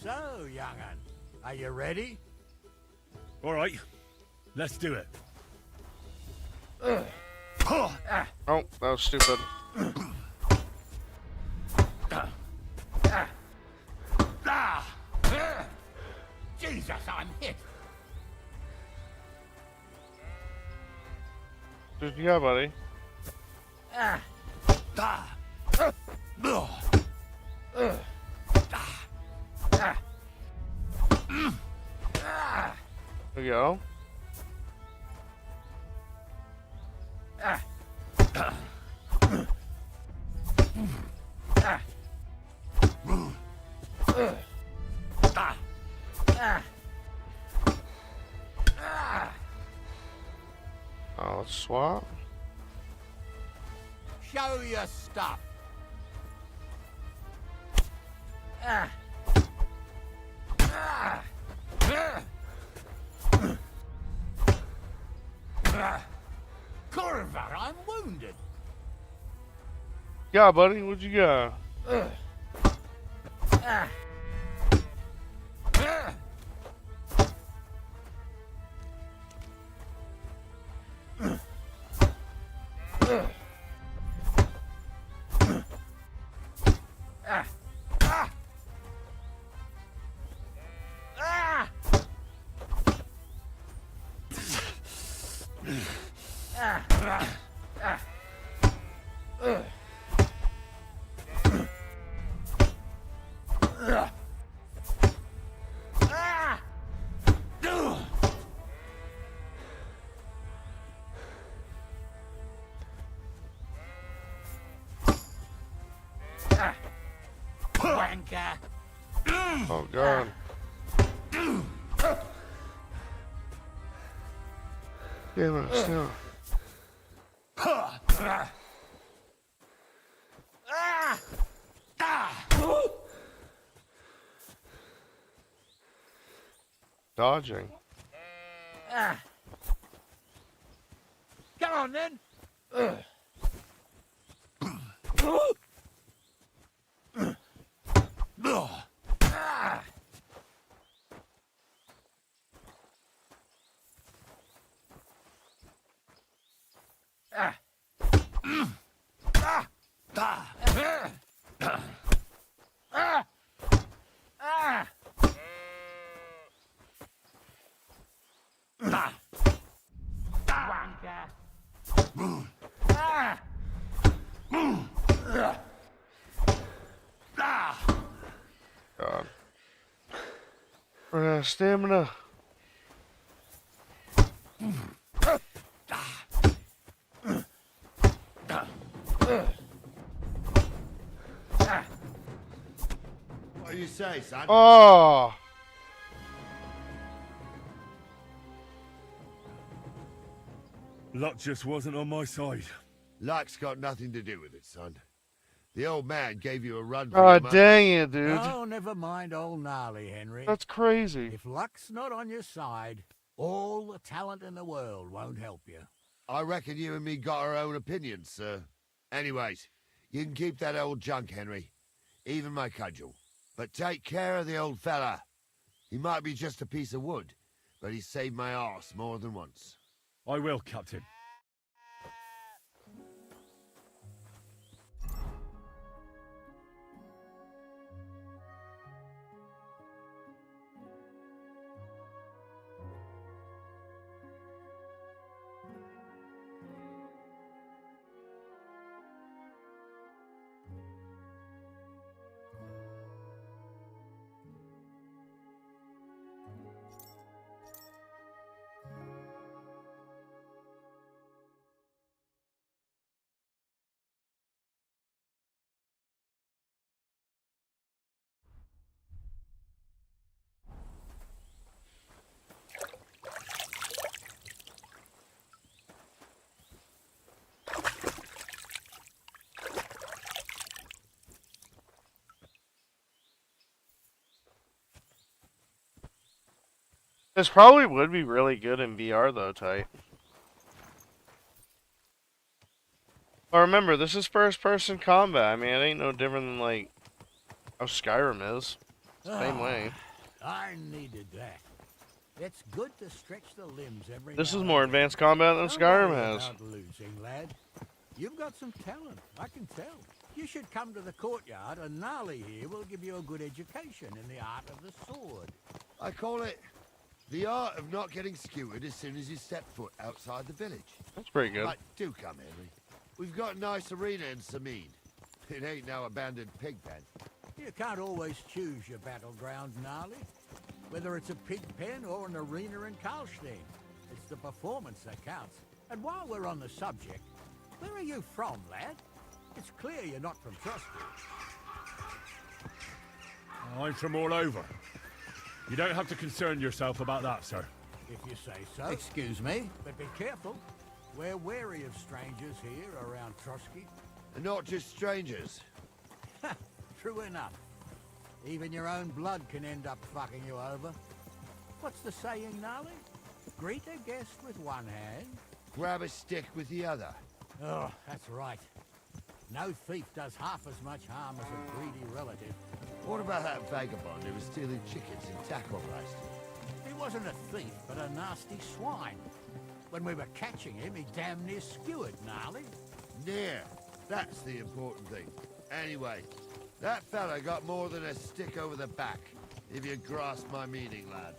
So, young'un, are you ready? All right, let's do it. Oh, that was stupid. Jesus, I'm hit. Good you got, buddy. There we go. Oh, let's swap. Show your stuff. Corver, I'm wounded. Yeah, buddy, what you got? Wanker. Oh, God. Damn it, still. Dodging. Come on, then. God. Run out of stamina. What do you say, son? Oh! Luck just wasn't on my side. Luck's got nothing to do with it, son. The old man gave you a run for Oh, your money. dang it, dude. Oh, never mind old Gnarly, Henry. That's crazy. If luck's not on your side, all the talent in the world won't help you. I reckon you and me got our own opinions, sir. Anyways, you can keep that old junk, Henry. Even my cudgel. But take care of the old fella. He might be just a piece of wood, but he saved my arse more than once. I will, Captain. This probably would be really good in VR, though, tight. But remember, this is first-person combat. I mean, it ain't no different than, like, how Skyrim is. Same way. I needed that. It's good to stretch the limbs every This now is and more then. advanced combat than Don't Skyrim worry has. about losing, lad. You've got some talent, I can tell. You should come to the courtyard, and Gnarly here will give you a good education in the art of the sword. I call it the art of not getting skewered as soon as you step foot outside the village. That's pretty good. But do come, Henry. We've got a nice arena in Sameen. It ain't no abandoned pig pen. You can't always choose your battleground, Gnarly. Whether it's a pig pen or an arena in Karlstein, it's the performance that counts. And while we're on the subject, where are you from, lad? It's clear you're not from Trusky. I'm from all over. You don't have to concern yourself about that, sir. If you say so. Excuse me, but be careful. We're wary of strangers here around Trusky. And not just strangers. True enough. Even your own blood can end up fucking you over. What's the saying, Gnarly? Greet a guest with one hand. Grab a stick with the other. Oh, that's right. No thief does half as much harm as a greedy relative. What about that vagabond who was stealing chickens in tackle roast? He wasn't a thief, but a nasty swine. When we were catching him, he damn near skewered Gnarly. Near. That's the important thing. Anyway, that fella got more than a stick over the back, if you grasp my meaning, lad.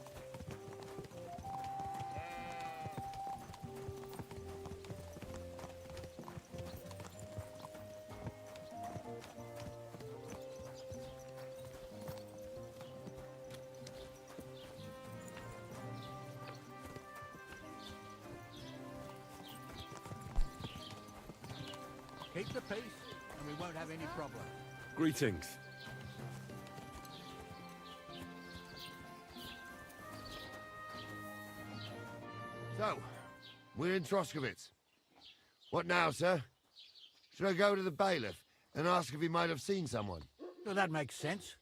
Keep the peace, and we won't have any problem. Greetings. So, we're in Troskowitz. What now, sir? Should I go to the bailiff and ask if he might have seen someone? Well, that makes sense.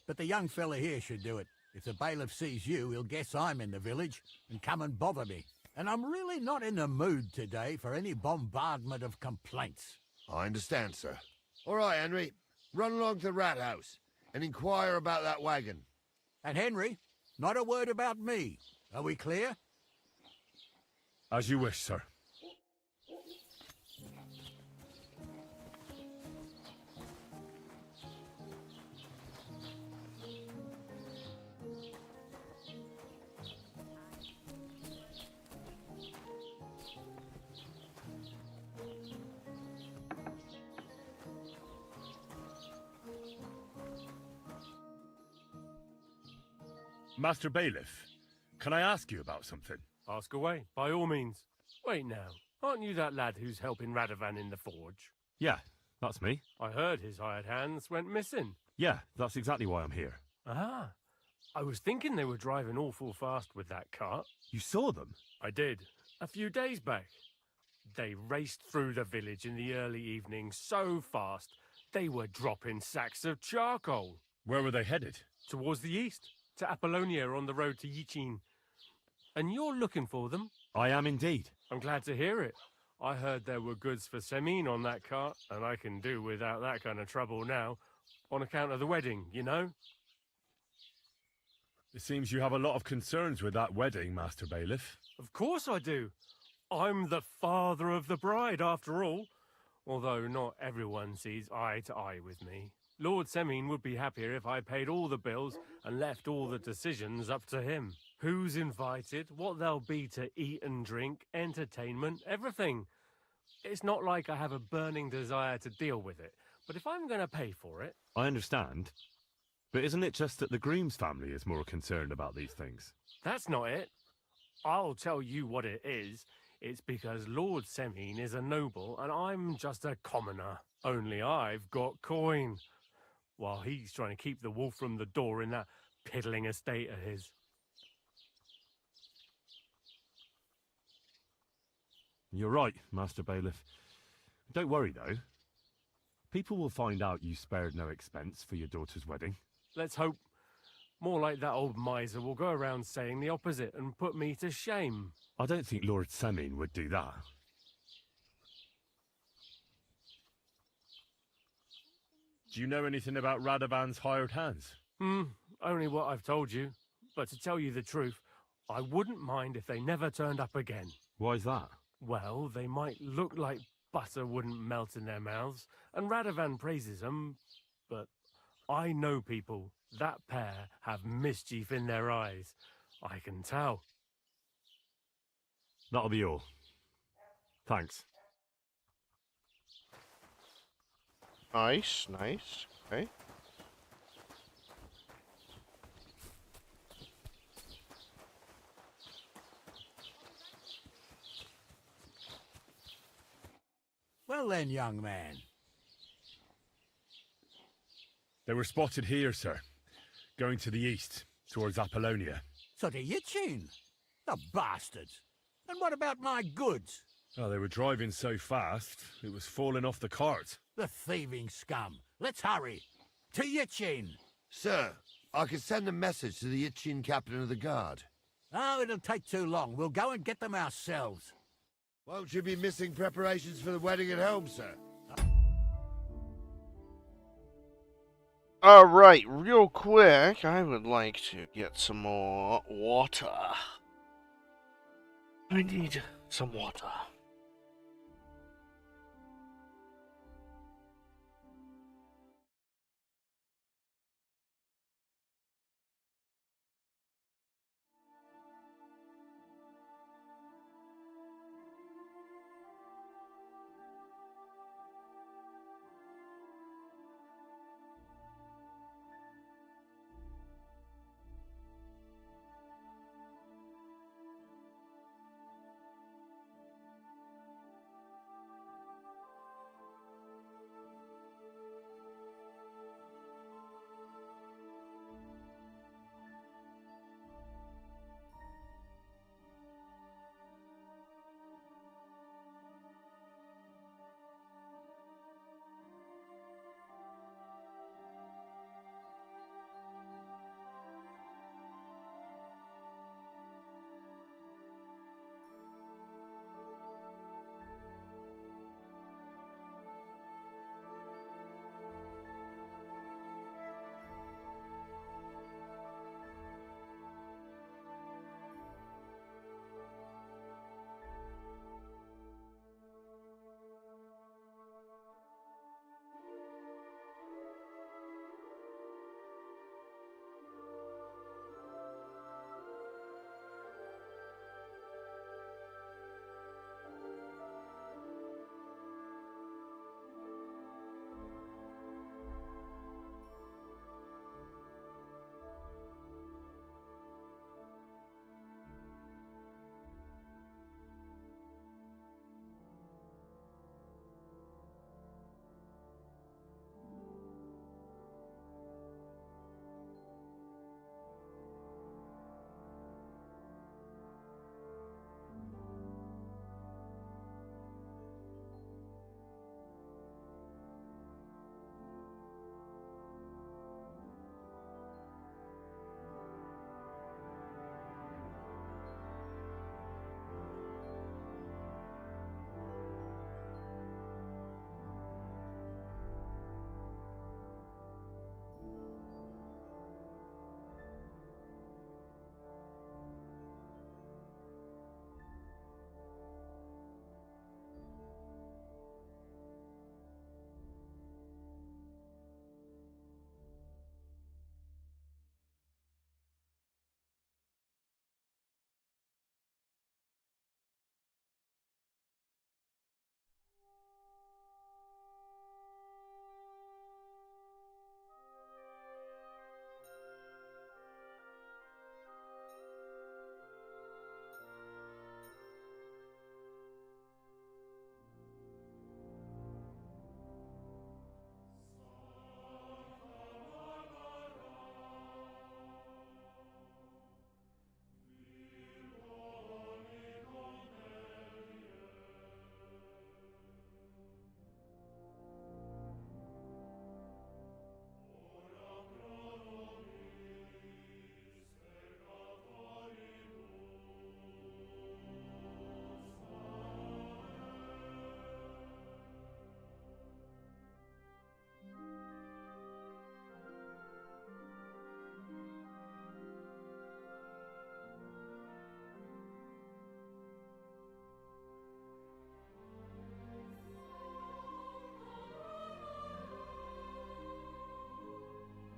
But the young fella here should do it. If the bailiff sees you, he'll guess I'm in the village and come and bother me. And I'm really not in the mood today for any bombardment of complaints. I understand, sir. All right, Henry. Run along to the rat house and inquire about that wagon. And Henry, not a word about me. Are we clear? As you wish, sir. Master Bailiff, can I ask you about something? Ask away, by all means. Wait now, aren't you that lad who's helping Radovan in the forge? Yeah, that's me. I heard his hired hands went missing. Yeah, that's exactly why I'm here. Ah, I was thinking they were driving awful fast with that cart. You saw them? I did, a few days back. They raced through the village in the early evening so fast, they were dropping sacks of charcoal. Where were they headed? Towards the east, to Apollonia on the road to Yichin. And you're looking for them? I am indeed. I'm glad to hear it. I heard there were goods for Semin on that cart, and I can do without that kind of trouble now, on account of the wedding, you know? It seems you have a lot of concerns with that wedding, Master Bailiff. Of course I do. I'm the father of the bride, after all. Although not everyone sees eye to eye with me. Lord Semin would be happier if I paid all the bills and left all the decisions up to him. Who's invited, what there'll be to eat and drink, entertainment, everything. It's not like I have a burning desire to deal with it, but if I'm going to pay for it... I understand. But isn't it just that the groom's family is more concerned about these things? That's not it. I'll tell you what it is. It's because Lord Semin is a noble and I'm just a commoner. Only I've got coin. While he's trying to keep the wolf from the door in that piddling estate of his. You're right, Master Bailiff. Don't worry, though. People will find out you spared no expense for your daughter's wedding. Let's hope. More like that old miser will go around saying the opposite and put me to shame. I don't think Lord Semin would do that. Do you know anything about Radovan's hired hands? Only what I've told you. But to tell you the truth, I wouldn't mind if they never turned up again. Why's that? Well, they might look like butter wouldn't melt in their mouths, and Radovan praises them, but I know people. That pair have mischief in their eyes. I can tell. That'll be all. Thanks. Nice, nice. Okay. Well then, young man. They were spotted here, sir. Going to the east, towards Apollonia. So to Yitchin. The bastards. And what about my goods? Oh, they were driving so fast, it was falling off the cart. The thieving scum. Let's hurry. To Yitchin. Sir, I can send a message to the Yitchin captain of the guard. Oh, it'll take too long. We'll go and get them ourselves. Won't you be missing preparations for the wedding at home, sir? Alright, real quick, I would like to get some more water. I need some water.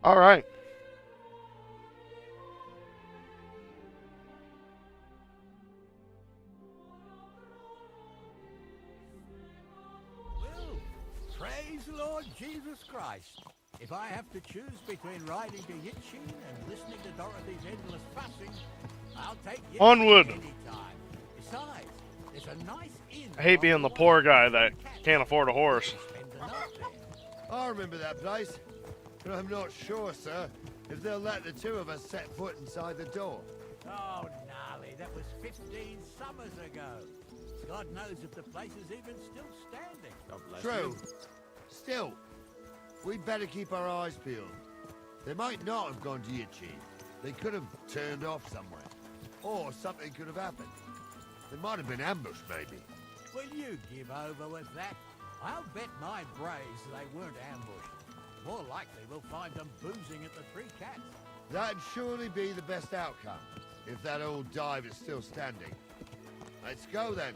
All right. Well, praise the Lord Jesus Christ. If I have to choose between riding to Yitchin and listening to Dorothy's endless fussing, I'll take Yitchin Onward. any time. Besides, there's a nice inn. I hate being the poor guy that can't afford a horse. I remember that place, but I'm not sure, sir, if they'll let the two of us set foot inside the door. Oh, gnarly, that was 15 summers ago. God knows if the place is even still standing. God bless True. you. Still, we'd better keep our eyes peeled. They might not have gone to your chief. They could have turned off somewhere. Or something could have happened. They might have been ambushed, maybe. Will you give over with that? I'll bet my braves they weren't ambushed. More likely we'll find them boozing at the Three Cats. That'd surely be the best outcome, if that old dive is still standing. Let's go, then.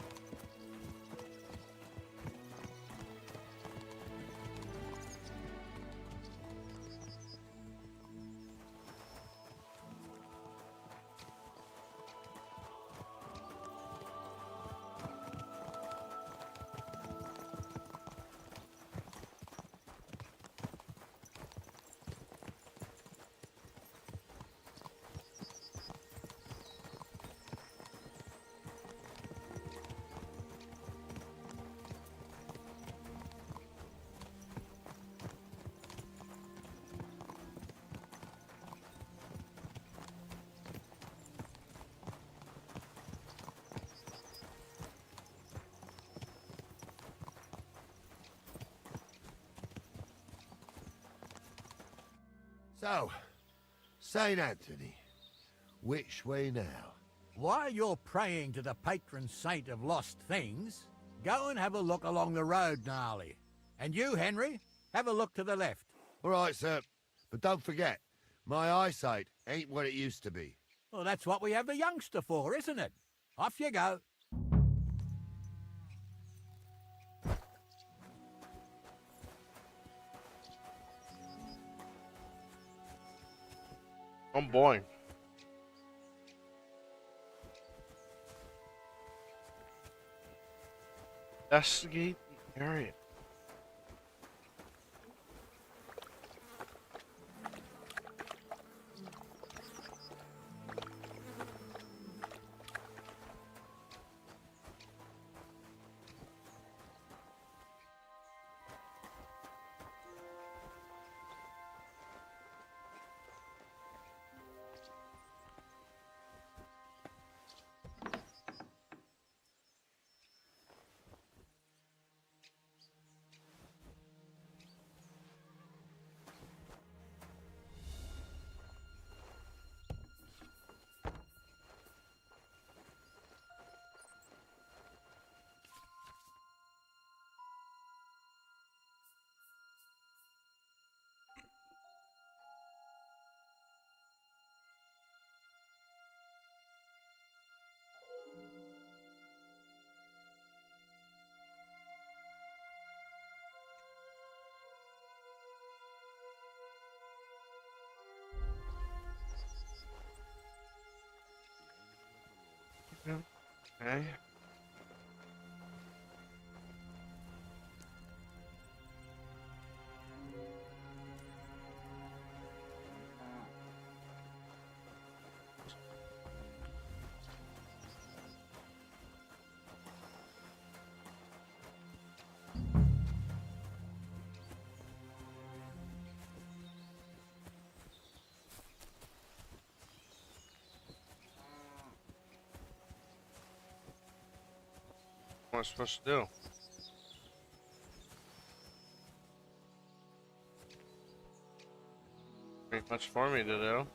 So, St. Anthony, which way now? While you're praying to the patron saint of lost things, go and have a look along the road, gnarly. And you, Henry, have a look to the left. All right, sir. But don't forget, my eyesight ain't what it used to be. Well, that's what we have the youngster for, isn't it? Off you go. Oh boy. Investigate the area. Okay. What am I supposed to do? Ain't much for me to do.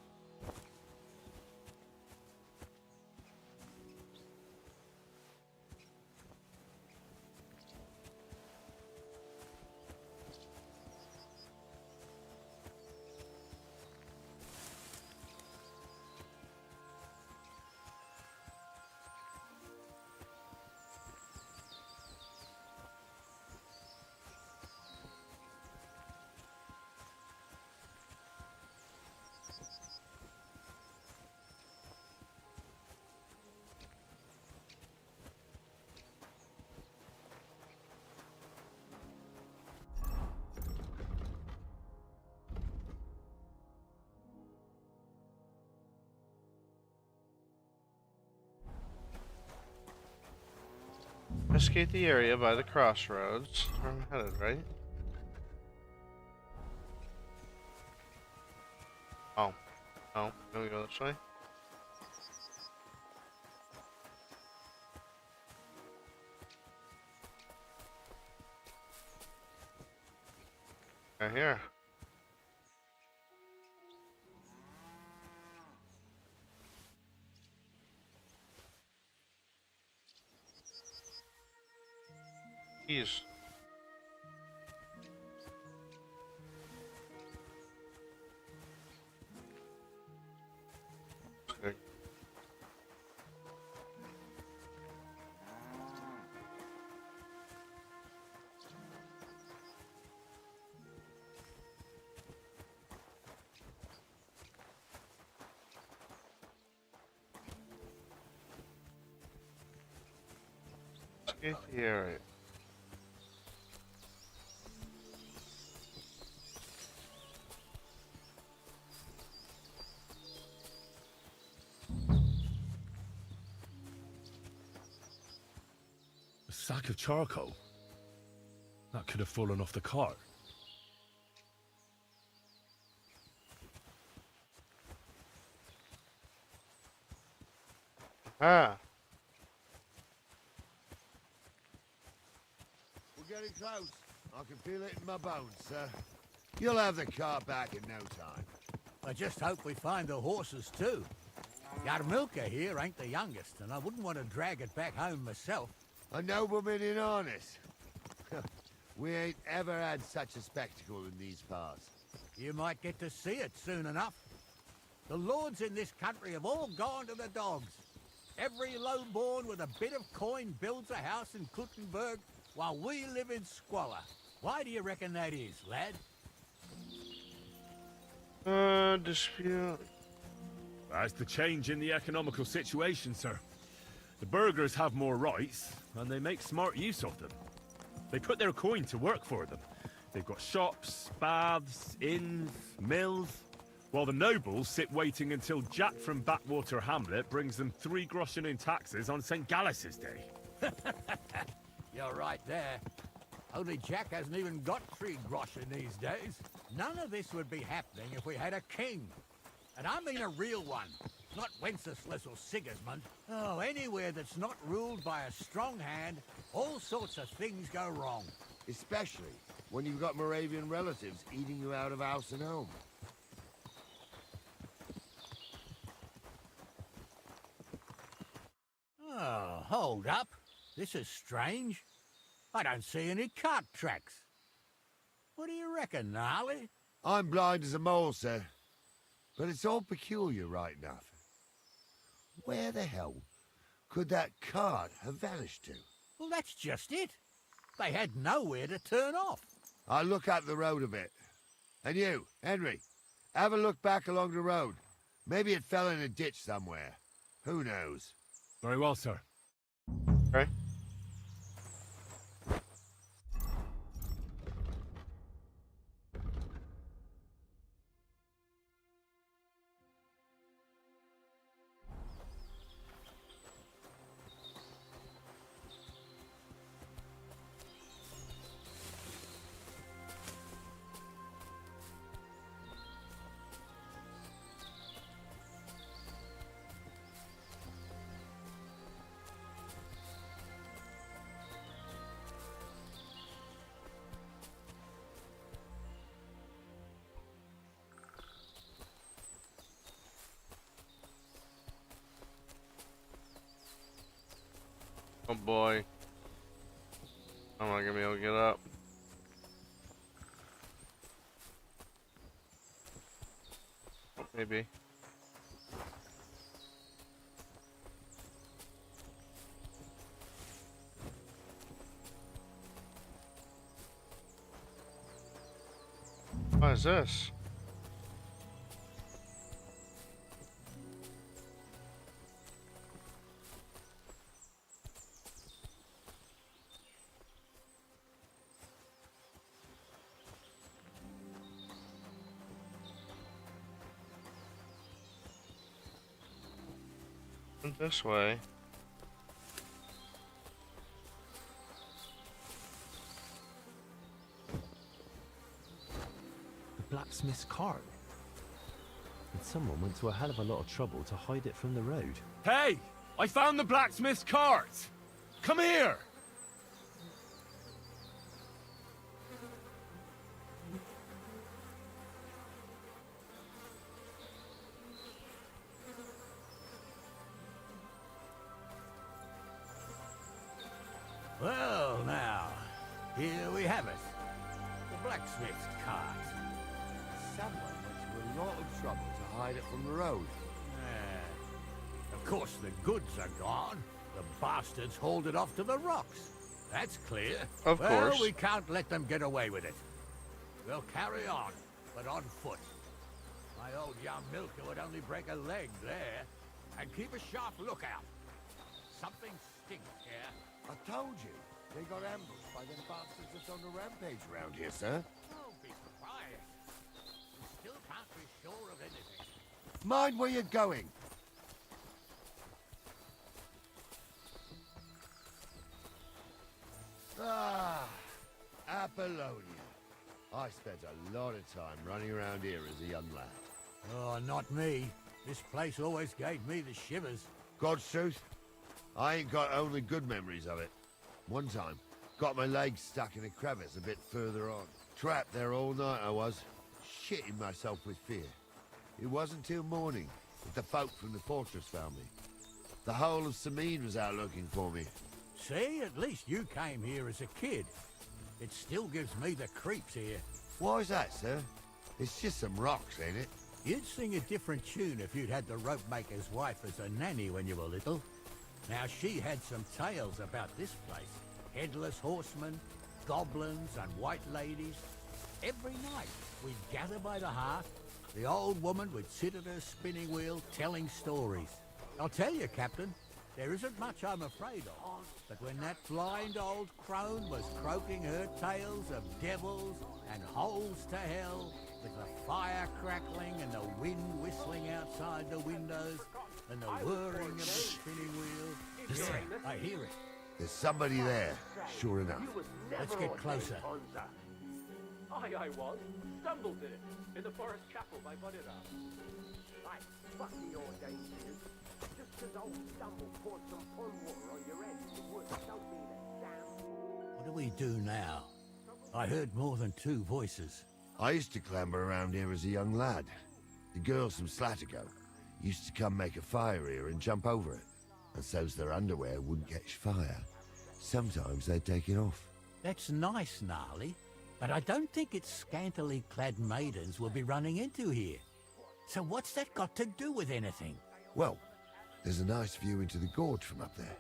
Investigate the area by the crossroads. Where I'm headed, right? Oh. Oh, can we go this way? Right here. Keys. Okay. Investigate the area. A sack of charcoal? That could have fallen off the cart. Ah. We're getting close. I can feel it in my bones, sir. You'll have the car back in no time. I just hope we find the horses too. Yarmilka here ain't the youngest, and I wouldn't want to drag it back home myself. A nobleman in harness. We ain't ever had such a spectacle in these parts. You might get to see it soon enough. The lords in this country have all gone to the dogs. Every lowborn with a bit of coin builds a house in Kuttenberg while we live in squalor. Why do you reckon that is, lad? Dispute. That's the change in the economical situation, sir. The burghers have more rights, and they make smart use of them. They put their coin to work for them. They've got shops, baths, inns, mills, while the nobles sit waiting until Jack from Backwater Hamlet brings them 3 groschen in taxes on St. Gallus's Day. You're right there. Only Jack hasn't even got 3 groschen these days. None of this would be happening if we had a king. And I mean a real one, not Wenceslas or Sigismund. Oh, anywhere that's not ruled by a strong hand, all sorts of things go wrong. Especially when you've got Moravian relatives eating you out of house and home. Oh, hold up. This is strange. I don't see any cart tracks. What do you reckon, Gnarly? I'm blind as a mole, sir. But it's all peculiar right enough. Where the hell could that cart have vanished to? Well, that's just it. They had nowhere to turn off. I'll look up the road a bit. And you, Henry, have a look back along the road. Maybe it fell in a ditch somewhere. Who knows? Very well, sir. Okay. Oh boy. I'm not gonna be able to get up. Oh, maybe. What is this? This way. blacksmith's cart. And someone went to a hell of a lot of trouble to hide it from the road. Hey! I found the blacksmith's cart! Come here! Well, now, here we have it. The blacksmith's cart. Someone went to a lot of trouble to hide it from the road. Of course, the goods are gone. The bastards hauled it off to the rocks. That's clear. Of well, course. we can't let them get away with it. We'll carry on, but on foot. My old young milker would only break a leg there. And keep a sharp lookout. Something stinks here. I told you, they got ambushed by them bastards that's on the rampage around here, sir. Don't be surprised. We still can't be sure of anything. Mind where you're going. Ah, Apollonia. I spent a lot of time running around here as a young lad. Oh, not me. This place always gave me the shivers. God's truth, I ain't got only good memories of it. One time, got my legs stuck in a crevice a bit further on. Trapped there all night I was, shitting myself with fear. It wasn't till morning that the folk from the fortress found me. The whole of Sameen was out looking for me. See, at least you came here as a kid. It still gives me the creeps here. Why's that, sir? It's just some rocks, ain't it? You'd sing a different tune if you'd had the rope maker's wife as a nanny when you were little. Now, she had some tales about this place. Headless horsemen, goblins, and white ladies. Every night, we'd gather by the hearth. The old woman would sit at her spinning wheel telling stories. I'll tell you, Captain, there isn't much I'm afraid of. But when that blind old crone was croaking her tales of devils and holes to hell, with the fire crackling and the wind whistling outside the windows, and the whirring of the spinning wheel, yeah, I hear it. There's somebody there, sure enough. Let's get closer. I was. Stumbled in it. In the forest chapel by Bodira. I fucking ordained you. Just because old Stumble poured some pond water on your head in the woods don't mean a damn. What do we do now? I heard more than two voices. I used to clamber around here as a young lad. The girls from Slatigo used to come make a fire here and jump over it. And so's their underwear wouldn't catch fire. Sometimes they'd take it off. That's nice, Gnarly, but I don't think it's scantily clad maidens we'll be running into here. So what's that got to do with anything? Well, there's a nice view into the gorge from up there.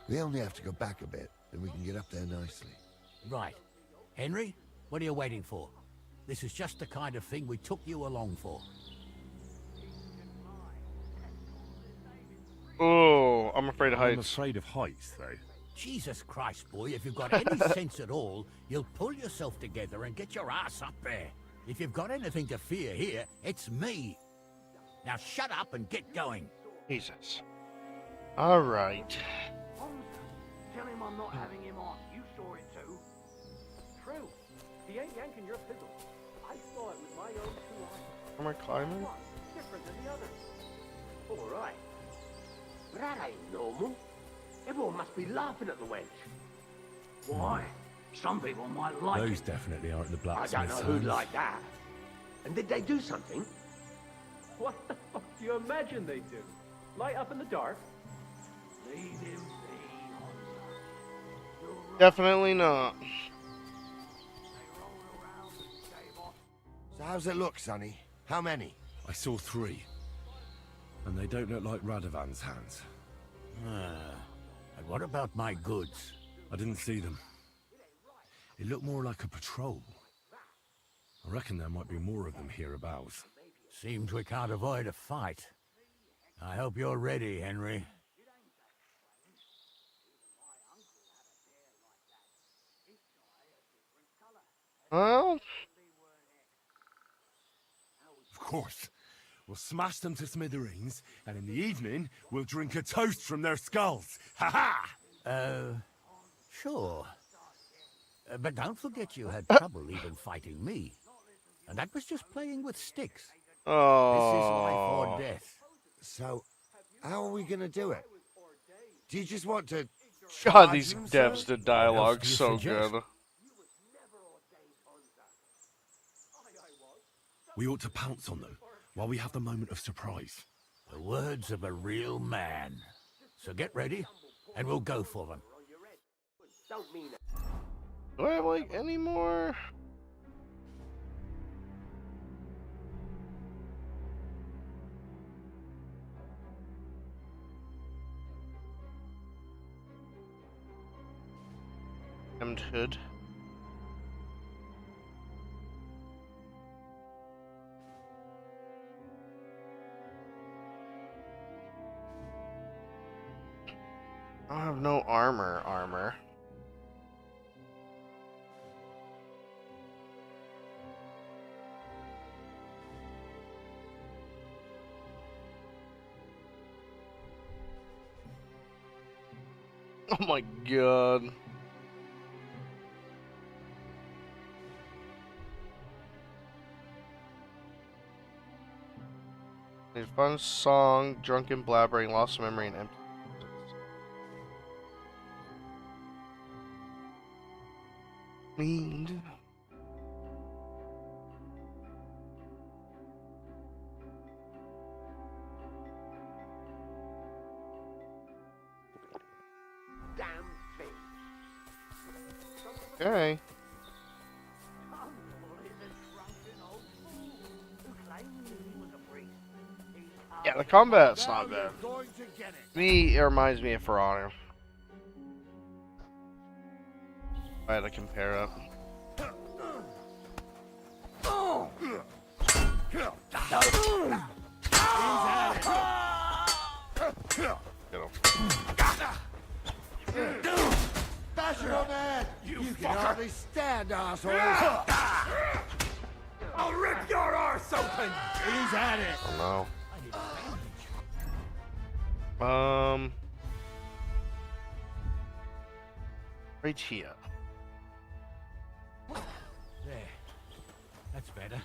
We only have to go back a bit, and we can get up there nicely. Right. Henry, what are you waiting for? This is just the kind of thing we took you along for. Oh, I'm afraid of heights. I'm afraid of heights, though. Jesus Christ, boy, if you've got any sense at all, you'll pull yourself together and get your ass up there. If you've got anything to fear here, it's me. Now shut up and get going. Jesus. All right. Tell him I'm not having him on. You saw it too. True. He ain't yanking your fiddle. I saw it with my own 2 eyes. Am I climbing? Different than the others. All right. But that ain't normal. Everyone must be laughing at the wench. Why? Some people might like Those it. definitely aren't the I blacksmith's don't know who'd hands. like that. And did they do something? What the fuck do you imagine they do? Light up in the dark? Leave him be, Hunter. Definitely not. So how's it look, Sonny? How many? I saw 3. And they don't look like Radovan's hands. And what about my goods? I didn't see them. It looked more like a patrol. I reckon there might be more of them hereabouts. Seems we can't avoid a fight. I hope you're ready, Henry. Well, Of course. We'll smash them to smithereens, and in the evening, we'll drink a toast from their skulls. Ha-ha! Sure. But don't forget you had trouble even fighting me. and that was just playing with sticks. Oh. This is life or death. So, how are we gonna do it? Do you just want to God, charge these them, devs sir? did dialogue do you so suggest? good. We ought to pounce on them while we have the moment of surprise. The words of a real man. So get ready, and we'll go for them. Do I have, like, any more? Hemmed hood. I have no armor. Oh my god. A fun song, drunken blabbering, lost memory, and empty. Mean. Damn thing. Okay. Yeah, the combat's not bad. Me, it reminds me of For Honor. I had to compare it. Bash your man! You can hardly stand, asshole! I'll rip your arse open! He's at it! Oh no. Right here. There. That's better.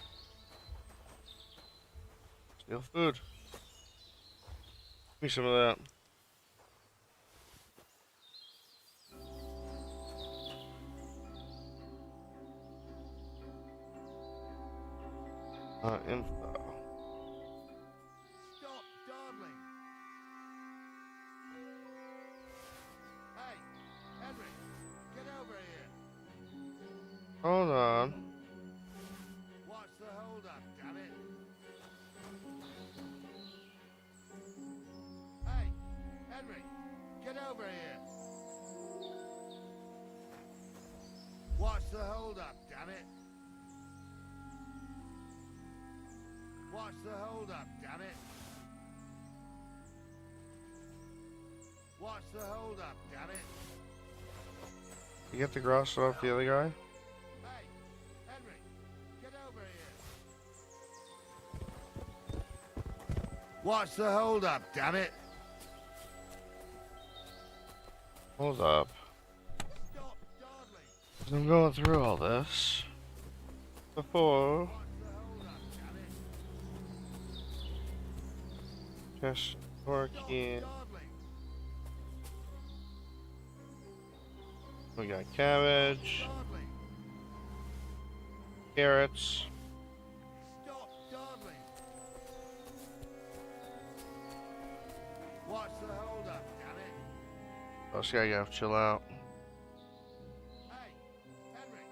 Steal food. Give me some of that. Info. Stop dawdling! Hey, Henry, get over here! Hold on. What's the hold up, damn it? Hey, Henry, get over here! What's the hold up, damn it? What's the hold up, damn it? What's the hold up, damn it? You get the gross off the other guy? Hey, Henry, get over here. What's the hold up, damn it? Hold up. I'm going through all this before. Just working. We got cabbage, carrots. Stop dawdling. What's the hold up, damn it? Oh, this guy gotta chill out. Hey, Henry,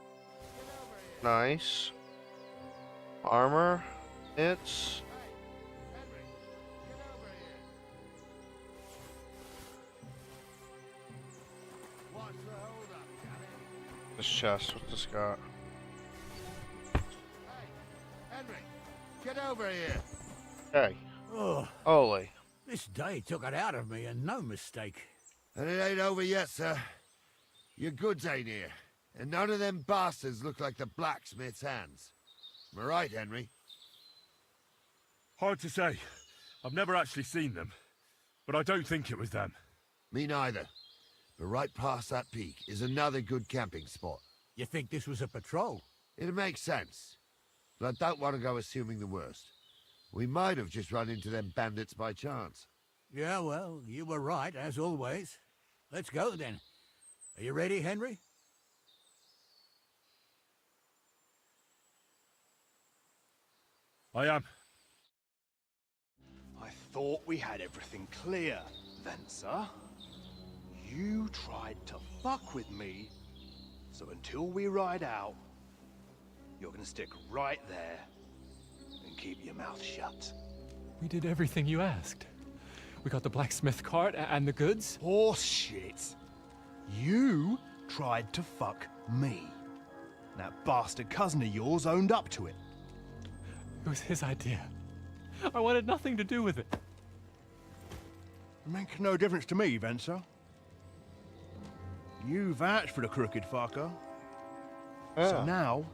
get over here. Nice. Armor. It's. Henry, get over here. What's the hold up, damn it? This chest. What's this got? Hey, Henry, get over here. Hey. Oh, Holy. this day took it out of me, and no mistake. And it ain't over yet, sir. Your goods ain't here. And none of them bastards look like the blacksmith's hands. Am I right, Henry? Hard to say. I've never actually seen them. But I don't think it was them. Me neither. But right past that peak is another good camping spot. You think this was a patrol? It makes sense. but I don't want to go assuming the worst. We might have just run into them bandits by chance. Yeah, well, you were right, as always. Let's go, then. Are you ready, Henry? I am. I thought we had everything clear, Venser. You tried to fuck with me, so until we ride out, you're gonna stick right there and keep your mouth shut. We did everything you asked. We got the blacksmith cart and the goods. Horse shit. You tried to fuck me. That bastard cousin of yours owned up to it. It was his idea. I wanted nothing to do with it. Make no difference to me, Venser. You vouched for the crooked fucker. So now,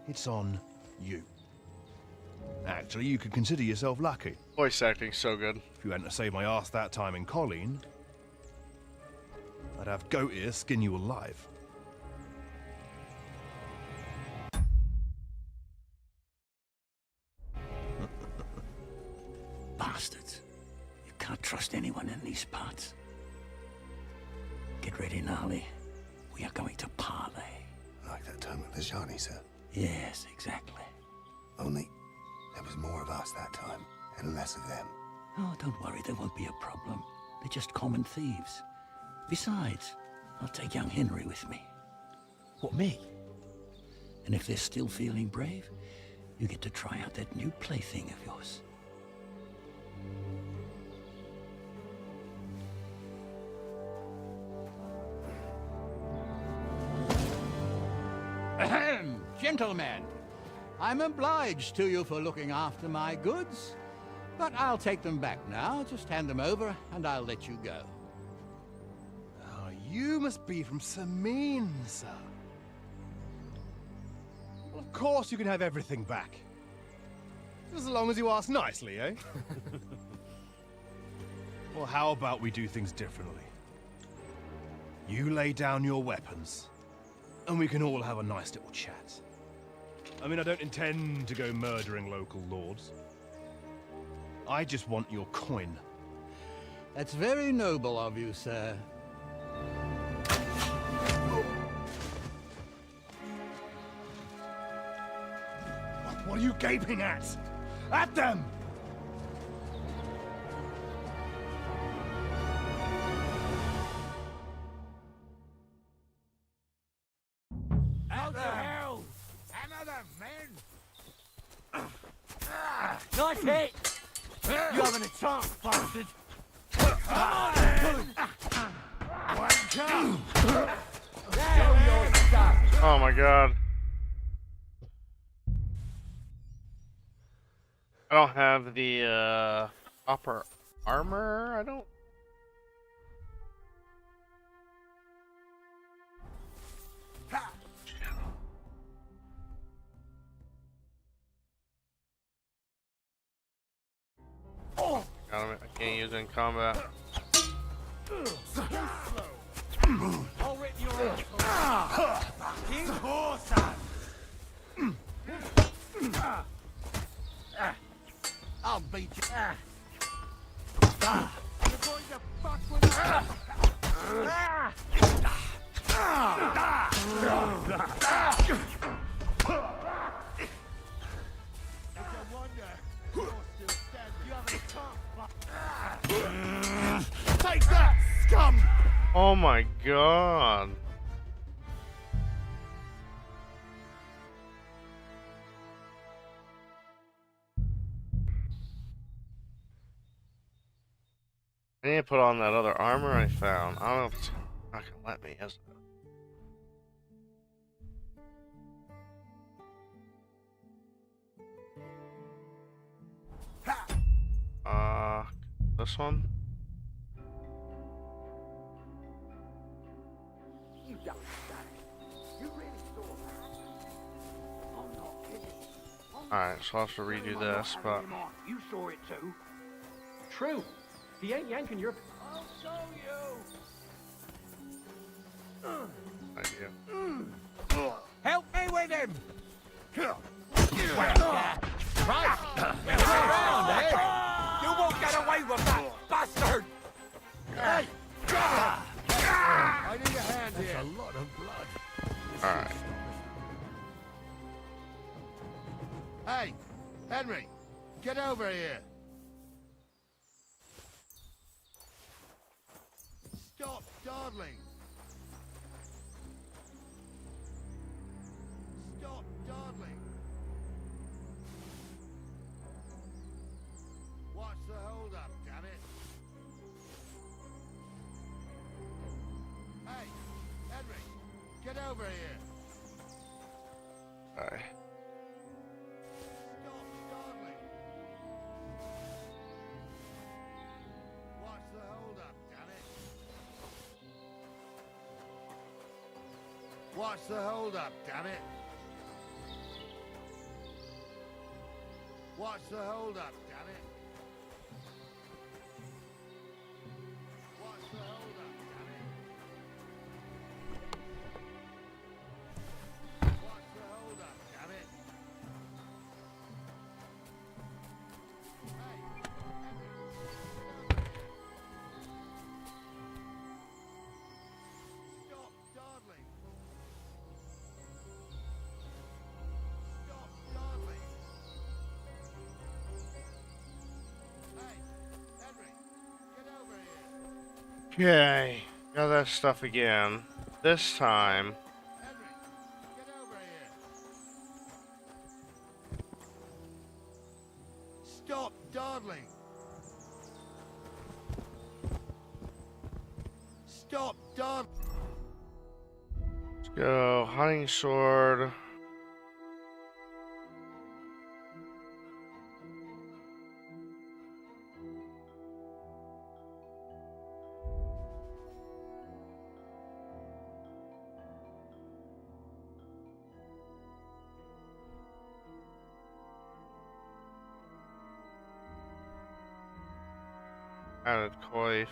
it's on you. Actually, you could consider yourself lucky. Voice acting so good. If you hadn't saved my ass that time in Colleen, I'd have goat ear skin you alive. Bastards. You can't trust anyone in these parts. Get ready, Gnarly. We are going to parley. Like that time at the Shani, sir? Yes, exactly. Only there was more of us that time, and less of them. Oh, don't worry, there won't be a problem. They're just common thieves. Besides, I'll take young Henry with me. What, me? And if they're still feeling brave, you get to try out that new plaything of yours. Ahem, gentlemen. I'm obliged to you for looking after my goods, but I'll take them back now. Just hand them over, and I'll let you go. Oh, you must be from Samin, sir. Well, of course you can have everything back. Just as long as you ask nicely, eh? Well, how about we do things differently? You lay down your weapons, and we can all have a nice little chat. I mean, I don't intend to go murdering local lords. I just want your coin. That's very noble of you, sir. What are you gaping at? At them! Out the hell! Another man! Nice hit! You haven't a chance, bastard! Oh my god. I don't have the upper armor. I don't. God, I can't use it in combat. I'll rip your ass. King Horsan! I'll beat you. You're going to fuck with me! It's a wonder you're still standing. You haven't a chance, bastard. Take that, scum! Oh my god. I need to put on that other armor I found. I don't know if it's not gonna let me, is it? This one? You don't say. You really saw that? I'm not kidding. Alright, so I'll have to redo this, but... You saw it too. True. He ain't yanking your... I'll show you. Idea. Help me with him! Right! Get around, eh? You won't get away with that, bastard! Hey! I need a hand here. That's a lot of blood. Alright. Hey, Henry, get over here. Stop dawdling. Stop dawdling. What's the hold up, damn it? Hey, Henry, get over here. Alright. Stop dawdling. What's the hold up, damn it? What's the hold up, damn it? What's the hold up, damn it? What's the hold up, damn it? What's the hold up, damn it? Hey, stop dawdling. Stop dawdling. Hey, Henry, get over here. Okay. Got that stuff again. This time. Henry, get over here. Stop dawdling. Stop dawdling. Let's go. Hunting sword. Added coif.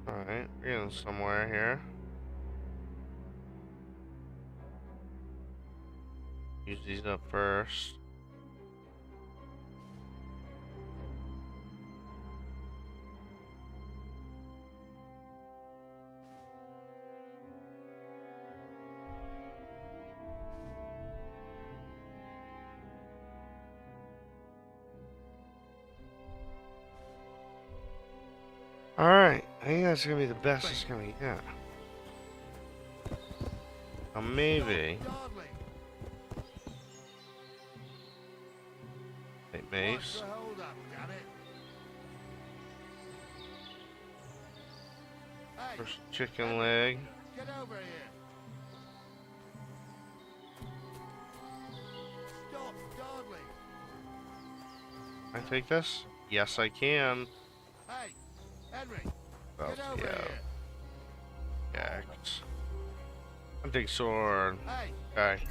Alright, we're getting somewhere here. Use these up first. Alright, I think that's gonna be the best it's gonna get. Maybe. Hey, mace. First chicken leg. Get over here. Stop dawdling. Can I take this? Yes, I can. Hey, Henry, Oh, get over yeah. here. Axe. Hunting sword. Hey. Okay.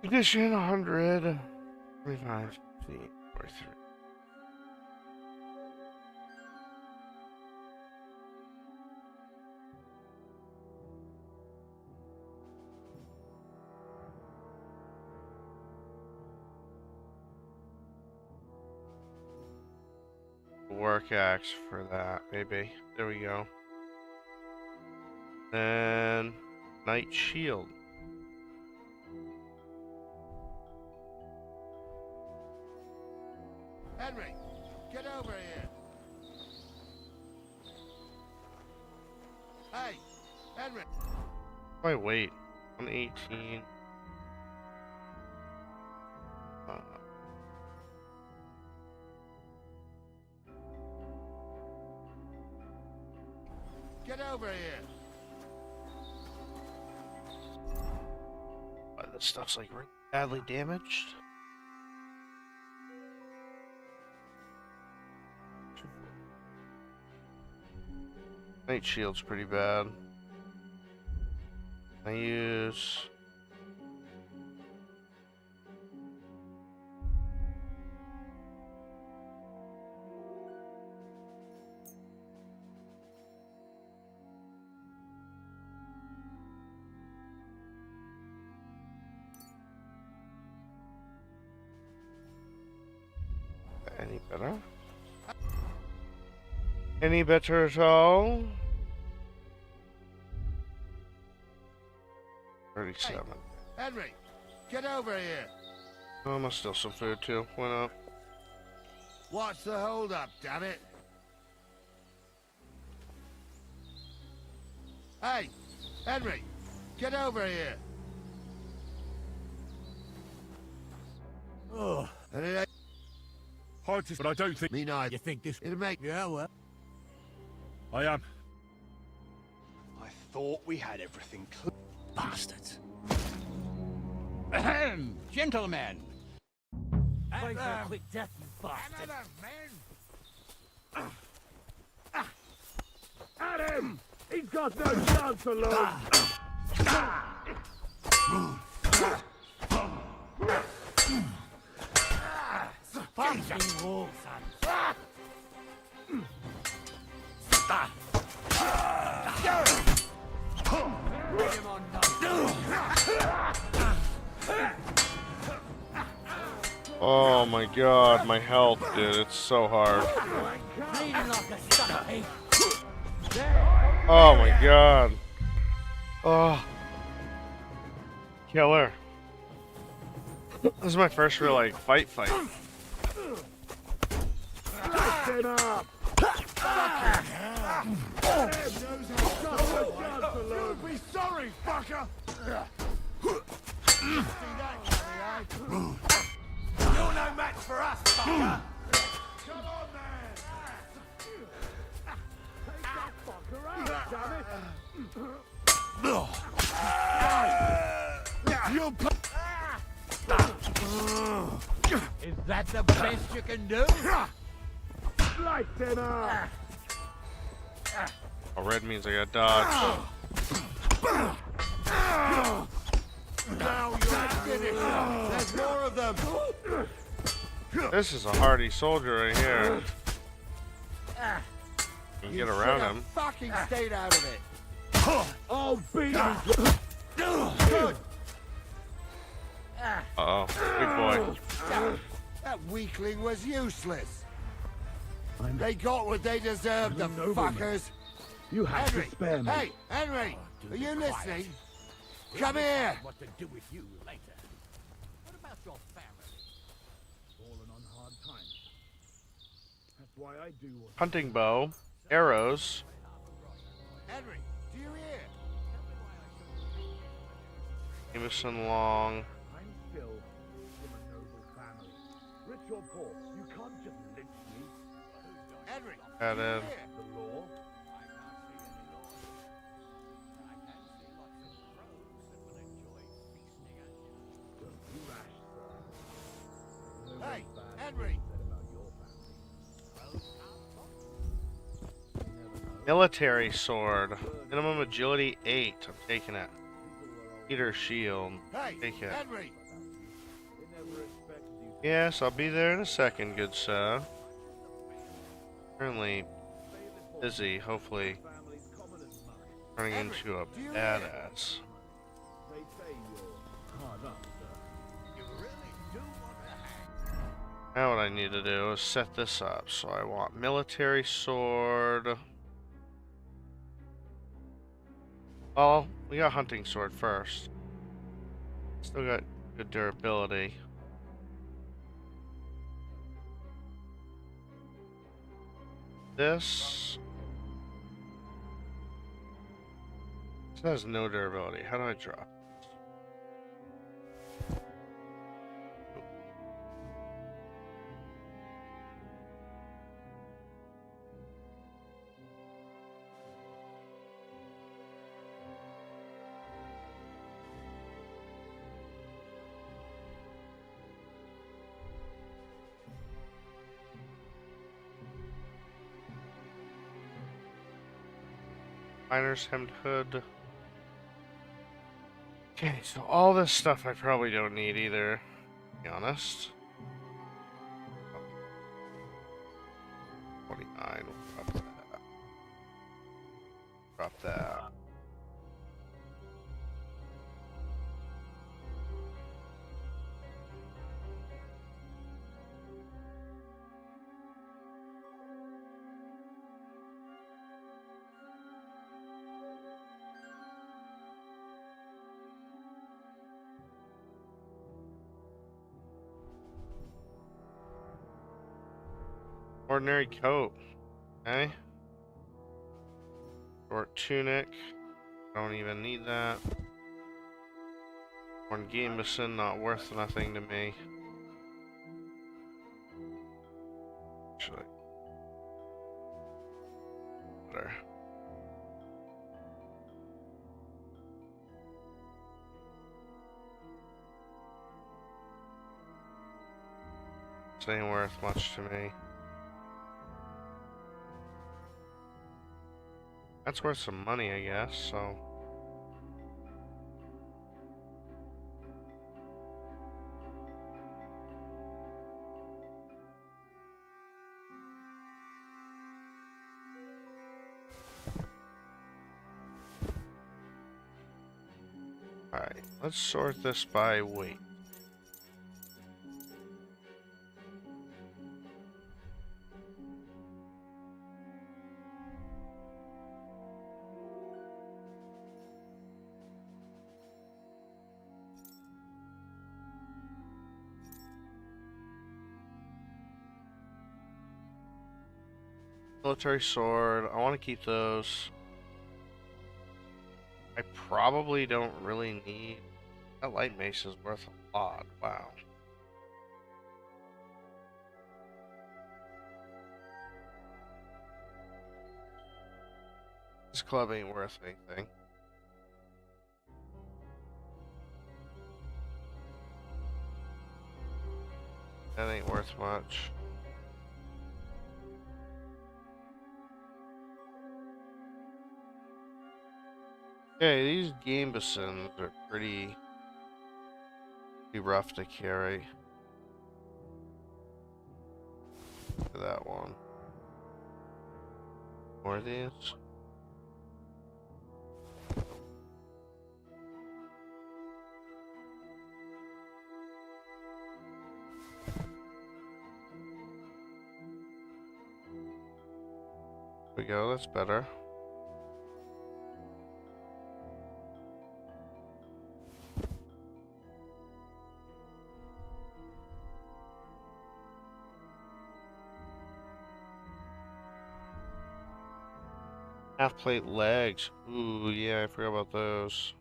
Condition 100. 25 feet. 43. Work axe for that, maybe. There we go. Then Knight Shield. Henry, get over here. Hey, Henry. Wait, wait. 118. Get over here. This stuff's like really badly damaged. Knight Shield's pretty bad. I use... better? Any better at all? 37. Henry, get over here. Oh, I must steal some food too. Why not? What's the hold up, damn it? Hey, Henry, get over here. Oh, And it ain't Hard to, but I don't think. me neither. you think this? It'll make. Yeah, well. I am. I thought we had everything clear. Bastards. Ahem, gentlemen. Fight for a quick death, you bastard. At him! He's got no chance alone! Fucking wall, son. Bring him on, Oh my god, my health, dude. It's so hard. bleeding like a stuck pig. Oh my god. Oh. Killer. This is my first real, like, fight. Listen up! You'll be sorry, fucker! See that, You're no match for us, fucker. Come on, man! Take that fucker out, damn it! You'll Is that the best you can do? Slice him up! Oh, red means I got dodge. Now you're finished! There's more of them! This is a hardy soldier right here. You can get around him. Fucking stayed out of it! Oh, beat him! Good! Uh-oh. Big boy. That weakling was useless! They got what they deserved, the fuckers! You have Henry! to spare me. Hey, Henry! Are you listening? Come here! What to do with you later. What about your family? Fallen on hard times. That's why I do what. Hunting bow. Arrows. Henry, do you hear? Jameson long. I'm still from a noble family. Rich or poor, you can't just lynch me. Henry, Got do you it. hear? The law? Hey, Henry! Military sword. Minimum agility 8. I'm taking it. Peter shield. Hey, Take it. Henry! Yes, I'll be there in a second, good sir. Currently busy, hopefully turning into a badass. They say you're hard up, sir. You really do want to hang. Now what I need to do is set this up. So I want military sword. Well, we got hunting sword first. Still got good durability. This has no durability. How do I drop? Miner's hemmed hood. Okay, so all this stuff I probably don't need either, to be honest. 29, we'll drop that. Drop that. Ordinary coat. Okay. Short tunic. Don't even need that. One gambeson, not worth nothing to me. Actually. Better. This ain't worth much to me. That's worth some money, I guess, so. Alright, let's sort this by weight. Military sword, I want to keep those. I probably don't really need... That light mace is worth a lot, wow. This club ain't worth anything. That ain't worth much. Okay, these gambesons are pretty rough to carry. Look at that one. More of these. There we go, that's better. Half plate legs. Ooh, yeah, I forgot about those.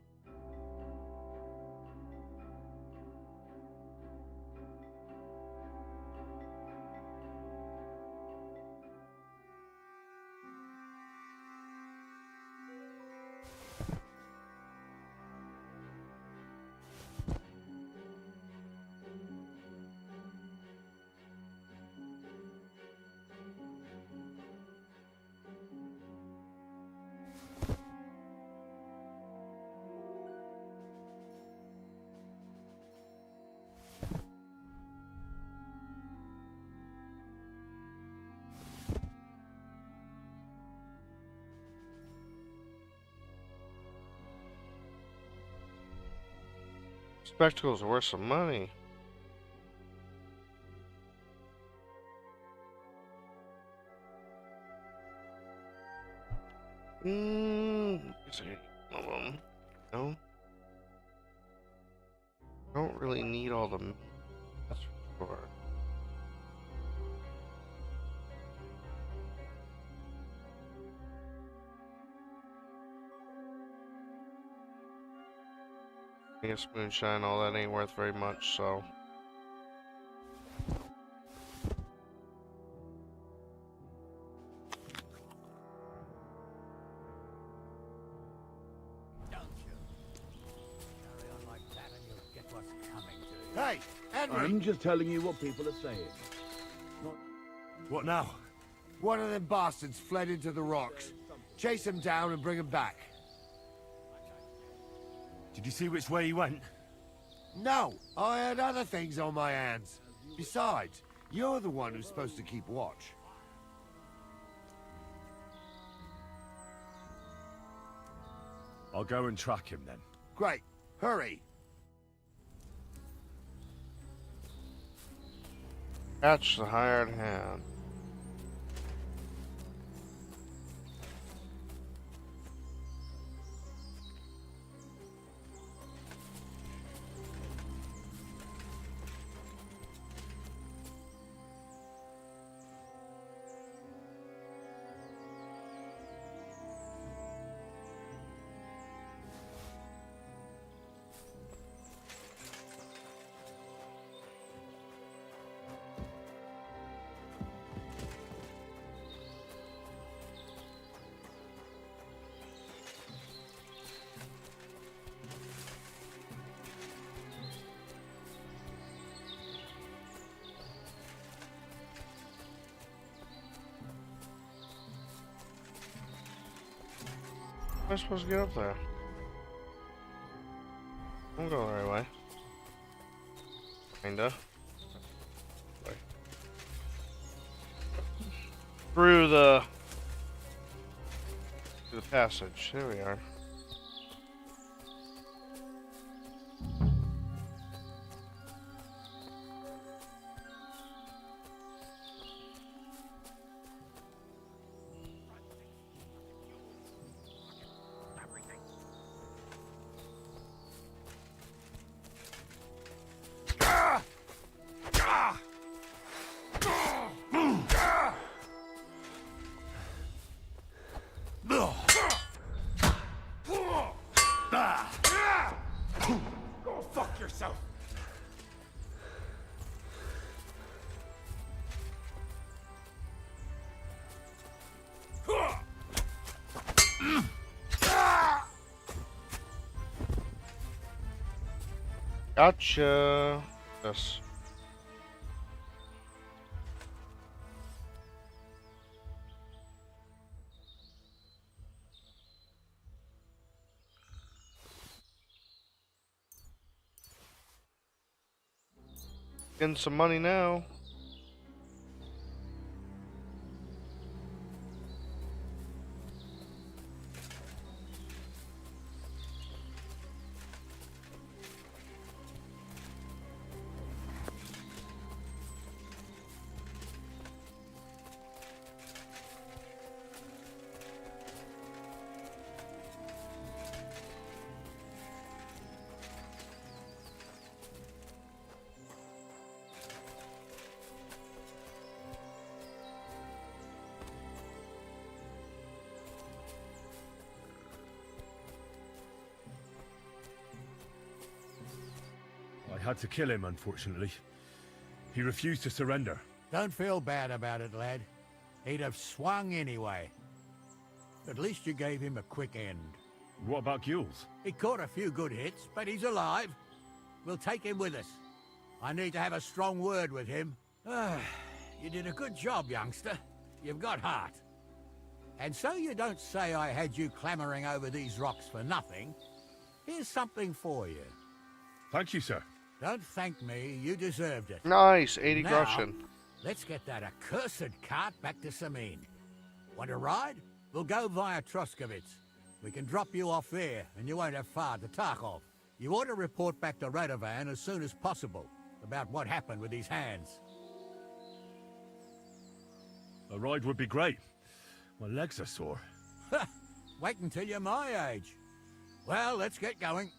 Spectacles are worth some money. Is there any of them? No. I don't really need all the meat, that's for sure. I guess moonshine, all that ain't worth very much, so. Hey, Henry! I'm just telling you what people are saying. What now? One of them bastards fled into the rocks. Chase him down and bring him back. Did you see which way he went? No, I had other things on my hands. Besides, you're the one who's supposed to keep watch. I'll go and track him then. Great. Hurry. Catch the hired hand. How am I supposed to get up there? I'm going the right way. Kinda. Right. Through the passage. There we are. Go fuck yourself. Gotcha. Yes. Getting some money now. I had to kill him, unfortunately. He refused to surrender. Don't feel bad about it, lad. He'd have swung anyway. At least you gave him a quick end. What about Gules? He caught a few good hits, but he's alive. We'll take him with us. I need to have a strong word with him. You did a good job, youngster. You've got heart. And so you don't say I had you clambering over these rocks for nothing, here's something for you. Thank you, sir. Don't thank me, you deserved it. Nice, 80 now, groschen. Let's get that accursed cart back to Sameen. Want to ride? We'll go via Troskovitz. We can drop you off there, and you won't have far to Tarkov. You ought to report back to Radovan as soon as possible about what happened with these hands. A ride would be great. My legs are sore. Wait until you're my age. Well, let's get going.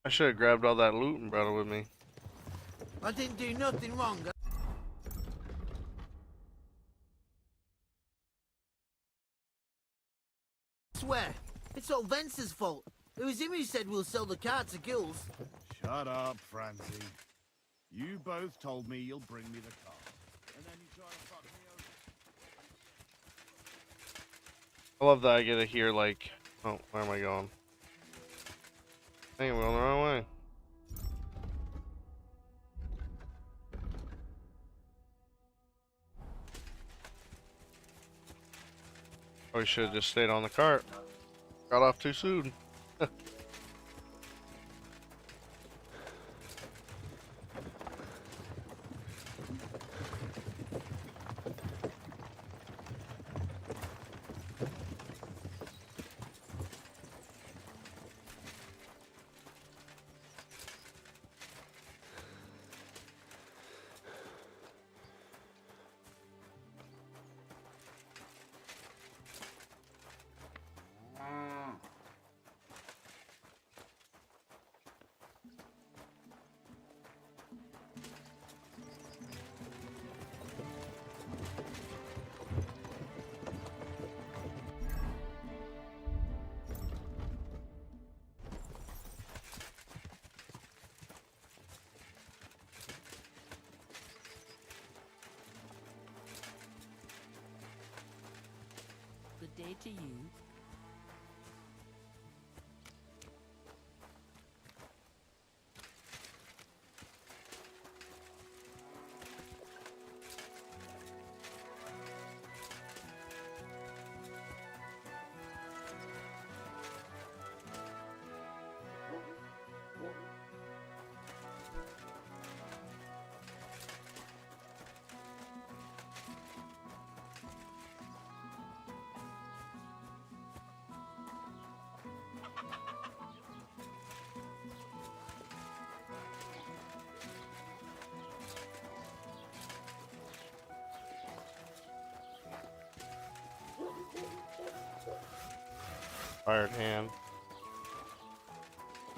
I should have grabbed all that loot and brought it with me. I didn't do nothing wrong. I swear, it's all Vence's fault. It was him who said we'll sell the car to Gills. Shut up, Francie. You both told me you'll bring me the car. And then you try and fuck me over. I love that I get to hear, like, oh, where am I going? Dang, we're on the wrong way. Probably should have just stayed on the cart. Got off too soon. Good day to you. Fired hand.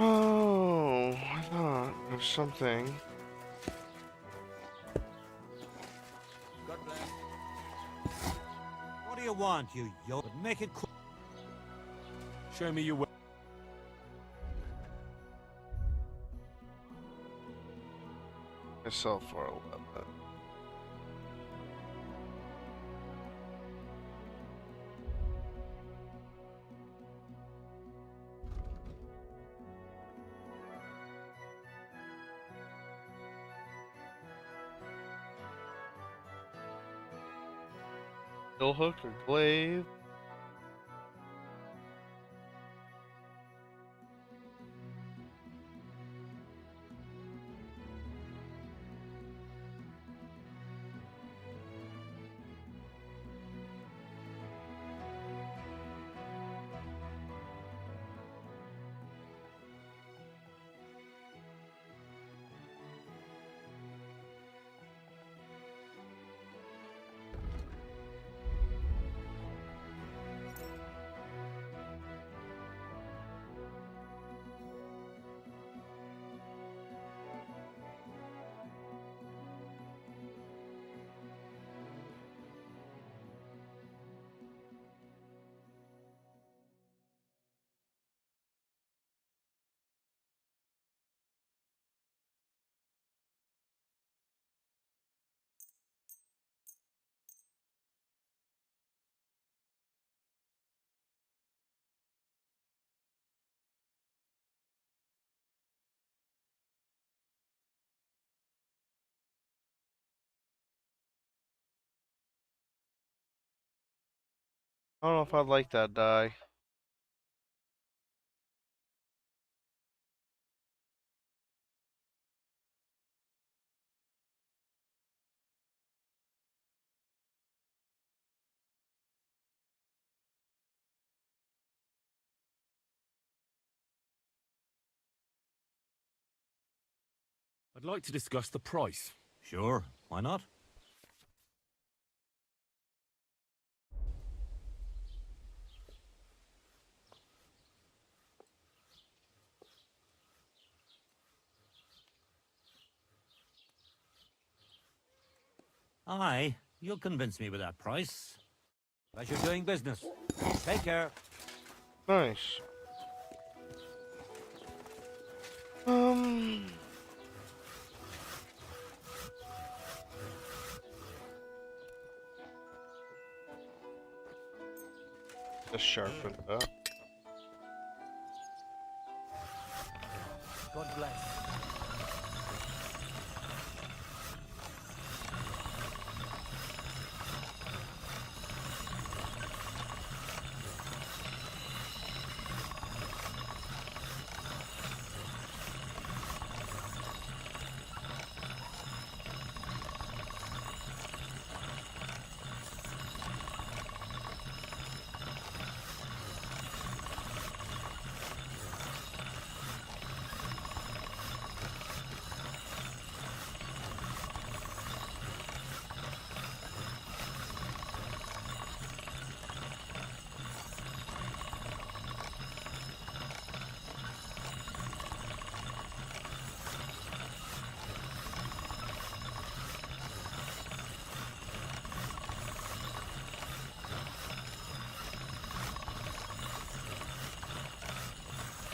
Oh, I thought there's something. God bless. What do you want, you yo? Make it quick. Show me your way. Myself for a little bit. Bill hook or glaive. I don't know if I'd like that die. I'd like to discuss the price. Sure, why not? Aye, you'll convince me with that price. Pleasure doing business. Take care. Nice. Just sharpen it up. God bless.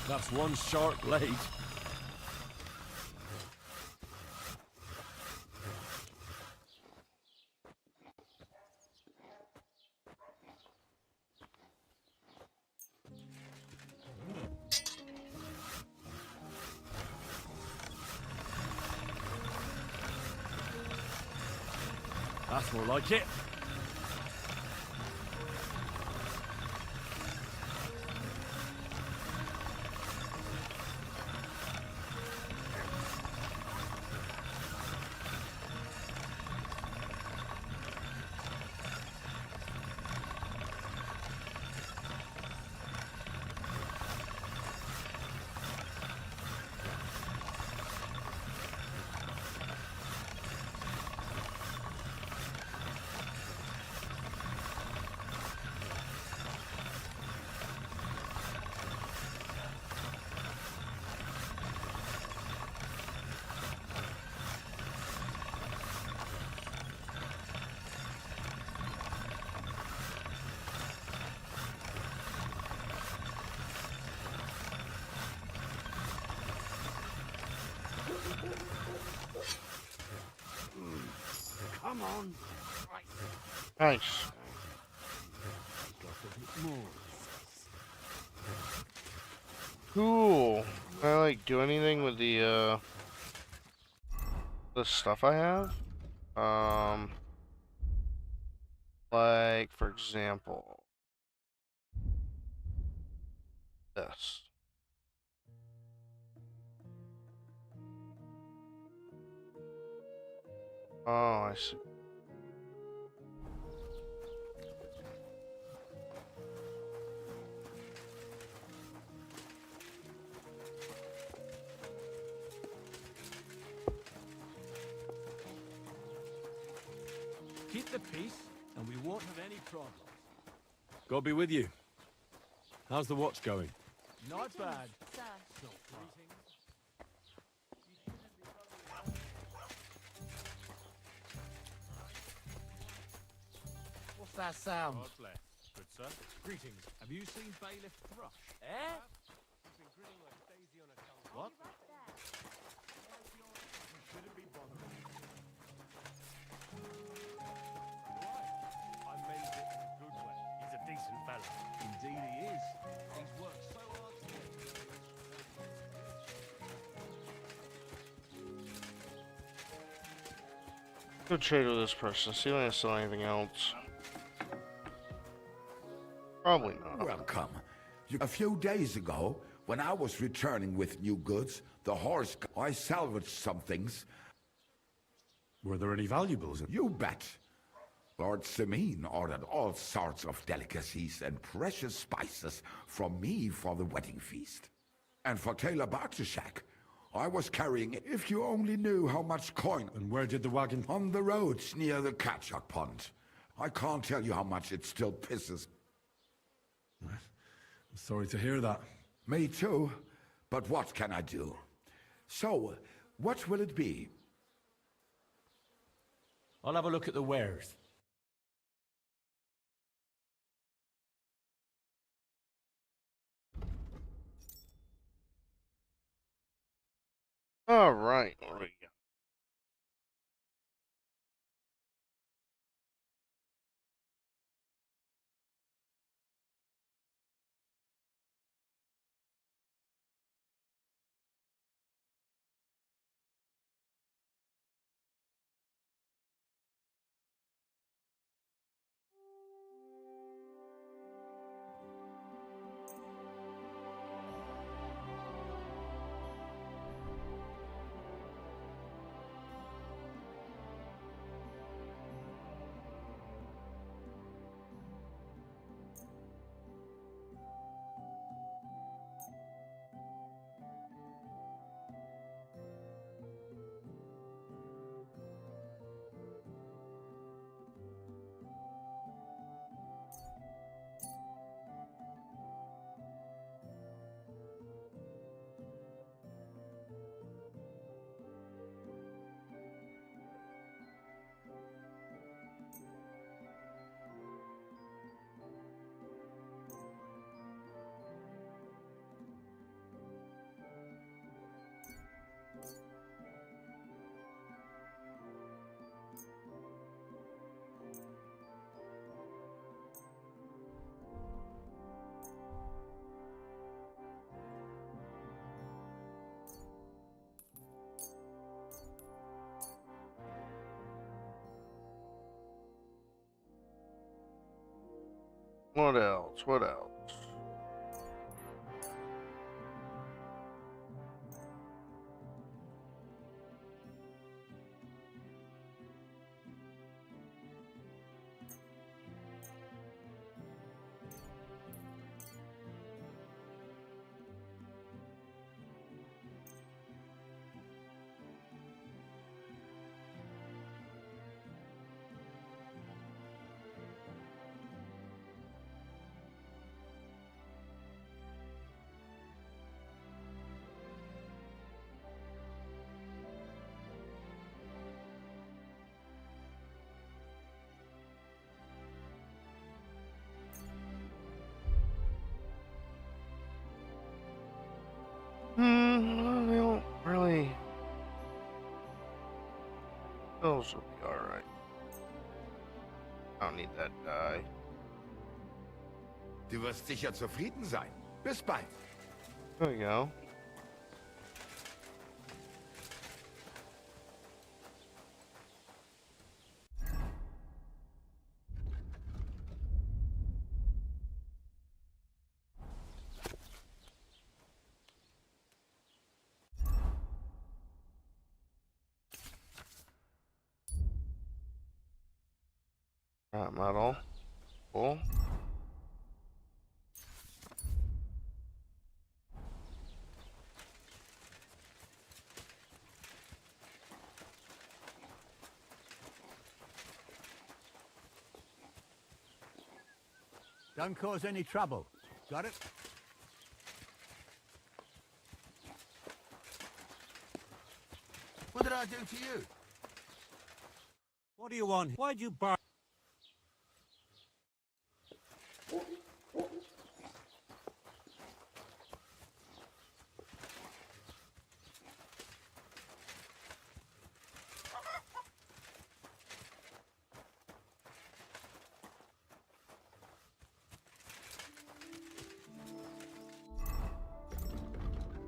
That's one sharp blade. That's more like it. on. Nice. Got a bit more. Cool. Can I like do anything with the stuff I have? Like for example, this. Oh, I see. Keep the peace, and we won't have any problems. God be with you. How's the watch going? Not bad. Sir. So far. What's that sound? God bless. Good sir. Greetings. Have you seen Bailiff Thrush? Eh? What? I meant it in a good way. He's a decent fella. Indeed he is. He's worked so hard to get Go trade with this person. See if I can sell anything else. Probably not. Welcome. A few days ago, when I was returning with new goods, the horse... I salvaged some things. Were there any valuables? You bet. Lord Semin ordered all sorts of delicacies and precious spices from me for the wedding feast. And for Taylor Bartishak, I was carrying it. If you only knew how much coin... And where did the wagon... On the roads near the Katchak Pond. I can't tell you how much it still pisses. I'm sorry to hear that. Me too. But what can I do? So, what will it be? I'll have a look at the wares. All right. What do we got? What else? What else? Well, they don't really. Those will be alright. I don't need that dye. Du wirst sicher zufrieden sein. Bis bald. There we go. Metal. Cool. Don't cause any trouble. Got it? What did I do to you? What do you want? Why'd you bar?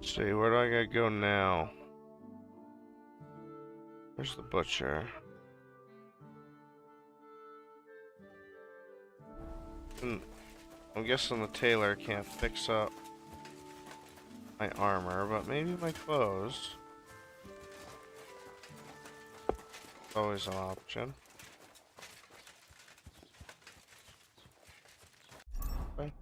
Let's see, where do I gotta go now? Where's the butcher? I'm guessing the tailor can't fix up my armor, but maybe my clothes. Always an option. Okay.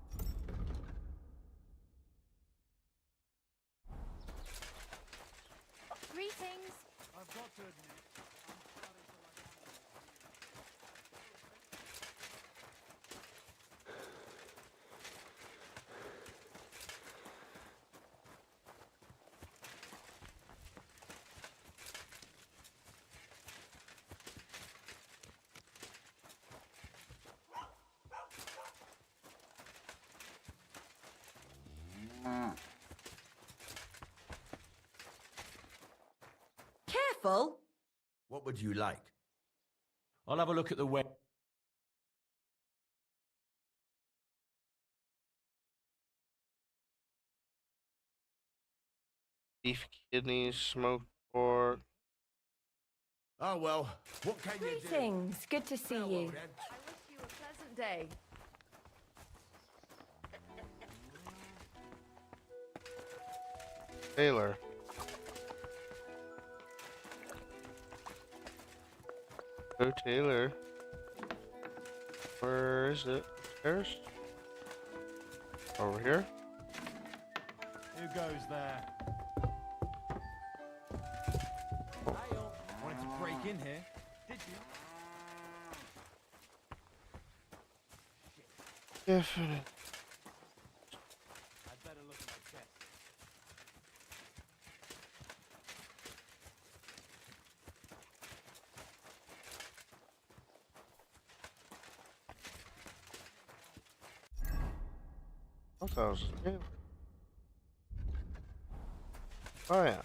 Greetings. I've got to admit, Careful! What would you like? I'll have a look at the web. Beef kidneys, smoked pork. Oh well, what can you do? Greetings. Good to see you. I wish you a pleasant day. Tailor. Oh, Taylor. Where is it? Upstairs? Over here? Who goes there? Wanted to break in here, did you? Definitely. I'd better look at my chest. I thought it was a tailor. Oh yeah.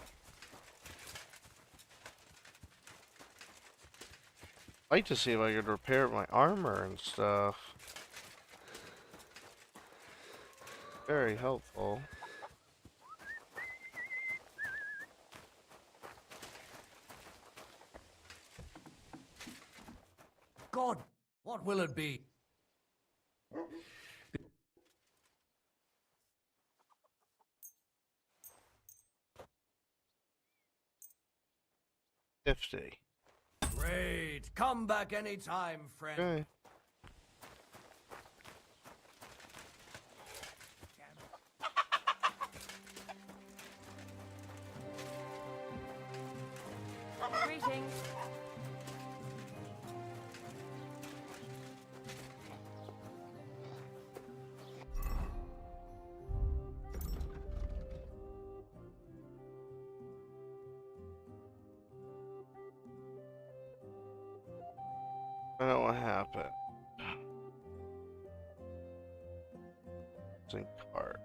I'd like to see if I could repair my armor and stuff. Very helpful. God, what will it be? Fifty. Great. Come back anytime, friend. Okay. Greetings. I don't know what happened. It's in cart.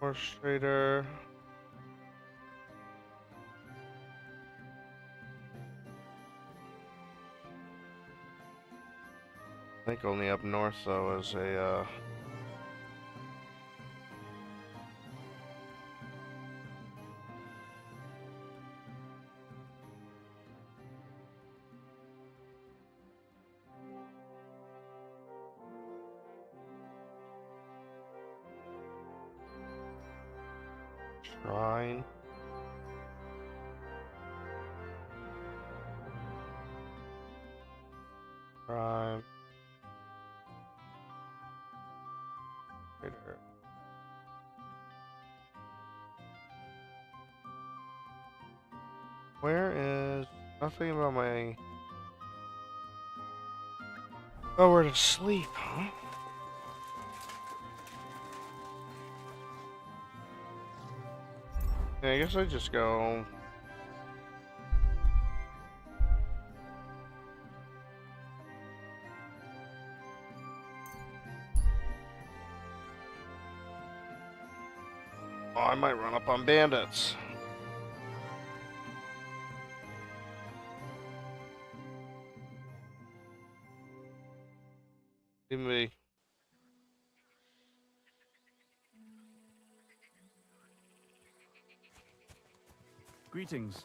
Horse trader. I think only up north though is a shrine. Shrine. Trader. Where is nothing about my where to sleep, huh? Yeah, I guess I just go. Oh, I might run up on bandits. Leave me. Greetings.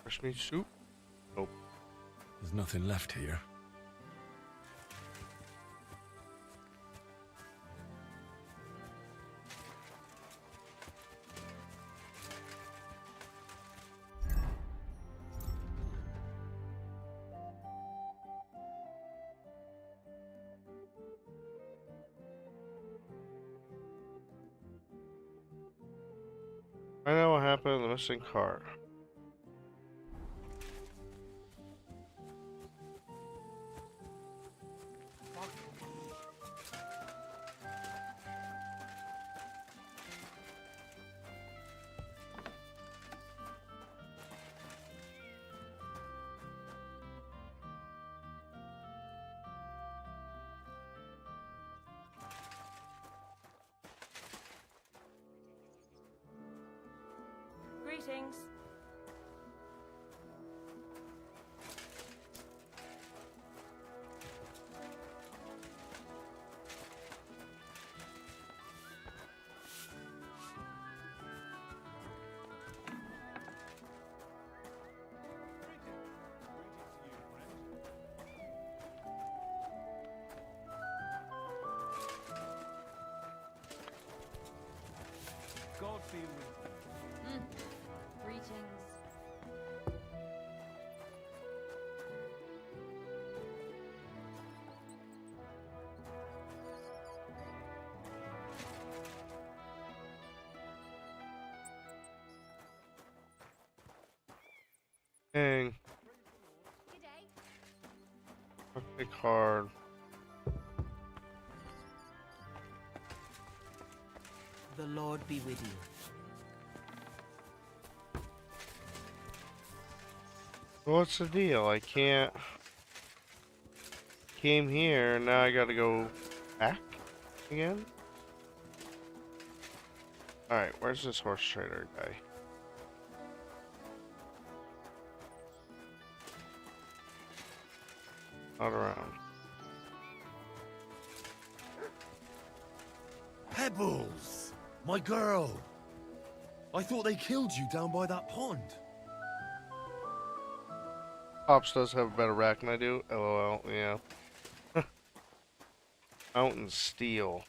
Fresh meat soup? Nope. There's nothing left here. I know what happened to the missing car. Greetings. God be with you. Greetings. Dang. Okay, card. The Lord be with you. What's the deal? I can't. Came here, now I gotta go back again? Alright, where's this horse trader guy? Not around. Pebbles! My girl! I thought they killed you down by that pond. Pops does have a better rack than I do. LOL, yeah. Mountain Steel.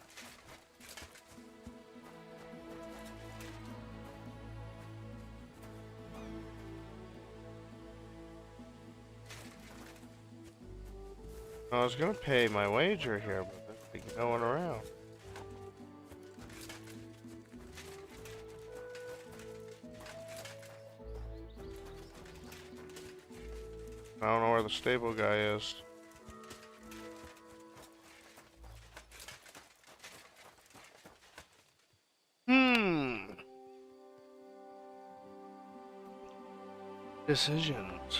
I was gonna pay my wager here, but there's no one around. I don't know where the stable guy is. Decisions.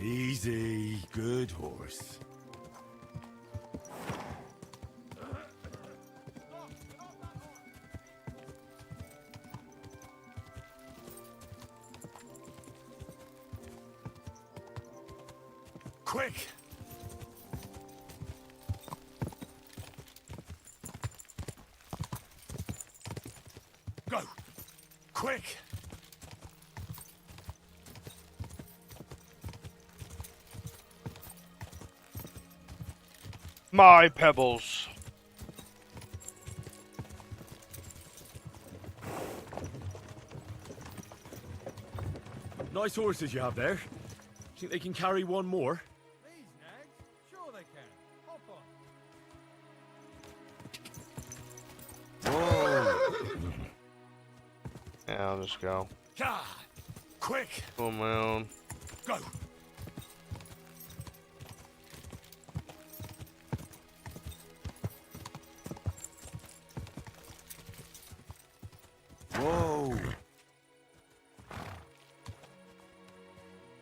Easy, good horse. Quick! Go! Quick! My pebbles. Nice horses you have there. Think they can carry one more? These nags? Sure they can. Hop on. Yeah, I'll just go. God! Quick! Go on my own. Go! Whoa!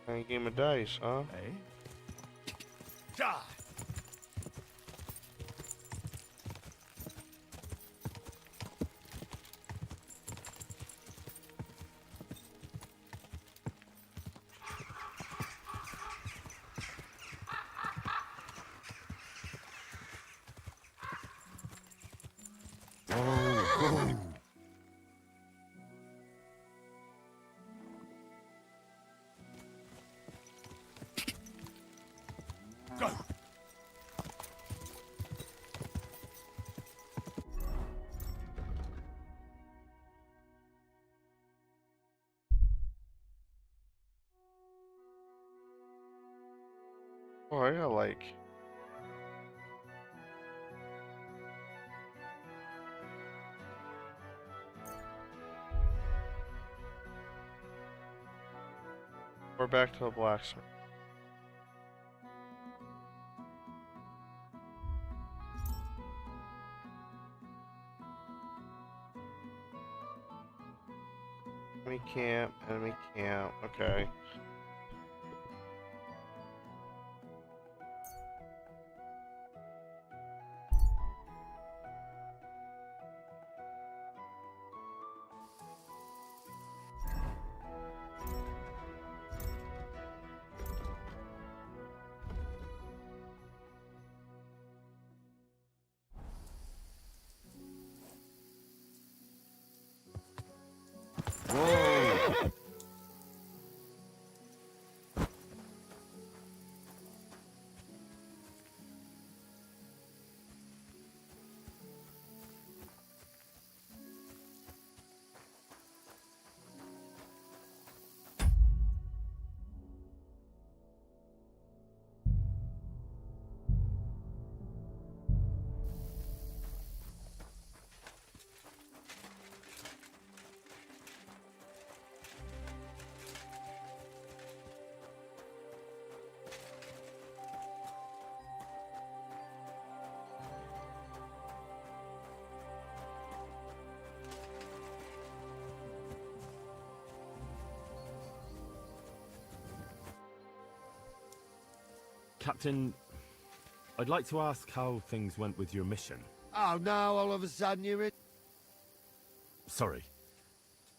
A game of dice, huh? Hey? God! Whoa! Go! Oh, I got like. We're back to the blacksmith. Enemy camp, enemy camp, okay. Whoa! Captain, I'd like to ask how things went with your mission. Oh no, all of a sudden you're in... Sorry.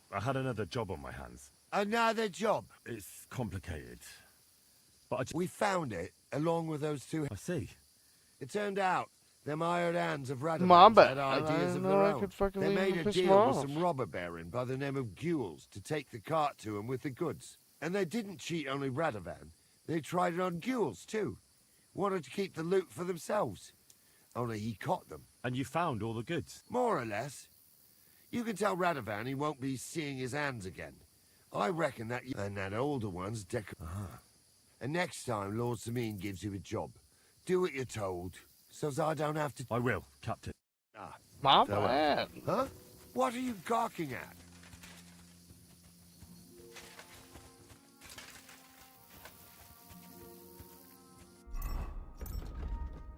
I had another job on my hands. Another job? It's complicated. But We found it, along with those two... I see. It turned out, them hired hands of Mom, Radovans but had I ideas didn't of know their I own. could fucking They leave made and a piss deal him with off. some robber baron by the name of Gules to take the cart to him with the goods. And they didn't cheat only Radovan. They tried it on Gules, too. Wanted to keep the loot for themselves. only he caught them. And you found all the goods? More or less. You can tell Radovan he won't be seeing his hands again. I reckon that you... And that older one's And next time Lord Sameen gives you a job, do what you're told, so's I don't have to... I will, Captain. My Go on. bad. Huh? What are you gawking at?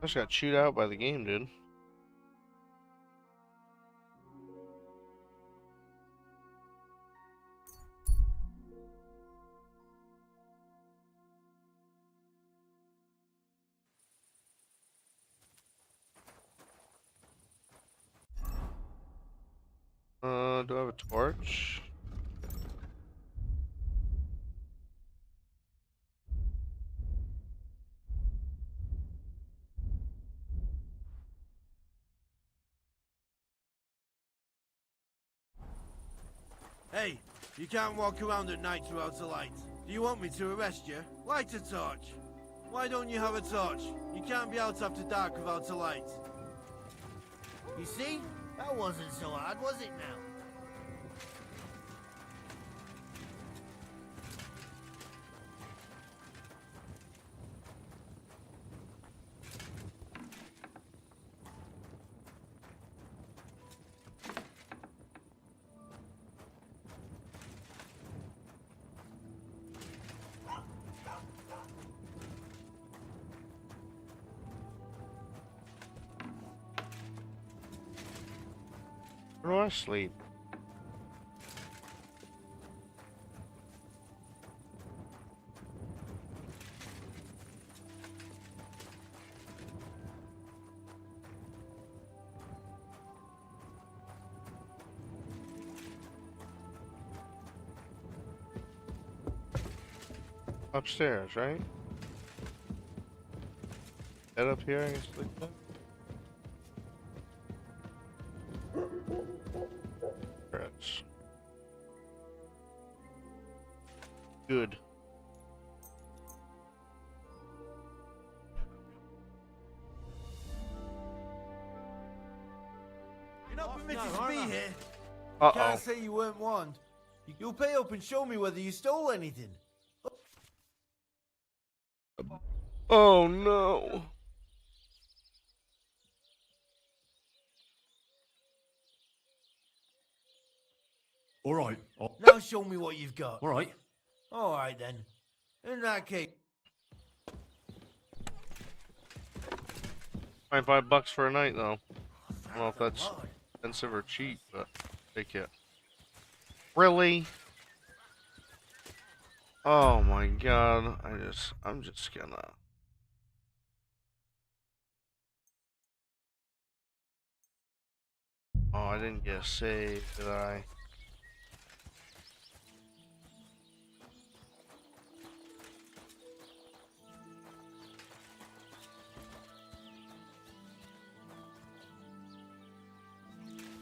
I just got chewed out by the game, dude. Do I have a torch? Hey, you can't walk around at night without a light. Do you want me to arrest you? Light a torch. Why don't you have a torch? You can't be out after dark without a light. You see? That wasn't so hard, was it now? Where do I sleep? Upstairs, right? Head up here, I can sleep there. Good. You're not permitted to be here. Uh-oh. Can't say you weren't warned. You'll pay up and show me whether you stole anything. Oh no. All right. Now show me what you've got. All right. All right then. In that case. $25 for a night though. I don't know if that's expensive or cheap, but take it. Really? Oh my god. I'm just gonna. Oh, I didn't get a save, did I?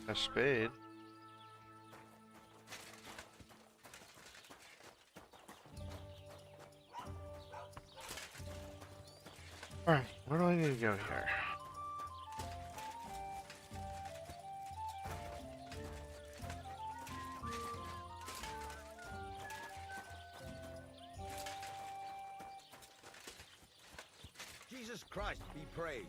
A spade. Alright, where do I need to go here? Jesus Christ be praised.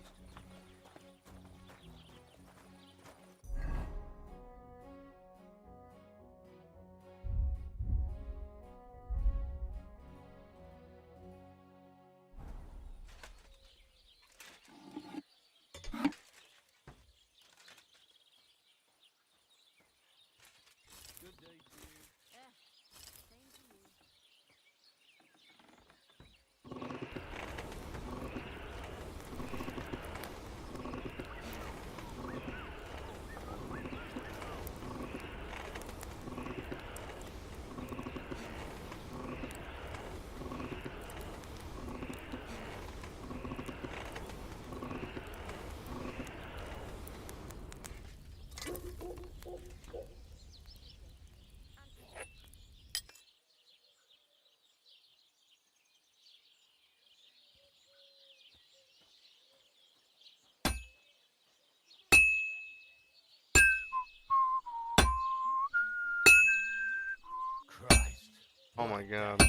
Oh my god.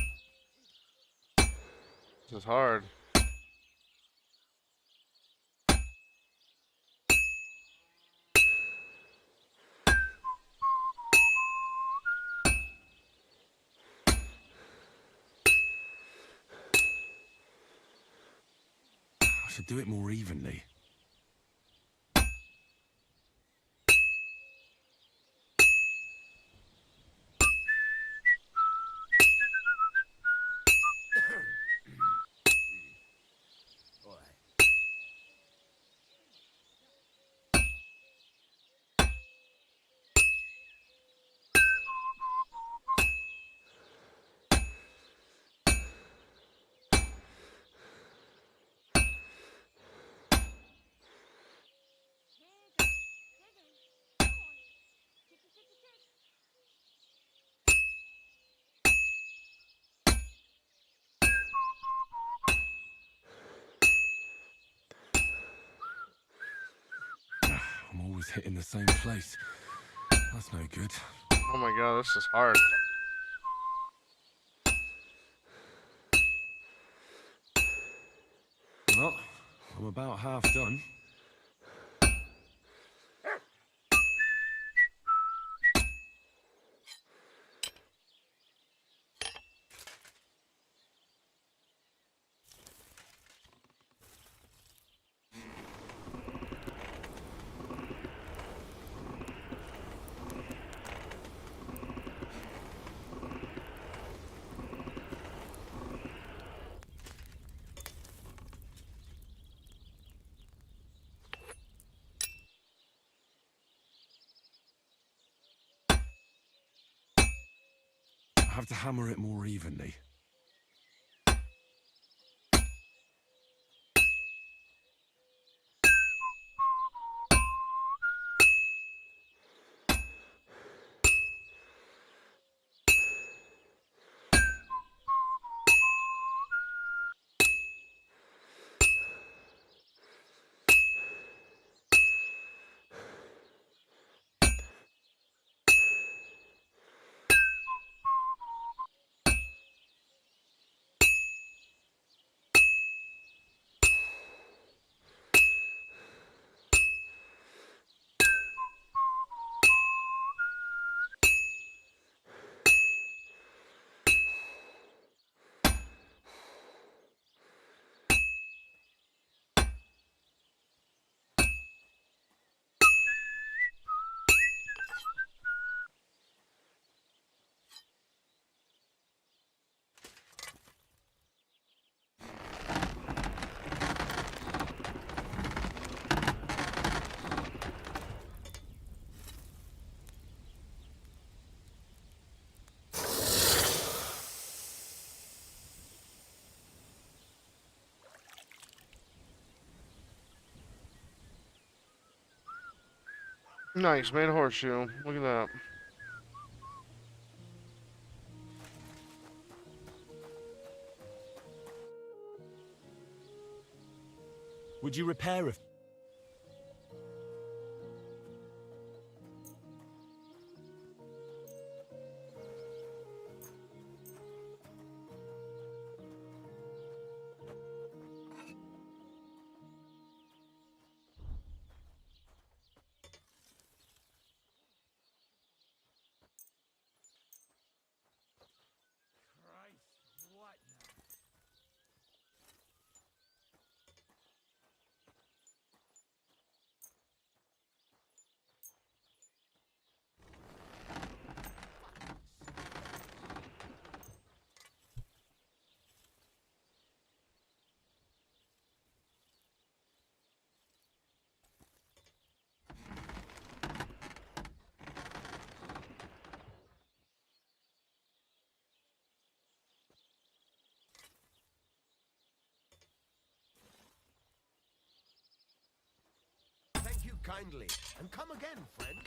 This is hard. I should do it more evenly. I'm always hitting the same place. That's no good. Oh my god, this is hard. Well, I'm about half done. I have to hammer it more evenly. Nice, made a horseshoe. Look at that. Would you repair a... Thank you kindly, and come again, friend.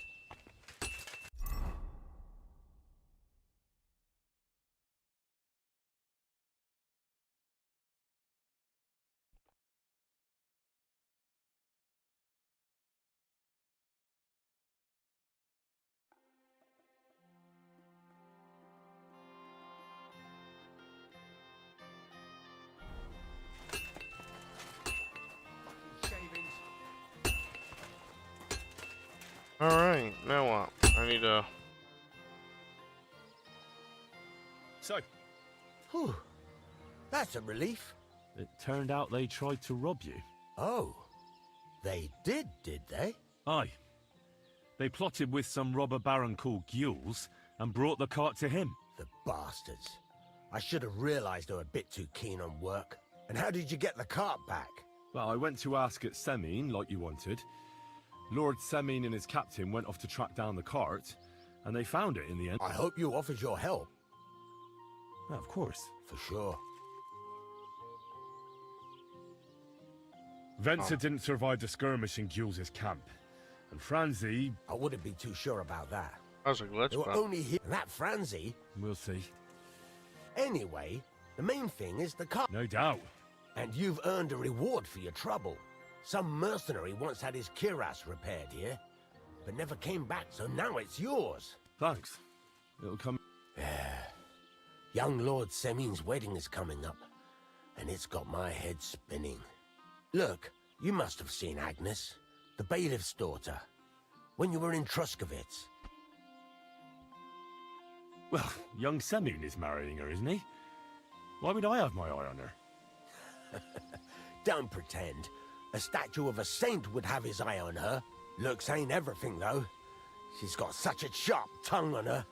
Alright, now what? I need to... So? Whew. That's a relief. It turned out they tried to rob you. Oh. They did they? Aye. They plotted with some robber baron called Gules and brought the cart to him. The bastards. I should have realized they were a bit too keen on work. And how did you get the cart back? Well, I went to ask at Semine, like you wanted. Lord Semine and his captain went off to track down the cart, and they found it in the end. I hope you offered your help. Of course. For sure. Venser didn't survive the skirmish in Gules' camp. And Franzi... I wouldn't be too sure about that. That was a glitch, They were but... only here... That Franzi... We'll see. Anyway, the main thing is the cart. No doubt. And you've earned a reward for your trouble. Some mercenary once had his cuirass repaired here, but never came back, so now it's yours. Thanks. It'll come... Young Lord Semine's wedding is coming up, and it's got my head spinning. Look, you must have seen Agnes, the bailiff's daughter, when you were in Truskovitz. Well, young Semine is marrying her, isn't he? Why would I have my eye on her? Don't pretend. A statue of a saint would have his eye on her. Looks ain't everything, though. She's got such a sharp tongue on her.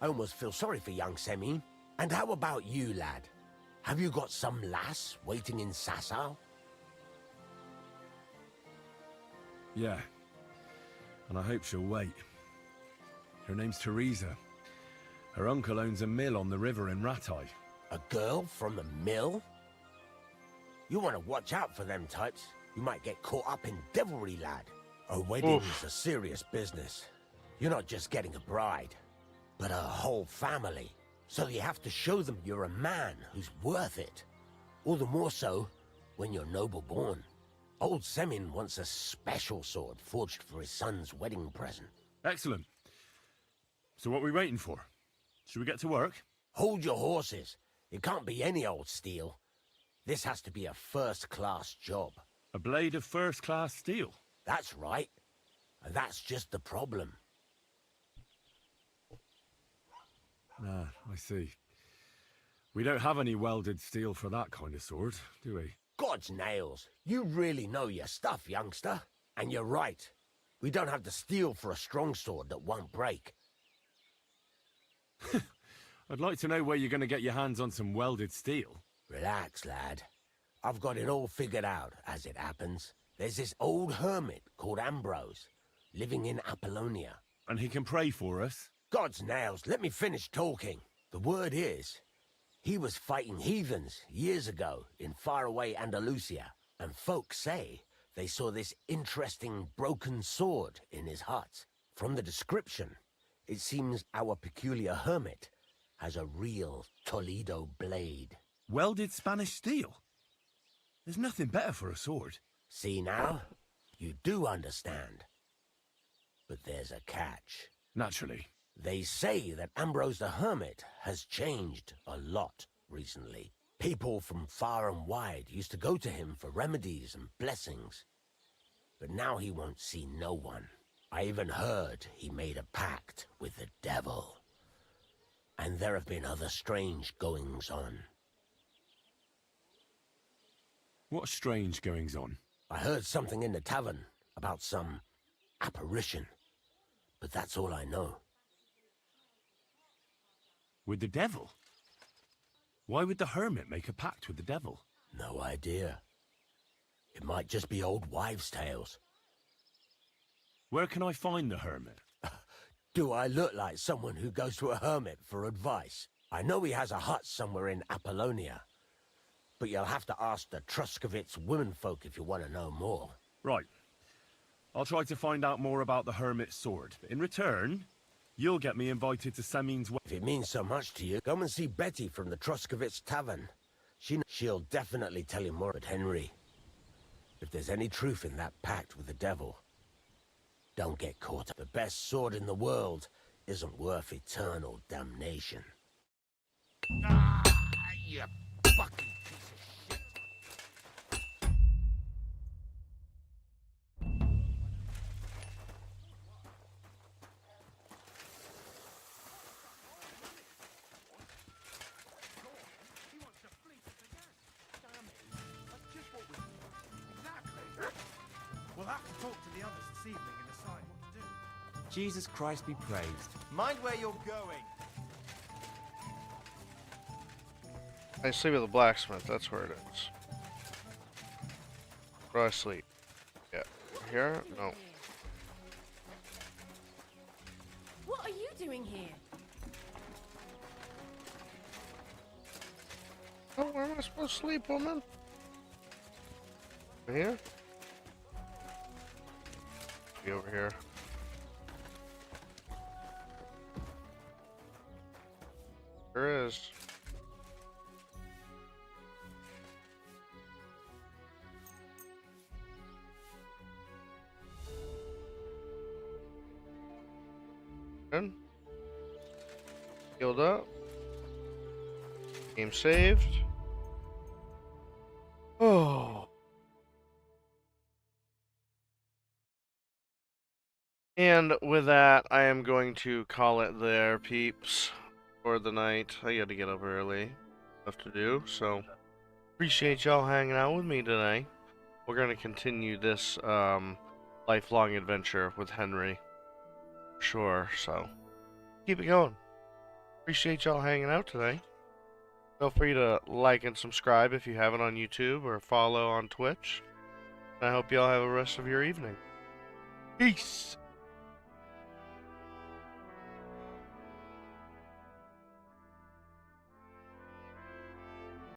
I almost feel sorry for young Semine. And how about you, lad? Have you got some lass waiting in Sasau? Yeah. And I hope she'll wait. Her name's Teresa. Her uncle owns a mill on the river in Ratai. A girl from a mill? You want to watch out for them types. You might get caught up in devilry, lad. A wedding is a serious business. You're not just getting a bride, but a whole family. So you have to show them you're a man who's worth it. All the more so when you're noble-born. Old Semine wants a special sword forged for his son's wedding present. Excellent. So what are we waiting for? Should we get to work? Hold your horses. It can't be any old steel. This has to be a first-class job. A blade of first-class steel? That's right. And that's just the problem. Ah, I see. We don't have any welded steel for that kind of sword, do we? God's nails. You really know your stuff, youngster. And you're right. We don't have the steel for a strong sword that won't break. I'd like to know where you're going to get your hands on some welded steel. Relax, lad. I've got it all figured out, as it happens. There's this old hermit called Ambrose, living in Apollonia. And he can pray for us? God's nails, let me finish talking. The word is, he was fighting heathens years ago in faraway Andalusia, and folks say they saw this interesting broken sword in his hut. From the description, it seems our peculiar hermit has a real Toledo blade. Welded Spanish steel? There's nothing better for a sword. See now? You do understand. But there's a catch. Naturally. They say that Ambrose the Hermit has changed a lot recently. People from far and wide used to go to him for remedies and blessings. But now he won't see no one. I even heard he made a pact with the devil. And there have been other strange goings-on. What strange goings-on? I heard something in the tavern about some apparition. But that's all I know. With the devil? Why would the hermit make a pact with the devil? No idea. It might just be old wives' tales. Where can I find the hermit? Do I look like someone who goes to a hermit for advice? I know he has a hut somewhere in Apollonia. But you'll have to ask the Truskovitz womenfolk if you want to know more. Right. I'll try to find out more about the hermit's sword. In return, you'll get me invited to Semine's wedding. If it means so much to you, come and see Betty from the Truskovitz Tavern. She'll definitely tell you more. But Henry, if there's any truth in that pact with the devil, don't get caught up. The best sword in the world isn't worth eternal damnation. Ah, you fucking piece of shit. evening and decide what to do. Jesus Christ be praised. Mind where you're going. I sleep at the blacksmith, that's where it is. Where do I sleep? Yeah. Here? No. What are you doing here? Oh, where am I supposed to sleep, woman? Here? Be over here. There is. Good. Healed up. Game saved. Oh. And with that, I am going to call it there, peeps, for the night. I gotta get up early. Stuff to do, so appreciate y'all hanging out with me today. We're gonna continue this lifelong adventure with Henry. Sure, so keep it going. Appreciate y'all hanging out today. Feel free to like and subscribe if you haven't on YouTube or follow on Twitch. And I hope y'all have the rest of your evening. Peace!